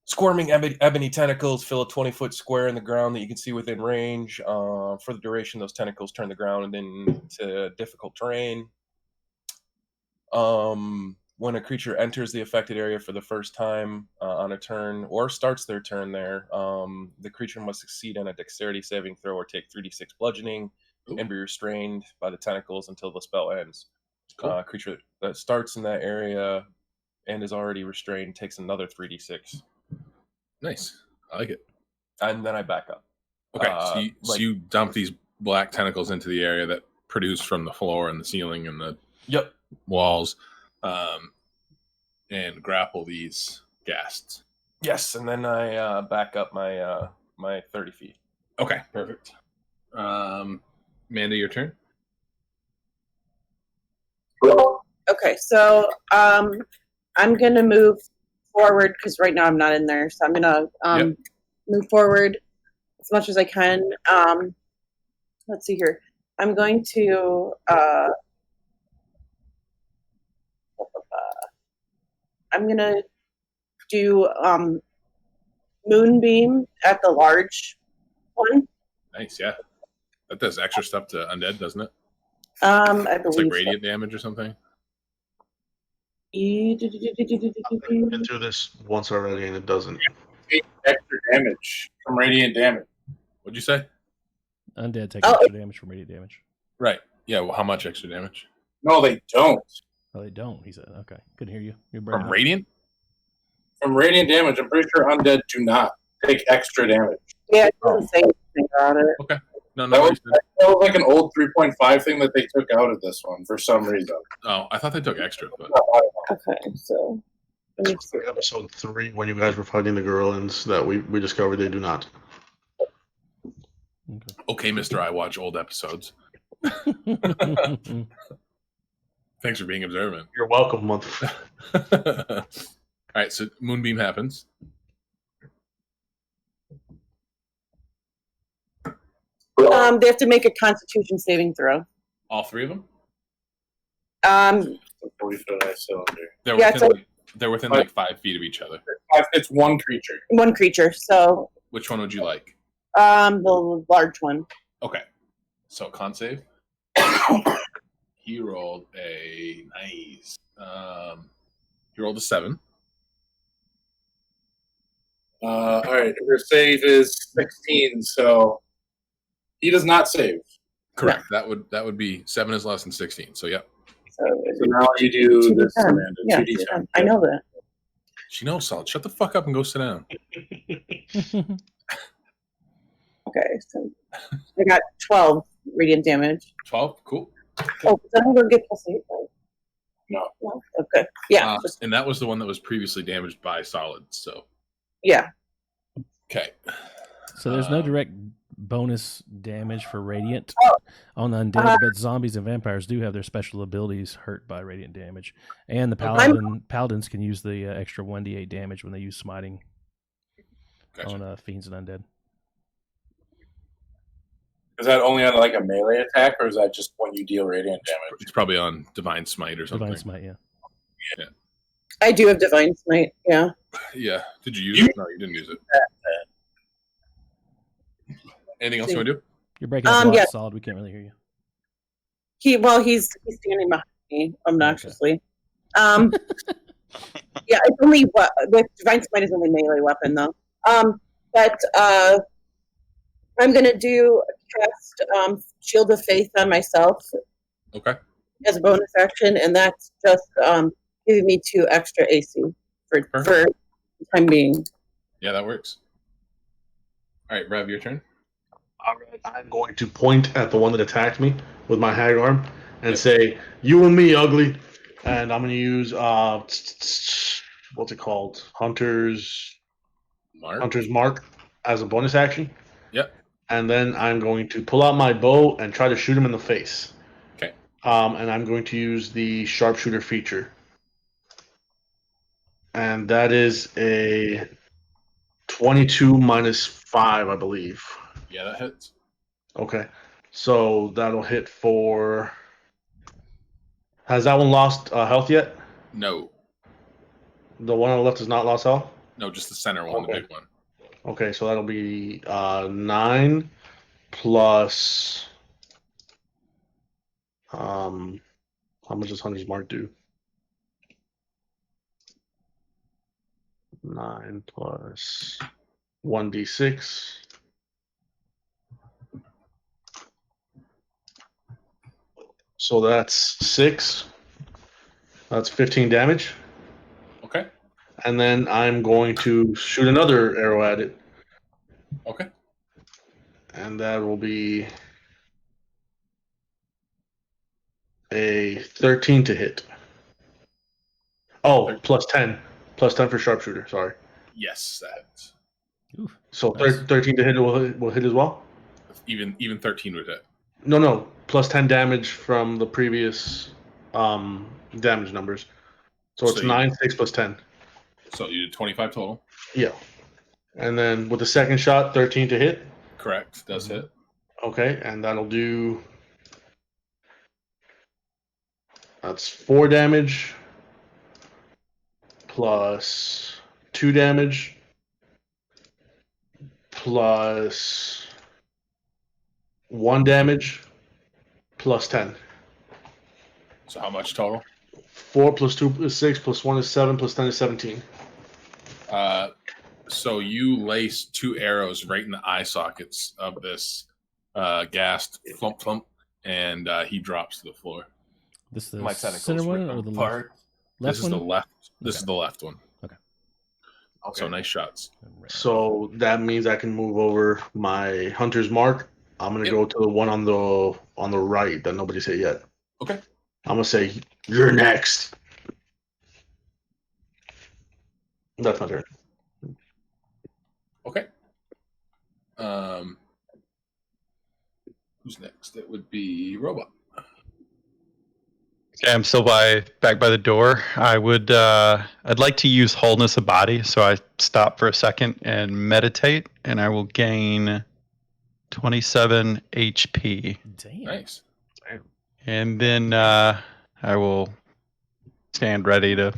S5: Squirming ebony tentacles fill a 20-foot square in the ground that you can see within range. For the duration, those tentacles turn the ground into difficult terrain. When a creature enters the affected area for the first time on a turn or starts their turn there, the creature must succeed on a dexterity saving throw or take 3d6 bludgeoning and be restrained by the tentacles until the spell ends.
S1: Cool.
S5: Creature that starts in that area and is already restrained takes another 3d6.
S1: Nice. I like it.
S5: And then I back up.
S1: Okay, so you dump these black tentacles into the area that produce from the floor and the ceiling and the walls, and grapple these ghasts.
S5: Yes, and then I back up my my 30 feet.
S1: Okay, perfect. Amanda, your turn.
S8: Okay, so I'm gonna move forward because right now I'm not in there, so I'm gonna move forward as much as I can. Let's see here. I'm going to I'm gonna do moonbeam at the large one.
S1: Nice, yeah. That does extra stuff to undead, doesn't it?
S8: I
S1: It's
S8: believe
S1: like radiant damage or something.
S3: I've been through this once already, and it doesn't.
S7: Extra damage from radiant damage.
S1: What'd you say?
S2: Undead take extra damage from radiant damage.
S1: Right. Yeah. Well, how much extra damage?
S7: No, they don't.
S2: Oh, they don't. He said, "Okay, couldn't hear you." You're
S1: From radiant?
S7: From radiant damage, I'm pretty sure undead do not take extra damage.
S8: Yeah, it doesn't say anything about it.
S1: Okay. No.
S7: That was like an old 3.5 thing that they took out of this one for some reason.
S1: Oh, I thought they took extra. But...
S8: Okay, so
S3: episode 3, when you guys were fighting the Gorillans, that we discovered they do not.
S1: Okay, Mister, I watch old episodes. Thanks for being observant.
S3: You're welcome, month.
S1: All right, so moonbeam happens.
S8: they have to make a Constitution saving throw.
S1: All three of them? They're within like 5 feet of each other.
S7: It's one creature.
S8: One creature. So
S1: which one would you like?
S8: The large one.
S1: Okay. So con save. He rolled a nice. He rolled a 7.
S7: All right. Your save is 16, so he does not save.
S1: Correct. That would be 7 is less than 16. So yep.
S7: So now you do this, Amanda.
S8: Yeah,
S7: 2d10.
S8: I know that.
S1: She knows, Solid. Shut the fuck up and go sit down.
S8: Okay, so I got 12 radiant damage.
S1: 12? Cool.
S8: Oh, then I'm going to get plus 8, right?
S7: No.
S8: Okay. Yeah.
S1: And that was the one that was previously damaged by Solid. So.
S8: Yeah.
S1: Okay.
S2: So there's no direct bonus damage for radiant on undead, but zombies and vampires do have their special abilities hurt by radiant damage, and the paladins can use the extra 1d8 damage when they use smiting on fiends and undead.
S7: Is that only on like a melee attack, or is that just when you deal radiant damage?
S1: It's probably on divine smite or something.
S2: Divine smite, yeah.
S1: Yeah.
S8: I do have divine smite. Yeah.
S1: Yeah. Did you use it? No, you didn't use it. Anything else you want to do?
S2: You're breaking up a lot, Solid. We can't really hear you.
S8: He's standing behind me obnoxiously. Yeah, it's only with divine smite is only melee weapon though. But I'm gonna do cast Shield of Faith on myself.
S1: Okay.
S8: As a bonus action, and that's just giving me 2 extra AC for the time being.
S1: Yeah, that works. All right, Rev, your turn.
S3: All right, I'm going to point at the one that attacked me with my hag arm and say, "You and me, ugly." And I'm going to use what's it called? Hunter's Mark as a bonus action.
S1: Yep.
S3: And then I'm going to pull out my bow and try to shoot him in the face.
S1: Okay.
S3: And I'm going to use the sharpshooter feature. And that is a 22 minus 5, I believe.
S1: Yeah, that hits.
S3: Okay. So that'll hit for... Has that one lost health yet?
S1: No.
S3: The one on the left has not lost health?
S1: No, just the center one, the big one.
S3: Okay, so that'll be 9 plus... how much does Hunter's Mark do? 9 plus 1d6. So that's 6. That's 15 damage.
S1: Okay.
S3: And then I'm going to shoot another arrow at it
S1: Okay.
S3: And that will be a 13 to hit. Oh, plus 10. Plus 10 for sharpshooter, sorry.
S1: Yes, that
S2: Oof.
S3: So
S2: Nice.
S3: 13 to hit will hit as well?
S1: even 13 would hit.
S3: No. Plus 10 damage from the previous damage numbers. So it's
S1: So you-
S3: 9, 6 plus 10.
S1: So you did 25 total.
S3: Yeah. And then with the second shot, 13 to hit.
S1: Correct. Does
S2: Mhm.
S1: hit.
S3: Okay, and that'll do. That's 4 damage plus 2 damage plus 1 damage plus 10.
S1: So how much total?
S3: 4 plus 2 is 6 plus 1 is 7 plus 10 is 17.
S1: So you lace 2 arrows right in the eye sockets of this gassed flump, and he drops to the floor.
S2: This is the
S5: My tentacles
S2: center one
S5: rip
S2: or
S5: him
S2: the
S5: apart.
S2: left
S1: This
S2: one?
S1: is the left. This
S2: Okay.
S1: is the left one.
S2: Okay.
S1: So nice shots.
S3: So that means I can move over my hunter's mark. I'm gonna
S1: Yep.
S3: go to the one on the right that nobody's hit yet.
S1: Okay.
S3: I'm gonna say you're next. That's my turn.
S1: Okay. Who's next? It would be Robot.
S6: Okay, I'm still back by the door. I'd like to use wholeness of body, so I stop for a second and meditate, and I will gain 27 HP.
S2: Damn.
S1: Nice.
S6: And then I will stand ready to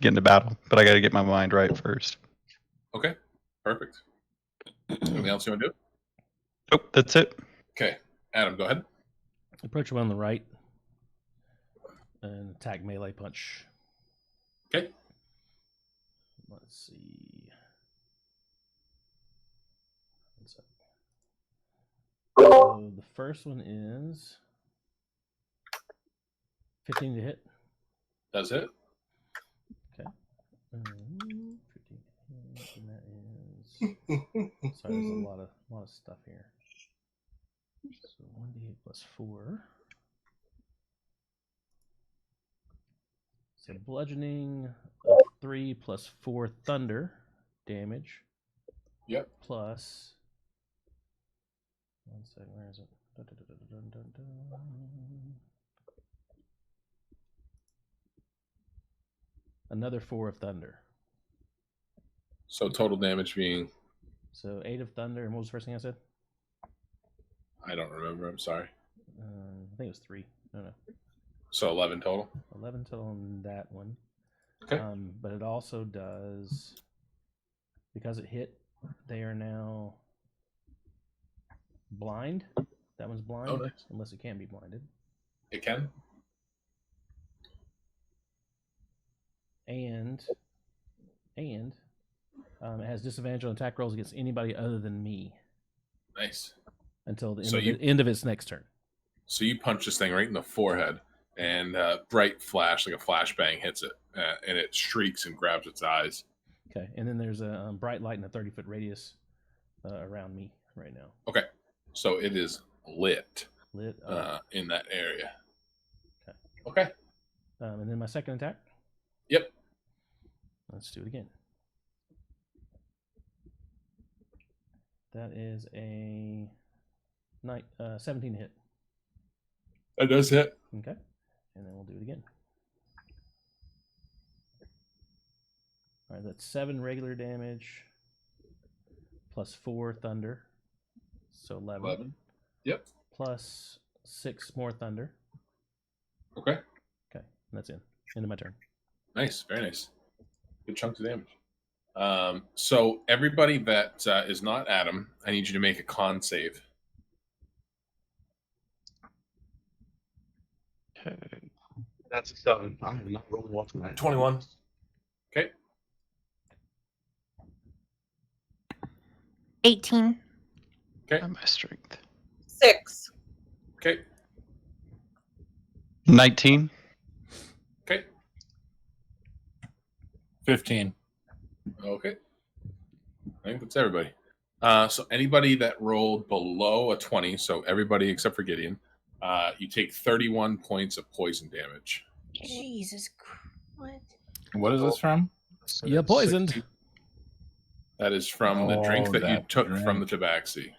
S6: get into battle, but I got to get my mind right first.
S1: Okay. Perfect. Anything else you want to do?
S6: Nope, that's it.
S1: Okay. Adam, go ahead.
S2: Approach one on the right and attack melee punch.
S1: Okay.
S2: Let's see. So the first one is 15 to hit.
S1: Does hit.
S2: Okay. 15 to hit, and that is. Sorry, there's a lot of stuff here. So 1d8 plus 4. So bludgeoning of 3 plus 4 thunder damage.
S1: Yep.
S2: Plus. One second, where is it? Dun, dun, dun, dun, dun, dun. Another 4 of thunder.
S1: So total damage being,
S2: So 8 of thunder. And what was the first thing I said?
S1: I don't remember. I'm sorry.
S2: I think it was 3. No.
S1: So 11 total.
S2: 11 total on that one.
S1: Okay.
S2: But it also does, because it hit, they are now blind. That one's blind,
S1: Oh, nice.
S2: unless it can be blinded.
S1: It can.
S2: And it has disadvantage on attack rolls against anybody other than me
S1: Nice.
S2: until the
S1: So
S2: end of its next turn.
S1: So you punch this thing right in the forehead, and bright flash, like a flashbang, hits it, and it shrieks and grabs its eyes.
S2: Okay, and then there's a bright light in a 30-foot radius around me right now.
S1: Okay. So it is lit
S2: Lit up.
S1: in that area.
S2: Okay.
S1: Okay.
S2: And then my second attack.
S1: Yep.
S2: Let's do it again. That is a 17 to hit.
S1: That does hit.
S2: Okay. And then we'll do it again. All right, that's 7 regular damage plus 4 thunder. So 11.
S1: 11. Yep.
S2: Plus 6 more thunder.
S1: Okay.
S2: Okay. And that's in. End of my turn.
S1: Nice. Very nice. Good chunk of damage. So everybody that is not Adam, I need you to make a con save.
S3: That's a 7. I am not rolling well tonight.
S5: 21.
S1: Okay.
S4: 18.
S1: Okay.
S6: My strength.
S8: 6.
S1: Okay.
S6: 19.
S1: Okay.
S7: 15.
S1: Okay. I think that's everybody. So anybody that rolled below a 20, so everybody except for Gideon, you take 31 points of poison damage.
S4: Jesus Christ. What?
S7: What is this from?
S1: So
S2: You're
S1: that's
S2: poisoned.
S1: 60. That is from the drink that you
S7: that
S1: took from the
S7: drink.
S1: tabaxi.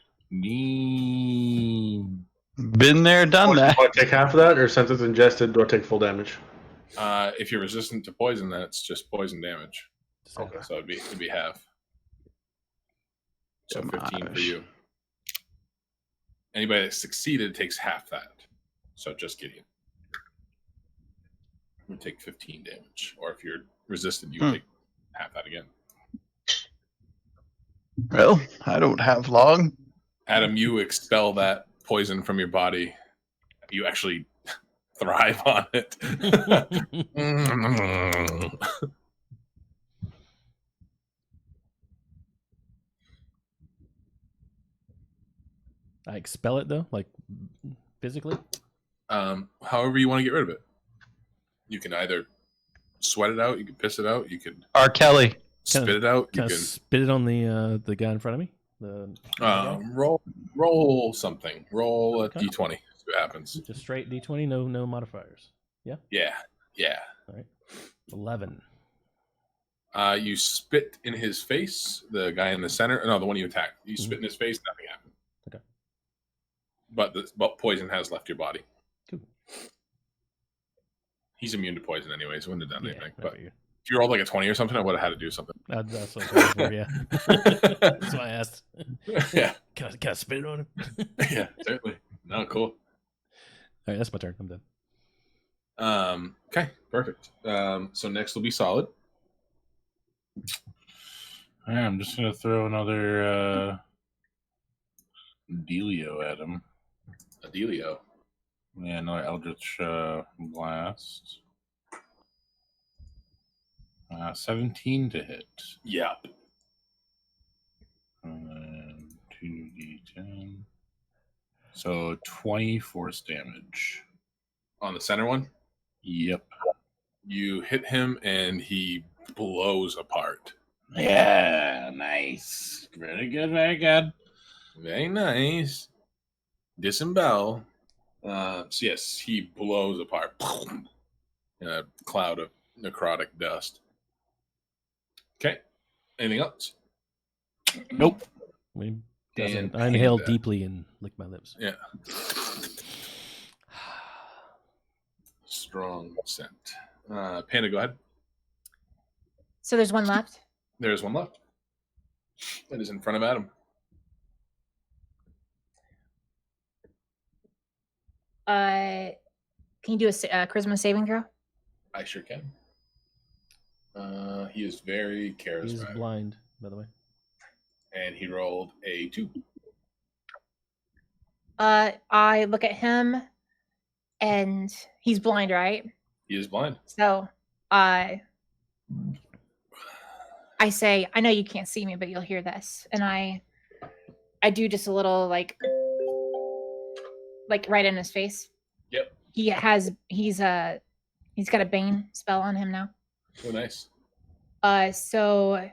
S6: Been there, done
S3: Do I
S6: that.
S3: take half of that, or since it's ingested, do I take full damage?
S1: If you're resistant to poison, then it's just poison damage.
S3: Okay.
S1: So it'd be half. So 15 for
S6: Damage.
S1: you. Anybody that succeeded takes half that. So just Gideon. You take 15 damage. Or if you're resistant, you take half that again.
S6: Well, I don't have long.
S1: Adam, you expel that poison from your body. You actually thrive on it.
S2: I expel it though, like physically.
S1: However you want to get rid of it. You can either sweat it out, you can piss it out, you can
S6: R. Kelly.
S1: spit it out, you
S2: Can I
S1: can
S2: spit it on the guy in front of me?
S1: roll something. Roll a
S2: Okay.
S1: d20. See what happens.
S2: Just straight D20, no modifiers.
S1: Yeah.
S2: 11.
S1: You spit in his face, the guy in the center. No, the one you attacked. You spit in his face, nothing happened.
S2: Okay.
S1: But the poison has left your body.
S2: Cool.
S1: He's immune to poison anyway, so wouldn't have done
S2: Yeah,
S1: anything.
S2: I
S1: But
S2: figured.
S1: if you rolled like a 20 or something, I would have had to do something.
S2: That's what I was for, yeah. That's why I asked.
S1: Yeah.
S2: Can I spit it on him?
S1: Yeah, certainly. No, cool.
S2: All right, that's my turn. I'm done.
S1: Okay, perfect. So next will be solid.
S7: All right, I'm just gonna throw another Delio at him.
S1: Adelio.
S7: Yeah, another Eldritch Blast. 17 to hit.
S1: Yep.
S7: And 2d10. So 20 force damage.
S1: On the center one,
S7: Yep.
S1: you hit him and he blows apart.
S7: Yeah, nice. Very good, very good.
S1: Very nice. Disembowel. So yes, he blows apart in a cloud of necrotic dust. Okay. Anything else?
S7: Nope.
S2: I
S1: Dan
S2: inhale
S1: Panda.
S2: deeply and lick my lips.
S1: Yeah. Strong scent. Panda, go ahead.
S4: So there's one left.
S1: There's one left. That is in front of Adam.
S4: Can you do a charisma saving throw?
S1: I sure can. He is very charismatic.
S2: He's blind, by the way.
S1: And he rolled a 2.
S4: I look at him, and he's blind, right?
S1: He is blind.
S4: So, I say, I know you can't see me, but you'll hear this, and I do just a little like right in his face.
S1: Yep.
S4: He's got a Bane spell on him now.
S1: Oh, nice.
S4: So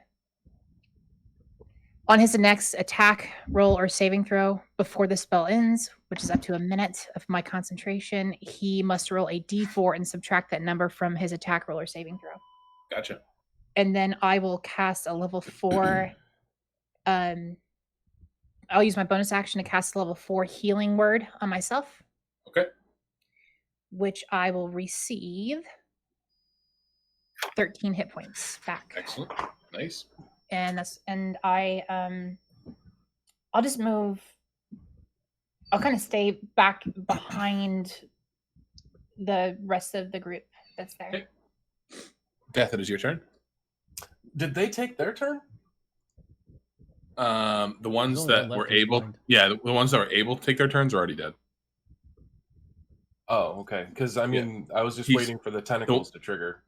S4: on his next attack roll or saving throw before the spell ends, which is up to a minute of my concentration, he must roll a d4 and subtract that number from his attack roll or saving throw.
S1: Gotcha.
S4: And then I will cast a level 4. I'll use my bonus action to cast a level 4 healing word on myself.
S1: Okay.
S4: Which I will receive 13 hit points back.
S1: Excellent. Nice.
S4: And I'll just move. I'll kind of stay back behind the rest of the group that's there.
S1: Okay. Death, it is your turn.
S5: Did they take their turn?
S1: The ones
S2: only
S1: that
S2: one
S1: were
S2: left who's
S1: able,
S2: blind.
S1: the ones that were able to take their turns are already dead.
S5: Oh, okay. Because I mean, I was just
S1: He's-
S5: waiting for the tentacles to trigger.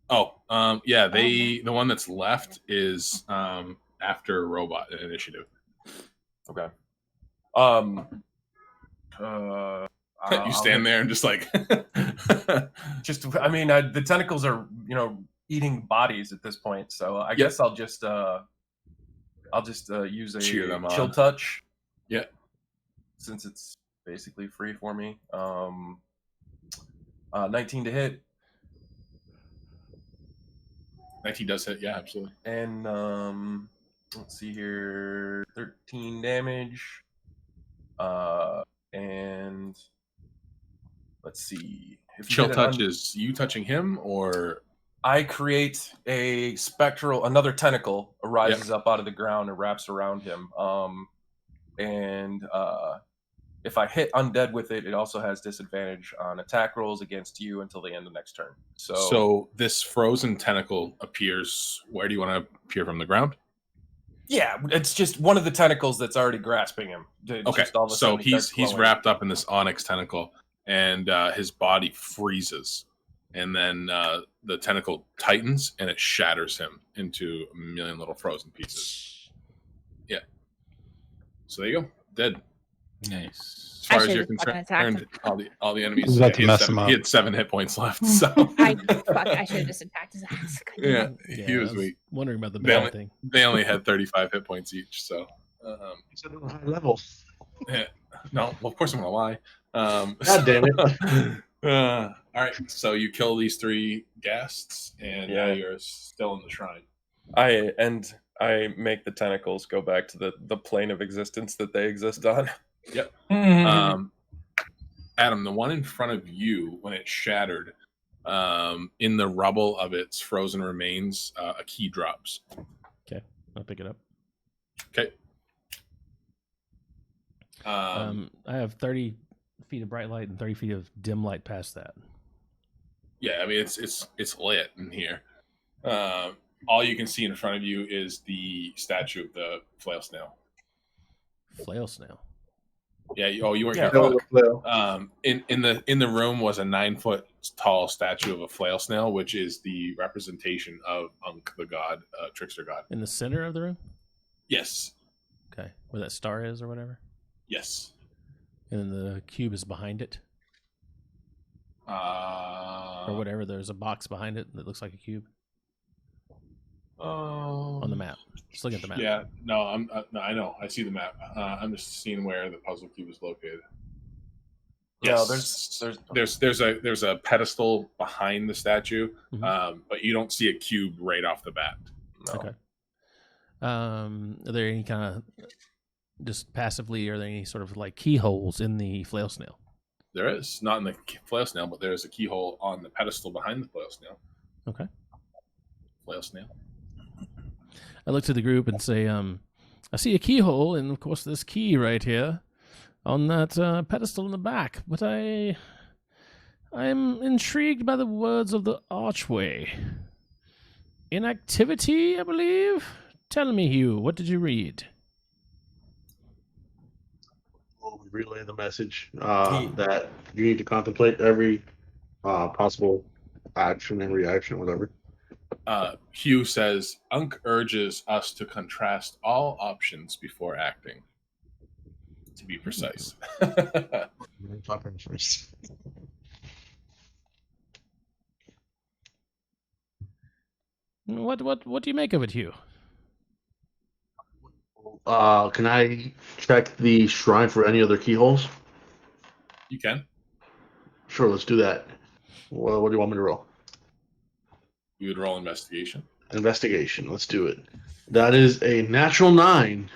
S1: Oh, the one that's left is after robot initiative.
S5: Okay.
S1: You stand there and just like
S5: Just, I mean, the tentacles are, eating bodies at this point. So I guess I'll just I'll just use a
S1: Cheer them
S5: chill
S1: on.
S5: touch.
S1: Yeah.
S5: Since it's basically free for me. 19 to hit.
S1: 19 does hit, yeah, absolutely.
S5: And let's see here, 13 damage. And let's see. If you
S1: Chill
S5: get
S1: touch is you touching him, or
S5: I create a another tentacle arises up out of the ground and wraps around him. And if I hit undead with it, it also has disadvantage on attack rolls against you until the end of next turn.
S1: So this frozen tentacle appears. Where do you want to appear, from the ground?
S5: Yeah, it's just one of the tentacles that's already grasping him.
S1: Okay, so he's wrapped up in this onyx tentacle, and his body freezes, and then the tentacle tightens and it shatters him into a million little frozen pieces. Yeah. So there you go, dead.
S7: Nice.
S1: As far
S4: I
S1: as you're
S4: should've fucking
S1: concerned,
S4: attacked
S1: all the enemies.
S6: was about to
S1: he, had
S6: mess
S1: seven,
S6: him up.
S1: he had 7 hit points left. So
S4: I should have just attacked his ass.
S1: yeah,
S2: Yeah,
S1: he was
S2: I
S1: weak.
S2: wondering about the
S1: They
S2: bad
S1: only-
S2: thing.
S1: They only had 35 hit points each. So
S3: He's at a high level.
S1: yeah. No, well, of course I'm gonna lie.
S3: God damn it.
S1: All right, so you kill these 3 ghasts, and now
S5: Yeah.
S1: you're still in the shrine.
S5: I make the tentacles go back to the plane of existence that they exist on.
S1: Yep.
S7: Mm-hmm.
S1: Adam, the one in front of you, when it shattered, in the rubble of its frozen remains, a key drops.
S2: Okay, I'll pick it up.
S1: Okay.
S2: I have 30 feet of bright light and 30 feet of dim light past that.
S1: Yeah, I mean it's lit in here. All you can see in front of you is the statue of the flail snail.
S2: Flail snail.
S1: Yeah. You weren't
S5: Yeah.
S1: here. In the room was a 9-foot tall statue of a flail snail, which is the representation of Unk, the god, trickster god.
S2: In the center of the room?
S1: Yes.
S2: Okay, where that star is or whatever?
S1: Yes.
S2: And then the cube is behind it? Or whatever, there's a box behind it that looks like a cube? On the map. Just look at the map.
S1: Yeah, no, no, I know. I see the map. I'm just seeing where the puzzle cube is located.
S5: No,
S1: Yes, there's a pedestal behind the statue, but you don't see a cube right off the bat.
S5: No.
S2: Okay. Are there any kind of, just passively, are there any sort of like keyholes in the flail snail?
S1: There is, not in the flail snail, but there is a keyhole on the pedestal behind the flail snail.
S2: Okay.
S1: Flail snail.
S2: I look to the group and say, I see a keyhole, and of course this key right here on that pedestal in the back. But I'm intrigued by the words of the archway. Inactivity, I believe? Tell me, Hugh, what did you read?
S3: We'll relay the message that you need to contemplate every possible action and reaction, whatever.
S1: Hugh says, Unk urges us to contrast all options before acting. To be precise.
S3: Talking first.
S2: What do you make of it, Hugh?
S3: Can I check the shrine for any other keyholes?
S1: You can.
S3: Sure, let's do that. What do you want me to roll?
S1: You would roll investigation.
S3: Investigation. Let's do it. That is a natural 9.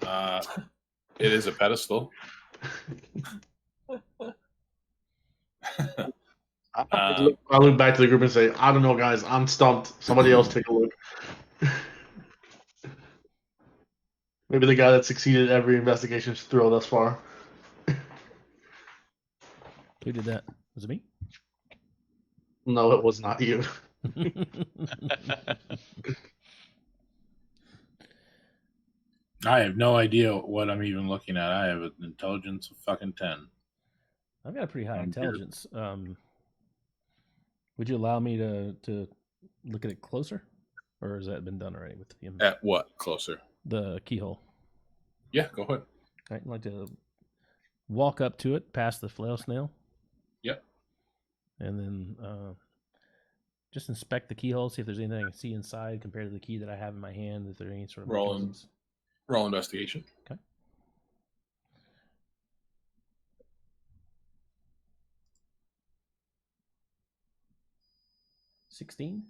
S1: It is a pedestal.
S3: I look back to the group and say, I don't know, guys. I'm stumped. Somebody else take a look. Maybe the guy that succeeded every investigation throw thus far.
S2: Who did that? Was it me?
S3: No, it was not you.
S7: I have no idea what I'm even looking at. I have an intelligence of fucking 10.
S2: I've got a pretty high
S7: I'm
S2: intelligence. Would you allow me to look at it closer? Or has that been done already with the
S1: At what? Closer.
S2: The keyhole?
S1: Yeah, go ahead.
S2: I'd like to walk up to it, past the flail snail.
S1: Yep.
S2: And then Just inspect the keyhole, see if there's anything I can see inside compared to the key that I have in my hand. If there are any sort of
S1: Roll
S2: mechanisms.
S1: Roll investigation.
S2: Okay. $16.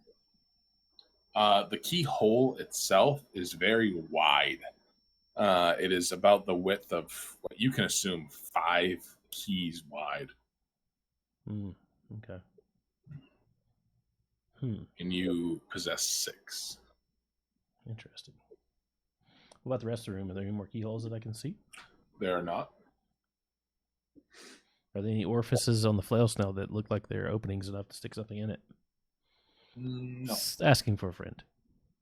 S1: The keyhole itself is very wide. It is about the width of what you can assume 5 keys wide.
S2: Okay.
S1: And you possess 6.
S2: Interesting. What about the rest of the room? Are there any more keyholes that I can see?
S1: There are not.
S2: Are there any orifices on the flail snow that look like they're openings enough to stick something in it?
S1: No.
S2: Just asking for a friend.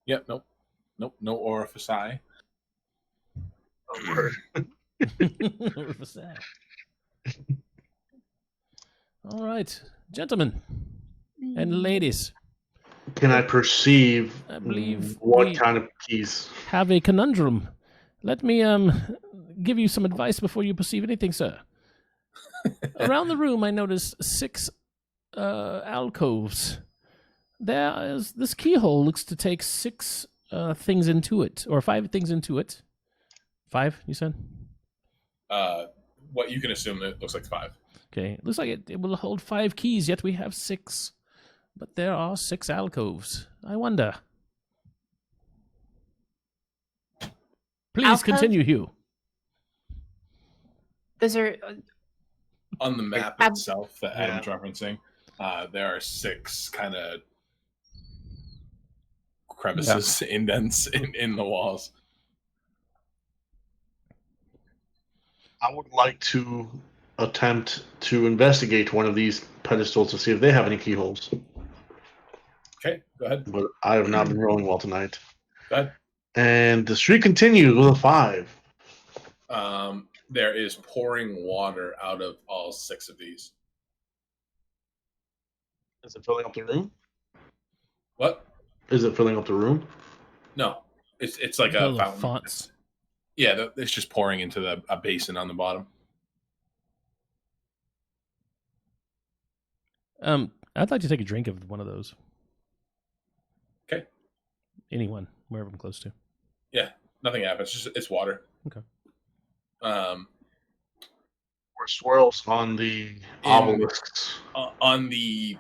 S1: Yep, nope. Nope, no orifici.
S2: Orifice. All right, gentlemen and ladies.
S3: Can I perceive
S2: I believe
S3: what
S2: we
S3: kind of keys?
S2: have a conundrum. Let me give you some advice before you perceive anything, sir. Around the room, I noticed 6 alcoves. This keyhole looks to take 6 things into it, or 5 things into it. 5, you said?
S1: What you can assume it looks like 5.
S2: Okay, it looks like it will hold 5 keys, yet we have 6. But there are 6 alcoves. I wonder. Please
S4: Alcove?
S2: continue, Hugh.
S4: Those are
S1: On the map
S4: Ab-
S1: itself that Adam's referencing, there are 6 kind of crevices, indents in the walls.
S3: I would like to attempt to investigate one of these pedestals to see if they have any keyholes.
S1: Okay, go ahead.
S3: But I have not been rolling well tonight.
S1: Go ahead.
S3: And the streak continues with a 5.
S1: There is pouring water out of all 6 of these.
S3: Is it filling up the room?
S1: What?
S3: Is it filling up the room?
S1: No, it's like
S2: The
S1: a
S2: little
S1: fountain.
S2: fonts.
S1: Yeah, it's just pouring into a basin on the bottom.
S2: I'd like to take a drink of one of those.
S1: Okay.
S2: Anyone, wherever I'm close to.
S1: Yeah, nothing happens. It's water.
S2: Okay.
S3: Or swirls on the obelisks?
S1: On the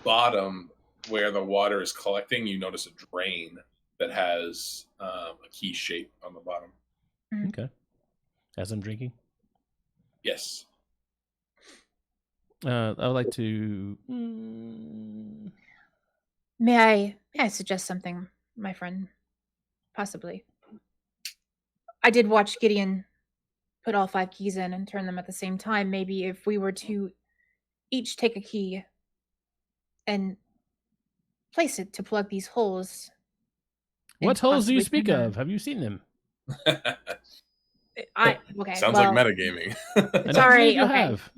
S1: bottom where the water is collecting, you notice a drain that has a key shape on the bottom.
S2: Okay. As I'm drinking?
S1: Yes.
S2: I would like to...
S4: May I suggest something, my friend? Possibly. I did watch Gideon put all 5 keys in and turn them at the same time. Maybe if we were to each take a key and place it to plug these holes.
S2: What holes do you
S4: possibly
S2: speak
S4: turn them.
S2: of? Have you seen them?
S4: Okay.
S1: Sounds
S4: well,
S1: like metagaming.
S2: I don't
S4: Sorry,
S2: believe you
S4: okay.
S2: have.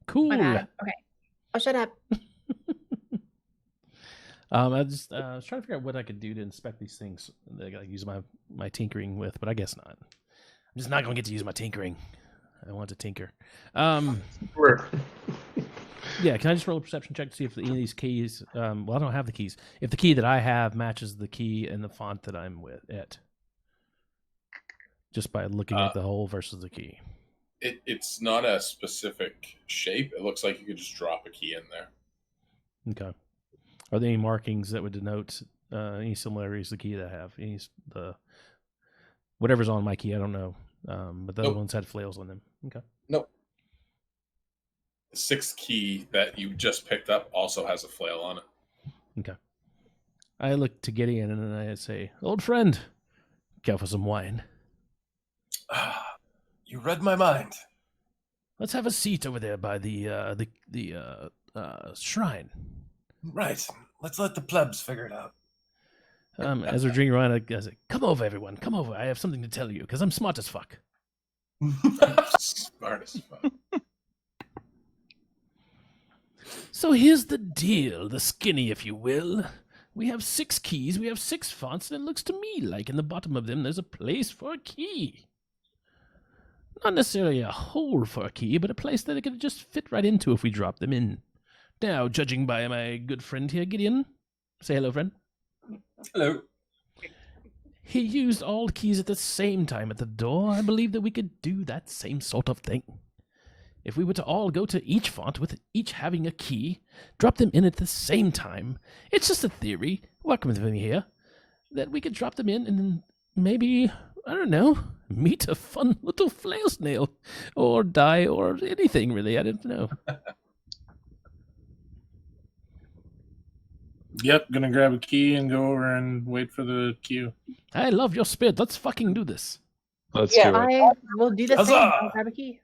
S2: Cool.
S4: my bad. Okay. Oh, shut up.
S2: I was trying to figure out what I could do to inspect these things that I gotta use my tinkering with, but I guess not. I'm just not gonna get to use my tinkering. I want to tinker.
S3: Sure.
S2: Yeah, can I just roll a perception check to see if any of these keys? Well, I don't have the keys. If the key that I have matches the key and the font that I'm with it, just by looking at the hole versus the key.
S1: It's not a specific shape. It looks like you could just drop a key in there.
S2: Okay. Are there any markings that would denote any similarities to the key that I have? Whatever's on my key, I don't know. But the other ones had flails on them. Okay.
S1: Nope. The 6th key that you just picked up also has a flail on it.
S2: Okay. I look to Gideon and I say, "Old friend, care for some wine?
S9: You read my mind.
S2: Let's have a seat over there by the shrine."
S9: Right. Let's let the plebs figure it out.
S2: As we're drinking wine, I say, "Come over, everyone. Come over. I have something to tell you because I'm smart as fuck."
S1: Smart as fuck.
S2: So here's the deal, the skinny, if you will. We have 6 keys, we have 6 fonts, and it looks to me like in the bottom of them there's a place for a key. Not necessarily a hole for a key, but a place that it could just fit right into if we drop them in Now, judging by my good friend here, Gideon, say hello, friend.
S5: Hello.
S2: He used all keys at the same time at the door. I believe that we could do that same sort of thing. If we were to all go to each font with each having a key, drop them in at the same time, it's just a theory, welcome with me here, that we could drop them in and then maybe, I don't know, meet a fun little flail snail. Or die or anything, really, I don't know.
S7: Yep, gonna grab a key and go over and wait for the queue.
S2: I love your spirit, let's fucking do this.
S6: Let's
S8: Yeah,
S6: do it.
S4: I will do the same.
S5: Huzzah!
S4: I'll grab a key.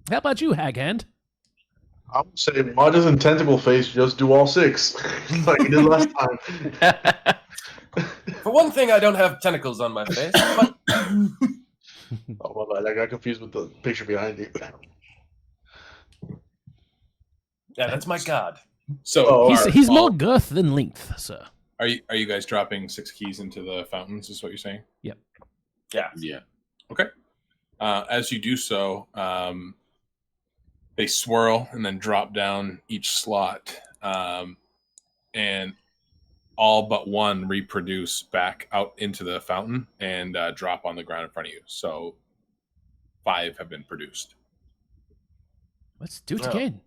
S2: How about you, Haghand?
S3: I would say Modest and Tentacle Face just do all 6, like you did last time.
S5: For one thing, I don't have tentacles on my face. But
S3: Oh my bad, I got confused with the picture behind you.
S5: yeah, that's my god.
S1: So
S3: Oh,
S2: He's more girth than length, sir.
S1: Are you guys dropping 6 keys into the fountains? Is what you're saying?
S5: Yeah.
S7: Yeah.
S1: Okay. As you do so, they swirl and then drop down each slot, and all but one reproduce back out into the fountain and drop on the ground in front of you. So 5 have been produced.
S2: Let's do it
S5: Oh.
S2: again.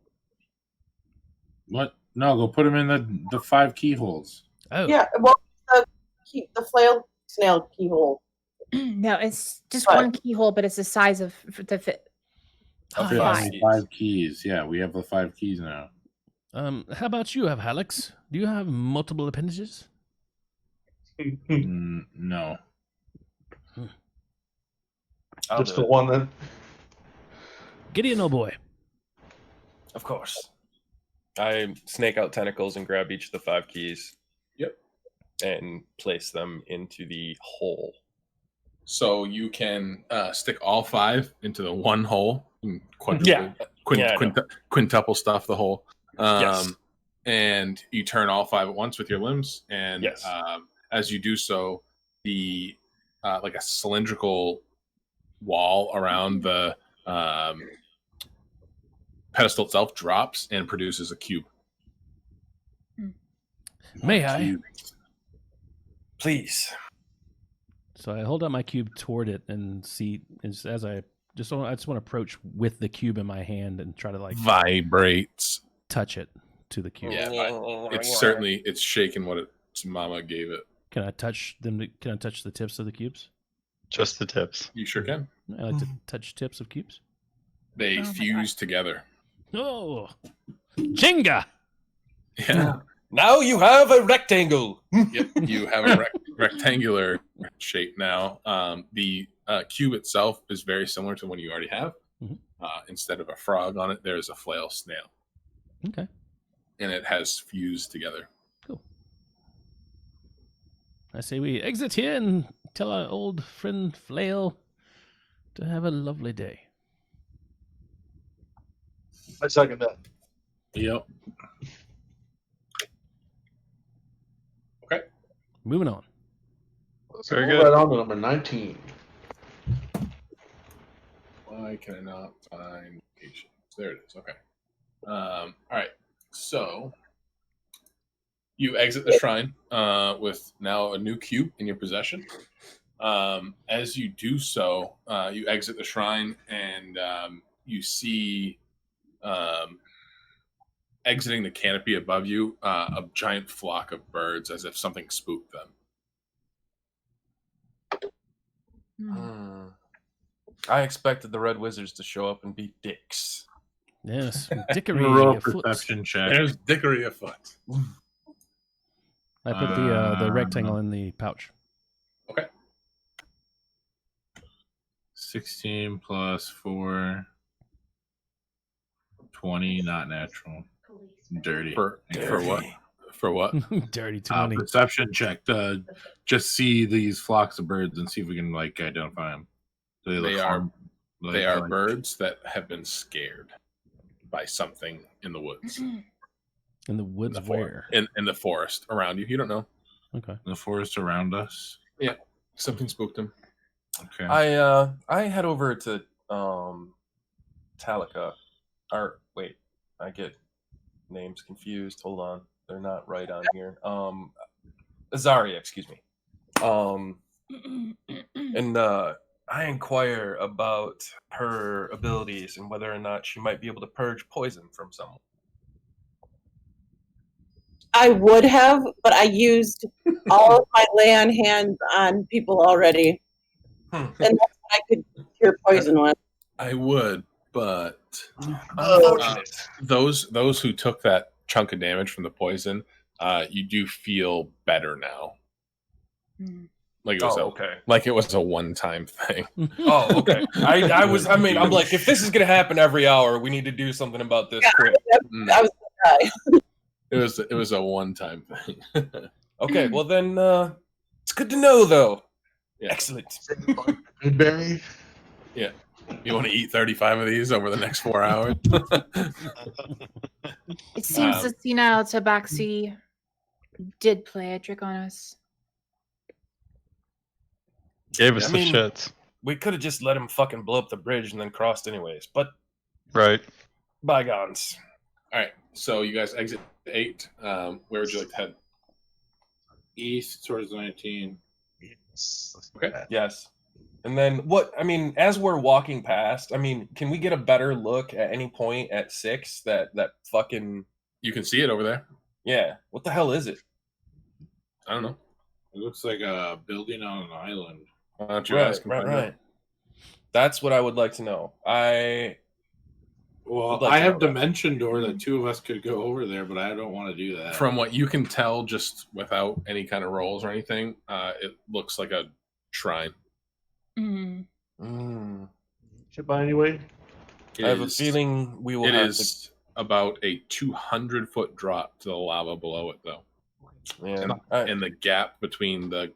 S7: What? No, go put them in the 5 keyholes.
S2: Oh,
S8: Yeah, well, the flail snail keyhole.
S4: No, it's just
S8: What?
S4: one keyhole, but it's the size of the fit.
S2: Ah,
S5: Fit
S7: Fit
S5: on
S2: yes.
S5: me.
S7: only 5 keys. Yeah, we have the 5 keys now.
S2: How about you, Alex? Do you have multiple appendages?
S7: No.
S5: I'll
S3: Just
S5: do
S3: the
S5: it.
S3: one then.
S2: Gideon, oh boy.
S5: Of course. I snake out tentacles and grab each of the 5 keys.
S1: Yep.
S5: And place them into the hole.
S1: So you can stick all 5 into the one hole.
S5: Yeah. Yeah, I know.
S1: Quintuple stuff the hole.
S5: Yes.
S1: And you turn all 5 at once with your limbs. And
S5: Yes.
S1: as you do so, the like a cylindrical wall around the pedestal itself drops and produces a cube.
S2: May I?
S5: Please.
S2: So I hold out my cube toward it and see as I just want to approach with the cube in my hand and try to like
S1: Vibrates.
S2: touch it to the cube.
S1: Yeah, it's shaking what its mama gave it.
S2: Can I touch them? Can I touch the tips of the cubes?
S6: Just the tips.
S1: You sure can.
S2: I like to touch tips of cubes.
S1: They
S4: Oh my
S1: fuse together.
S2: Oh, Jenga!
S1: Yeah.
S5: Now you have a rectangle.
S1: Yep. You have a rectangular shape now. The cube itself is very similar to the one you already have.
S2: Mhm.
S1: Instead of a frog on it, there's a flail snail,
S2: Okay,
S1: and it has fused together.
S2: cool. I say we exit here and tell our old friend Flail to have a lovely day.
S3: I second that.
S7: Yep.
S2: Moving on.
S3: Let's
S6: Very
S3: go
S6: good.
S3: right on to number 19.
S1: Why can I not find locations? There it is. Okay. All right. So you exit the shrine with now a new cube in your possession. As you do so, you exit the shrine and you see exiting the canopy above you a giant flock of birds as if something spooked them.
S5: I expected the Red Wizards to show up and be dicks.
S2: Yes, dickery.
S7: Roll a
S2: afoot.
S7: perception check.
S1: There's dickery afoot.
S2: I put the rectangle in the pouch.
S1: Okay.
S7: 16 plus 4. 20, not natural. Dirty.
S1: For what? For what?
S2: Dirty 20.
S7: Perception check to just see these flocks of birds and see if we can like identify them. Do
S1: They
S7: look
S1: are-
S7: harm-
S1: They are
S7: like-
S1: birds that have been scared by something in the woods.
S2: In the woods
S1: In the
S2: where?
S1: in the forest around you. You don't know.
S2: Okay.
S7: in the forest around us.
S1: Something spooked him.
S7: Okay.
S5: I head over to Talika. Or wait, I get names confused. Hold on, they're not right on here. Azaria, excuse me. And I inquire about her abilities and whether or not she might be able to purge poison from someone.
S8: I would have, but I used all of my lay on hands on people already, and that's what I could cure poison with.
S1: I would, but
S5: Unfortunate.
S1: those who took that chunk of damage from the poison, you do feel better now. Like it was
S5: okay.
S1: like it was a one-time thing.
S5: Oh, okay. I mean, I'm like, if this is gonna happen every hour, we need to do something about this quick.
S8: I was gonna die.
S1: It was a one-time thing.
S5: Okay, well then, it's good to know though.
S1: Yeah.
S5: Excellent.
S3: Good berry.
S1: Yeah. You want to eat 35 of these over the next 4 hours?
S4: It seems the senile tabaxi did play a trick on us.
S6: Gave us
S5: I
S6: the
S5: mean-
S6: shits.
S5: We could have just let him fucking blow up the bridge and then crossed anyways, but
S6: Right.
S5: bygones.
S1: All right. So you guys exit 8. Where would you like to head?
S7: East towards 19.
S1: Okay.
S5: Yes. And then what? I mean, as we're walking past, I mean, can we get a better look at any point at 6? That fucking
S1: You can see it over there.
S5: yeah. What the hell is it?
S1: I don't know.
S7: It looks like a building on an island.
S1: Why don't you ask him?
S5: Right. That's what I would like to know.
S7: Well,
S5: I'd like
S7: I
S5: to
S7: have
S5: know that.
S7: dimension door that 2 of us could go over there, but I don't want to do that.
S1: From what you can tell, just without any kind of rolls or anything, it looks like a shrine.
S3: Should buy anyway.
S5: I have a feeling we will
S1: It
S5: have
S1: is about a 200-foot drop to the lava below it, though.
S5: to. Yeah.
S1: And the gap between the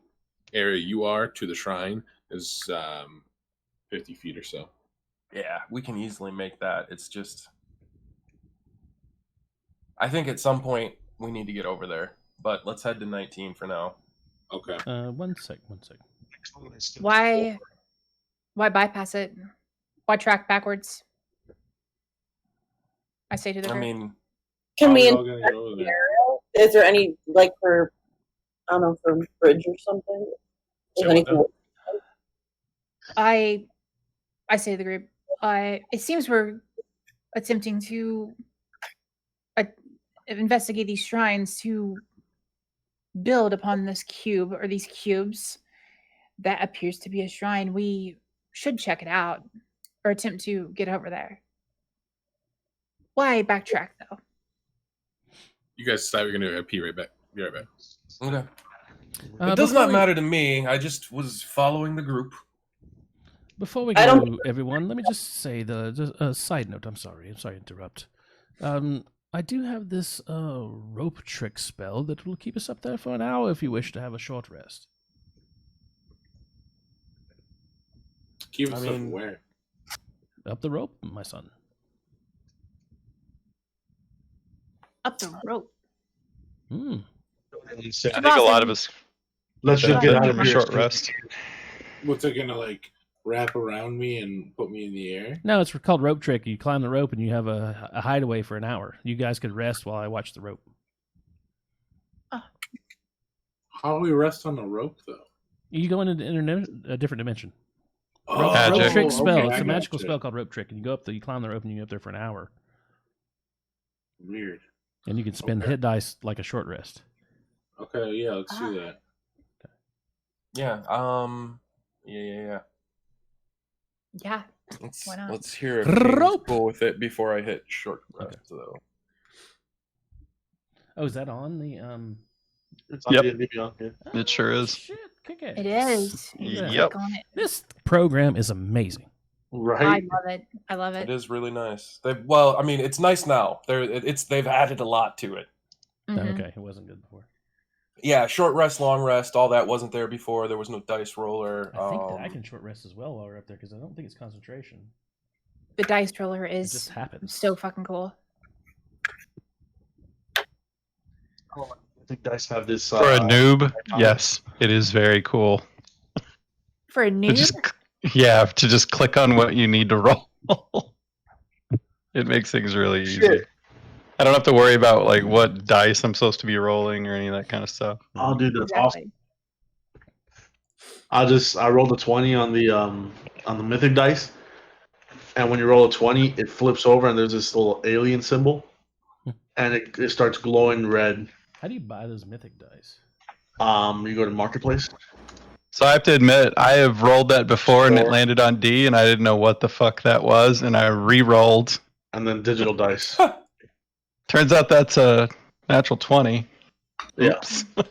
S1: area you are to the shrine is 50 feet or so.
S5: Yeah, we can easily make that. It's just, I think at some point we need to get over there. But let's head to 19 for now.
S7: Okay.
S2: One sec.
S4: Why bypass it? Why track backwards? I say to the
S5: I
S4: group.
S5: mean,
S8: Can
S7: How
S8: we?
S7: are we all gonna go over there?
S8: Is there any like for I don't know for bridge or something? Is
S1: Say what
S8: anything?
S1: now?
S4: I say to the group. It seems we're attempting to investigate these shrines to build upon this cube or these cubes that appears to be a shrine. We should check it out or attempt to get over there. Why backtrack though?
S1: You guys decide we're going to pee right back. Be right back.
S5: okay. It does
S2: before
S5: not
S2: we-
S5: matter to me. I just was following the group.
S2: Before we
S8: I
S2: go,
S8: don't-
S2: everyone, let me just say the side note. I'm sorry to interrupt. I do have this rope trick spell that will keep us up there for an hour if you wish to have a short rest.
S7: Keep
S5: I
S7: us
S5: mean-
S7: up where?
S2: Up the rope, my son.
S4: Up the rope.
S2: Hmm.
S6: I think a lot of us
S3: Let's just get out of
S6: a
S3: here.
S6: short rest.
S7: What's it gonna like wrap around me and put me in the air?
S2: No, it's called rope trick. You climb the rope and you have a hideaway for an hour. You guys could rest while I watch the rope.
S7: How do we rest on the rope though?
S2: You go into a different dimension.
S7: Oh,
S6: Magic.
S2: Rope trick spell.
S7: okay,
S2: It's
S7: I
S2: a magical
S7: gotcha.
S2: spell called rope trick, and you go up there, you climb the rope, and you go up there for an hour,
S7: Weird.
S2: and you can spend
S7: Okay.
S2: hit dice like a short rest.
S7: Okay, yeah, let's do that.
S5: Yeah. Yeah.
S4: Yeah. Why not?
S5: Let's hear if King's
S2: Rope.
S5: cool with it before I hit short rest, though.
S2: Oh, is that on the
S3: It's on
S6: Yep.
S3: D&D Beyond, yeah.
S6: It sure is.
S2: Shit, kick it.
S4: It is. You can
S6: Yep.
S4: click on it.
S2: This program is amazing.
S3: Right.
S4: I love it. I love
S5: It
S4: it.
S5: is really nice. Well, I mean, it's nice now. They've added a lot to it.
S4: Mhm.
S2: Okay, it wasn't good before.
S5: Yeah, short rest, long rest, all that wasn't there before. There was no dice roller.
S2: I think that I can short rest as well while we're up there because I don't think it's concentration.
S4: The dice roller
S2: It just
S4: is
S2: happens.
S4: so fucking cool.
S3: I think dice have this.
S6: For a noob, yes, it is very cool.
S4: For a
S6: To
S4: noob,
S6: just, to just click on what you need to roll. It makes things really easy.
S3: Shit.
S6: I don't have to worry about like what dice I'm supposed to be rolling or any of that kind of stuff.
S3: Oh, dude, that's
S4: Exactly.
S3: awesome. I rolled a 20 on the mythic dice, and when you roll a 20, it flips over and there's this little alien symbol, and it starts glowing red.
S2: How do you buy those mythic dice?
S3: You go to marketplace.
S6: So I have to admit, I have rolled that before and it landed on D, and I didn't know what the fuck that was, and I re-rolled.
S3: And then digital dice.
S6: Turns out that's a natural 20.
S3: Yeah.
S6: Oops.
S1: All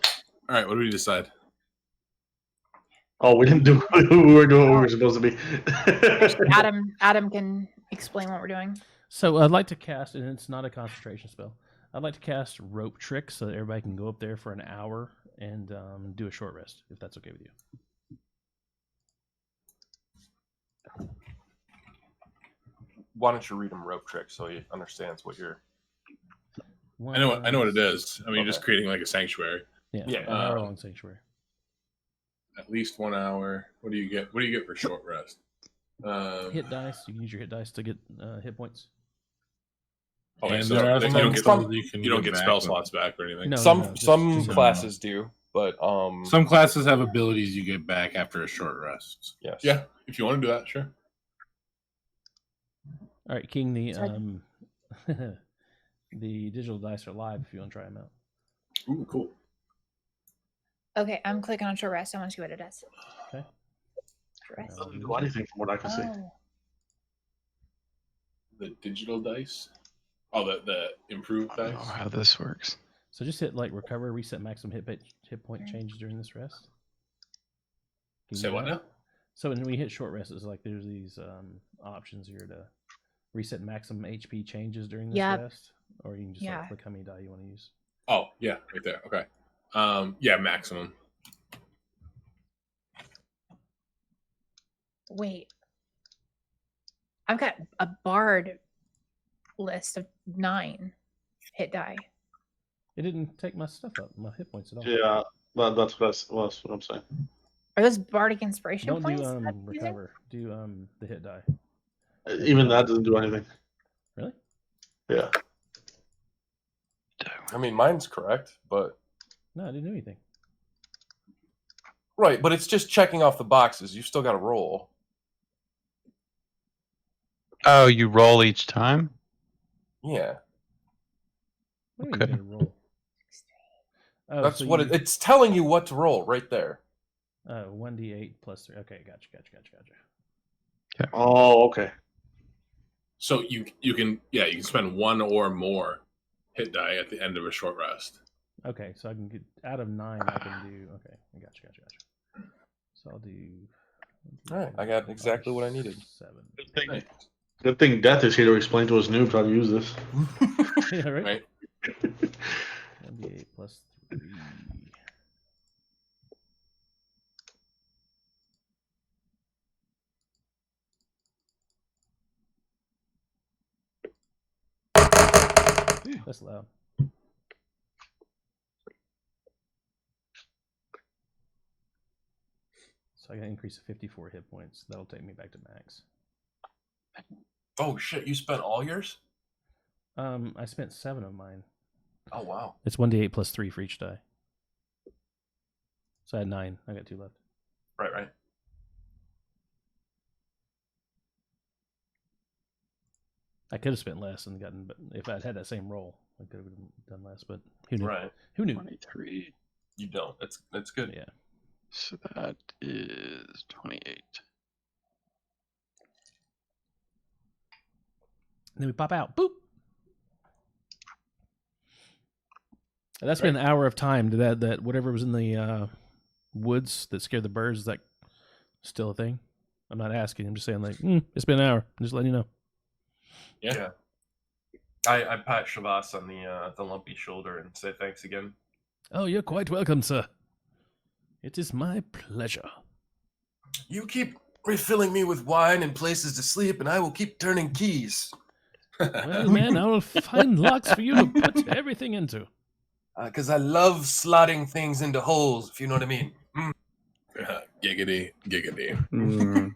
S1: right, what do we decide?
S3: Oh, we didn't do. We were doing what we were supposed to be.
S4: Actually, Adam can explain what we're doing.
S2: So I'd like to cast, and it's not a concentration spell. I'd like to cast Rope Trick so that everybody can go up there for an hour and do a short rest, if that's okay with you.
S5: Why don't you read him Rope Trick so he understands what you're...
S1: I know what it is. I mean, you're just
S5: Okay.
S1: creating like a sanctuary.
S2: Yeah,
S5: Yeah.
S2: an hour-long sanctuary.
S1: At least 1 hour. What do you get? What do you get for short rest?
S2: Hit dice. You can use your hit dice to get hit points.
S1: Okay,
S7: And
S1: so
S7: there are
S1: you
S7: some
S1: don't get
S7: spells you can
S1: you don't get
S7: back,
S1: spell
S7: but
S1: slots back or anything.
S2: No.
S5: Some
S2: just
S5: classes do, but
S7: Some classes have abilities you get back after a short rest.
S5: yes.
S1: Yeah, if you want to do that, sure.
S2: All right, King. The
S4: So-
S2: the digital dice are live if you want to try them out.
S1: Ooh, cool.
S4: Okay, I'm clicking on short rest. I want to see what it does.
S2: Okay.
S4: Short rest.
S3: Doesn't do anything from what I can see.
S4: Oh.
S1: The digital dice. Oh, the improved
S6: I don't know
S1: dice.
S6: how this works.
S2: So just hit like recover, reset maximum hit point changes during this rest. Can you
S1: Say
S2: do
S1: what
S2: that?
S1: now?
S2: So when we hit short rest, it's like there's these options here to reset maximum HP changes during this
S4: Yep.
S2: rest, or you can just
S4: Yeah.
S2: like click how many die you want to use.
S1: Oh, yeah, right there. Okay. Yeah, maximum.
S4: Wait. I've got a bard list of 9 hit die.
S2: It didn't take my stuff up, my hit points at all.
S3: Yeah, that's what I'm saying.
S4: Are those bardic inspiration
S2: Don't
S4: points?
S2: do
S4: that I'm using?
S2: recover. Do the hit die.
S3: Even that doesn't do anything.
S2: Really?
S3: Yeah.
S5: I mean, mine's correct, but
S2: No, I didn't do anything.
S5: right, but it's just checking off the boxes. You still got to roll.
S6: Oh, you roll each time?
S5: Yeah,
S2: What do you
S6: Okay.
S2: mean you roll? Oh,
S5: that's
S2: so
S5: what
S2: you-
S5: it's telling you what to roll right there.
S2: 1d8 plus 3. Okay, gotcha.
S3: Oh, okay.
S1: So you can spend 1 or more hit die at the end of a short rest.
S2: Okay, so I can get out of 9. I can do. Okay, I gotcha. So I'll do.
S5: All right, I got exactly what I needed.
S2: 7.
S3: Good thing Death is here to explain to us noobs how to use this.
S2: Yeah, right.
S1: Right.
S2: 1d8 plus 3. Ooh, that's loud. So I got an increase of 54 hit points. That'll take me back to max.
S5: Oh shit! You spent all yours?
S2: I spent 7 of mine.
S5: Oh wow!
S2: It's 1d8 plus 3 for each die. So I had 9. I got 2 left.
S5: Right.
S2: I could have spent less and gotten, but if I'd had that same roll, I could have done less. But who knew?
S5: Right.
S2: Who knew?
S6: 23.
S5: You don't. It's good.
S2: Yeah.
S6: So that is 28.
S2: And then we pop out. Boop. And that's been an hour of time. Did that whatever was in the woods that scared the birds, is that still a thing? I'm not asking. I'm just saying, like, it's been an hour. I'm just letting you know.
S1: Yeah.
S5: I pat Shavas on the lumpy shoulder and say thanks again.
S2: Oh, you're quite welcome, sir. It is my pleasure.
S5: You keep refilling me with wine and places to sleep, and I will keep turning keys.
S2: Well, man, I will find locks for you to put everything into.
S5: Because I love slotting things into holes, if you know what I mean.
S1: Giggity.
S6: Mm.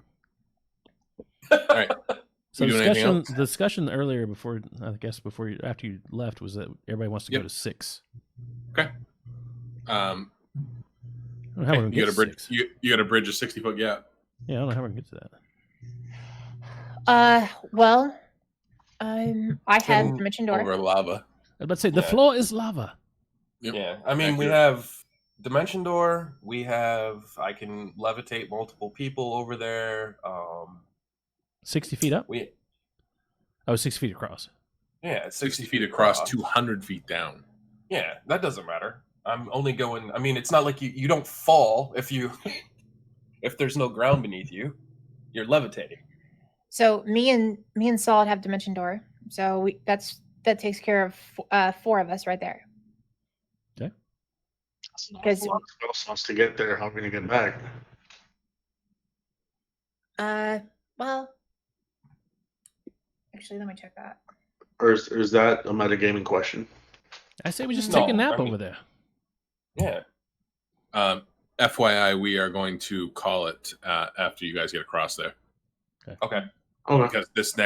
S1: All right.
S2: So
S1: You doing anything else?
S2: the discussion earlier before after you left was that everybody wants to go to 6.
S1: Okay.
S2: I don't know how we're gonna
S1: You
S2: get
S1: got a
S2: to
S1: bridge.
S2: 6.
S1: You got a bridge of 60-foot gap.
S2: Yeah, I don't know how we're gonna get to that.
S4: Well, I have
S5: Can-
S4: dimension door.
S1: Over lava.
S2: I was about to say the
S5: Yeah.
S2: floor is lava.
S1: Yep.
S5: Yeah, I mean, we
S1: Accurate.
S5: have Dimension Door. I can levitate multiple people over there.
S2: 60 feet up.
S5: We
S2: 6 feet across.
S5: yeah, it's
S1: 60 feet across, 200 feet down.
S5: Yeah, that doesn't matter. I'm only going. I mean, it's not like you don't fall if you if there's no ground beneath you. You're levitating.
S4: So me and Solid have dimension door. So that takes care of 4 of us right there.
S2: Okay.
S4: Because
S3: Who else wants to get there? How are we gonna get back?
S4: well, actually, let me check that.
S3: Or is that a metagaming question?
S2: I say we just
S5: No,
S2: take a nap
S5: I mean-
S2: over there.
S5: Yeah.
S1: FYI, we are going to call it after you guys get across there,
S5: Okay.
S3: Okay.
S1: because this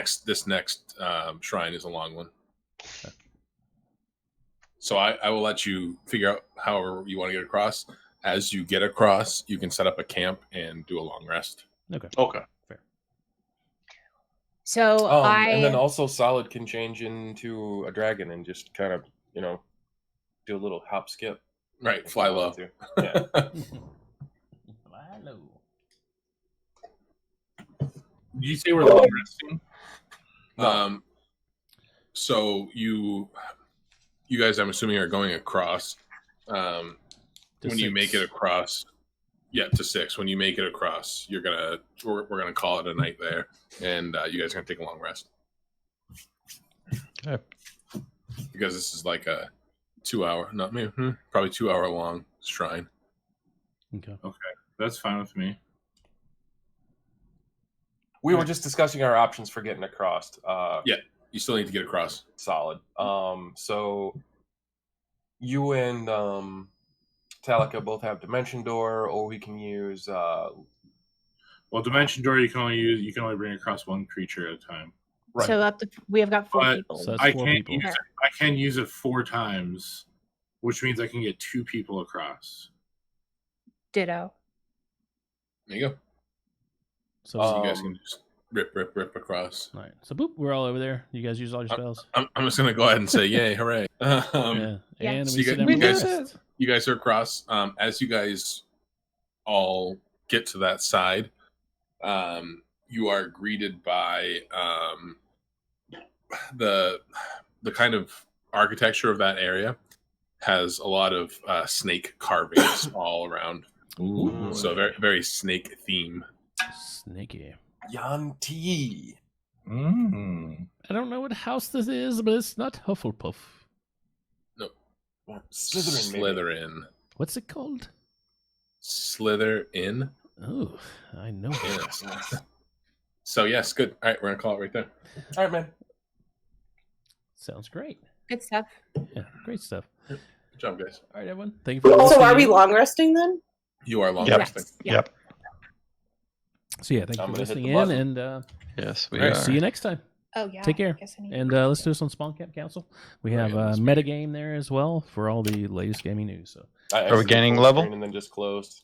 S1: next shrine is a long one. So I will let you figure out however you want to get across. As you get across, you can set up a camp and do a long rest.
S2: Okay.
S3: Okay.
S4: So
S5: And then also Solid can change into a dragon and just kind of do a little hop skip.
S1: Right, fly low.
S5: Yeah.
S2: Hello.
S1: Did you say we're long resting?
S5: No.
S1: So you guys, I'm assuming, are going across.
S2: To
S1: When you make
S2: 6.
S1: it across, to 6. When you make it across, we're gonna call it a night there, and you guys are gonna take a long rest.
S2: Okay.
S1: Because this is like a 2-hour, not maybe probably 2-hour long shrine.
S2: Okay.
S7: That's fine with me.
S5: We were just discussing our options for getting across.
S1: You still need to get across.
S5: Solid. So you and Talika both have Dimension Door, or we can use.
S7: Well, Dimension Door you can only bring across one creature at a time.
S5: Right.
S4: So we have got 4
S7: But-
S4: people.
S2: So that's
S7: I
S2: 4
S7: can't
S2: people.
S7: use it. I can use it 4 times, which means I can get 2 people across.
S4: Ditto.
S1: There you go.
S2: So,
S1: So you guys
S5: Um,
S1: can just rip across.
S2: all right. So boop, we're all over there. You guys use all your spells.
S1: I'm just gonna go ahead and say, yay, hooray!
S2: Yeah.
S4: Yeah.
S2: And
S1: So
S2: we
S1: you
S2: sit
S1: guys-
S2: down
S1: you
S2: for
S1: guys-
S2: rest.
S1: You guys are across. As you guys all get to that side, you are greeted by the kind of architecture of that area has a lot of snake carvings all around.
S2: Ooh.
S1: So very very snake theme.
S2: Snaky.
S5: Yanti.
S7: Mm.
S2: I don't know what house this is, but it's not Hufflepuff.
S5: Slytherin. Maybe.
S1: Slytherin.
S2: What's it called?
S1: Slither in.
S2: Oh, I know.
S1: Yes. So yes, good. All right, we're gonna call it right there.
S5: All right, man.
S2: Sounds great.
S4: Good stuff.
S2: Yeah, great stuff.
S1: Good job, guys.
S2: All right, everyone. Thank you for
S8: Also,
S2: listening
S8: are we
S2: in.
S8: long resting then?
S1: You are long
S6: Yep.
S1: resting.
S4: Yeah.
S6: Yep.
S2: So yeah, thank you
S5: I'm
S2: for
S5: gonna hit
S2: listening
S5: the
S2: in,
S5: button.
S2: and
S6: Yes, we
S2: all right,
S6: are.
S2: see you next time.
S4: Oh yeah.
S2: Take care.
S4: I guess I need
S2: And let's do this on Spawn Camp Council. We have
S1: yeah,
S2: a
S1: let's
S2: metagame there as well for all the latest gaming news. So
S5: I
S6: Are we
S5: exited
S6: gaining
S5: full
S6: level?
S5: screen and then just closed.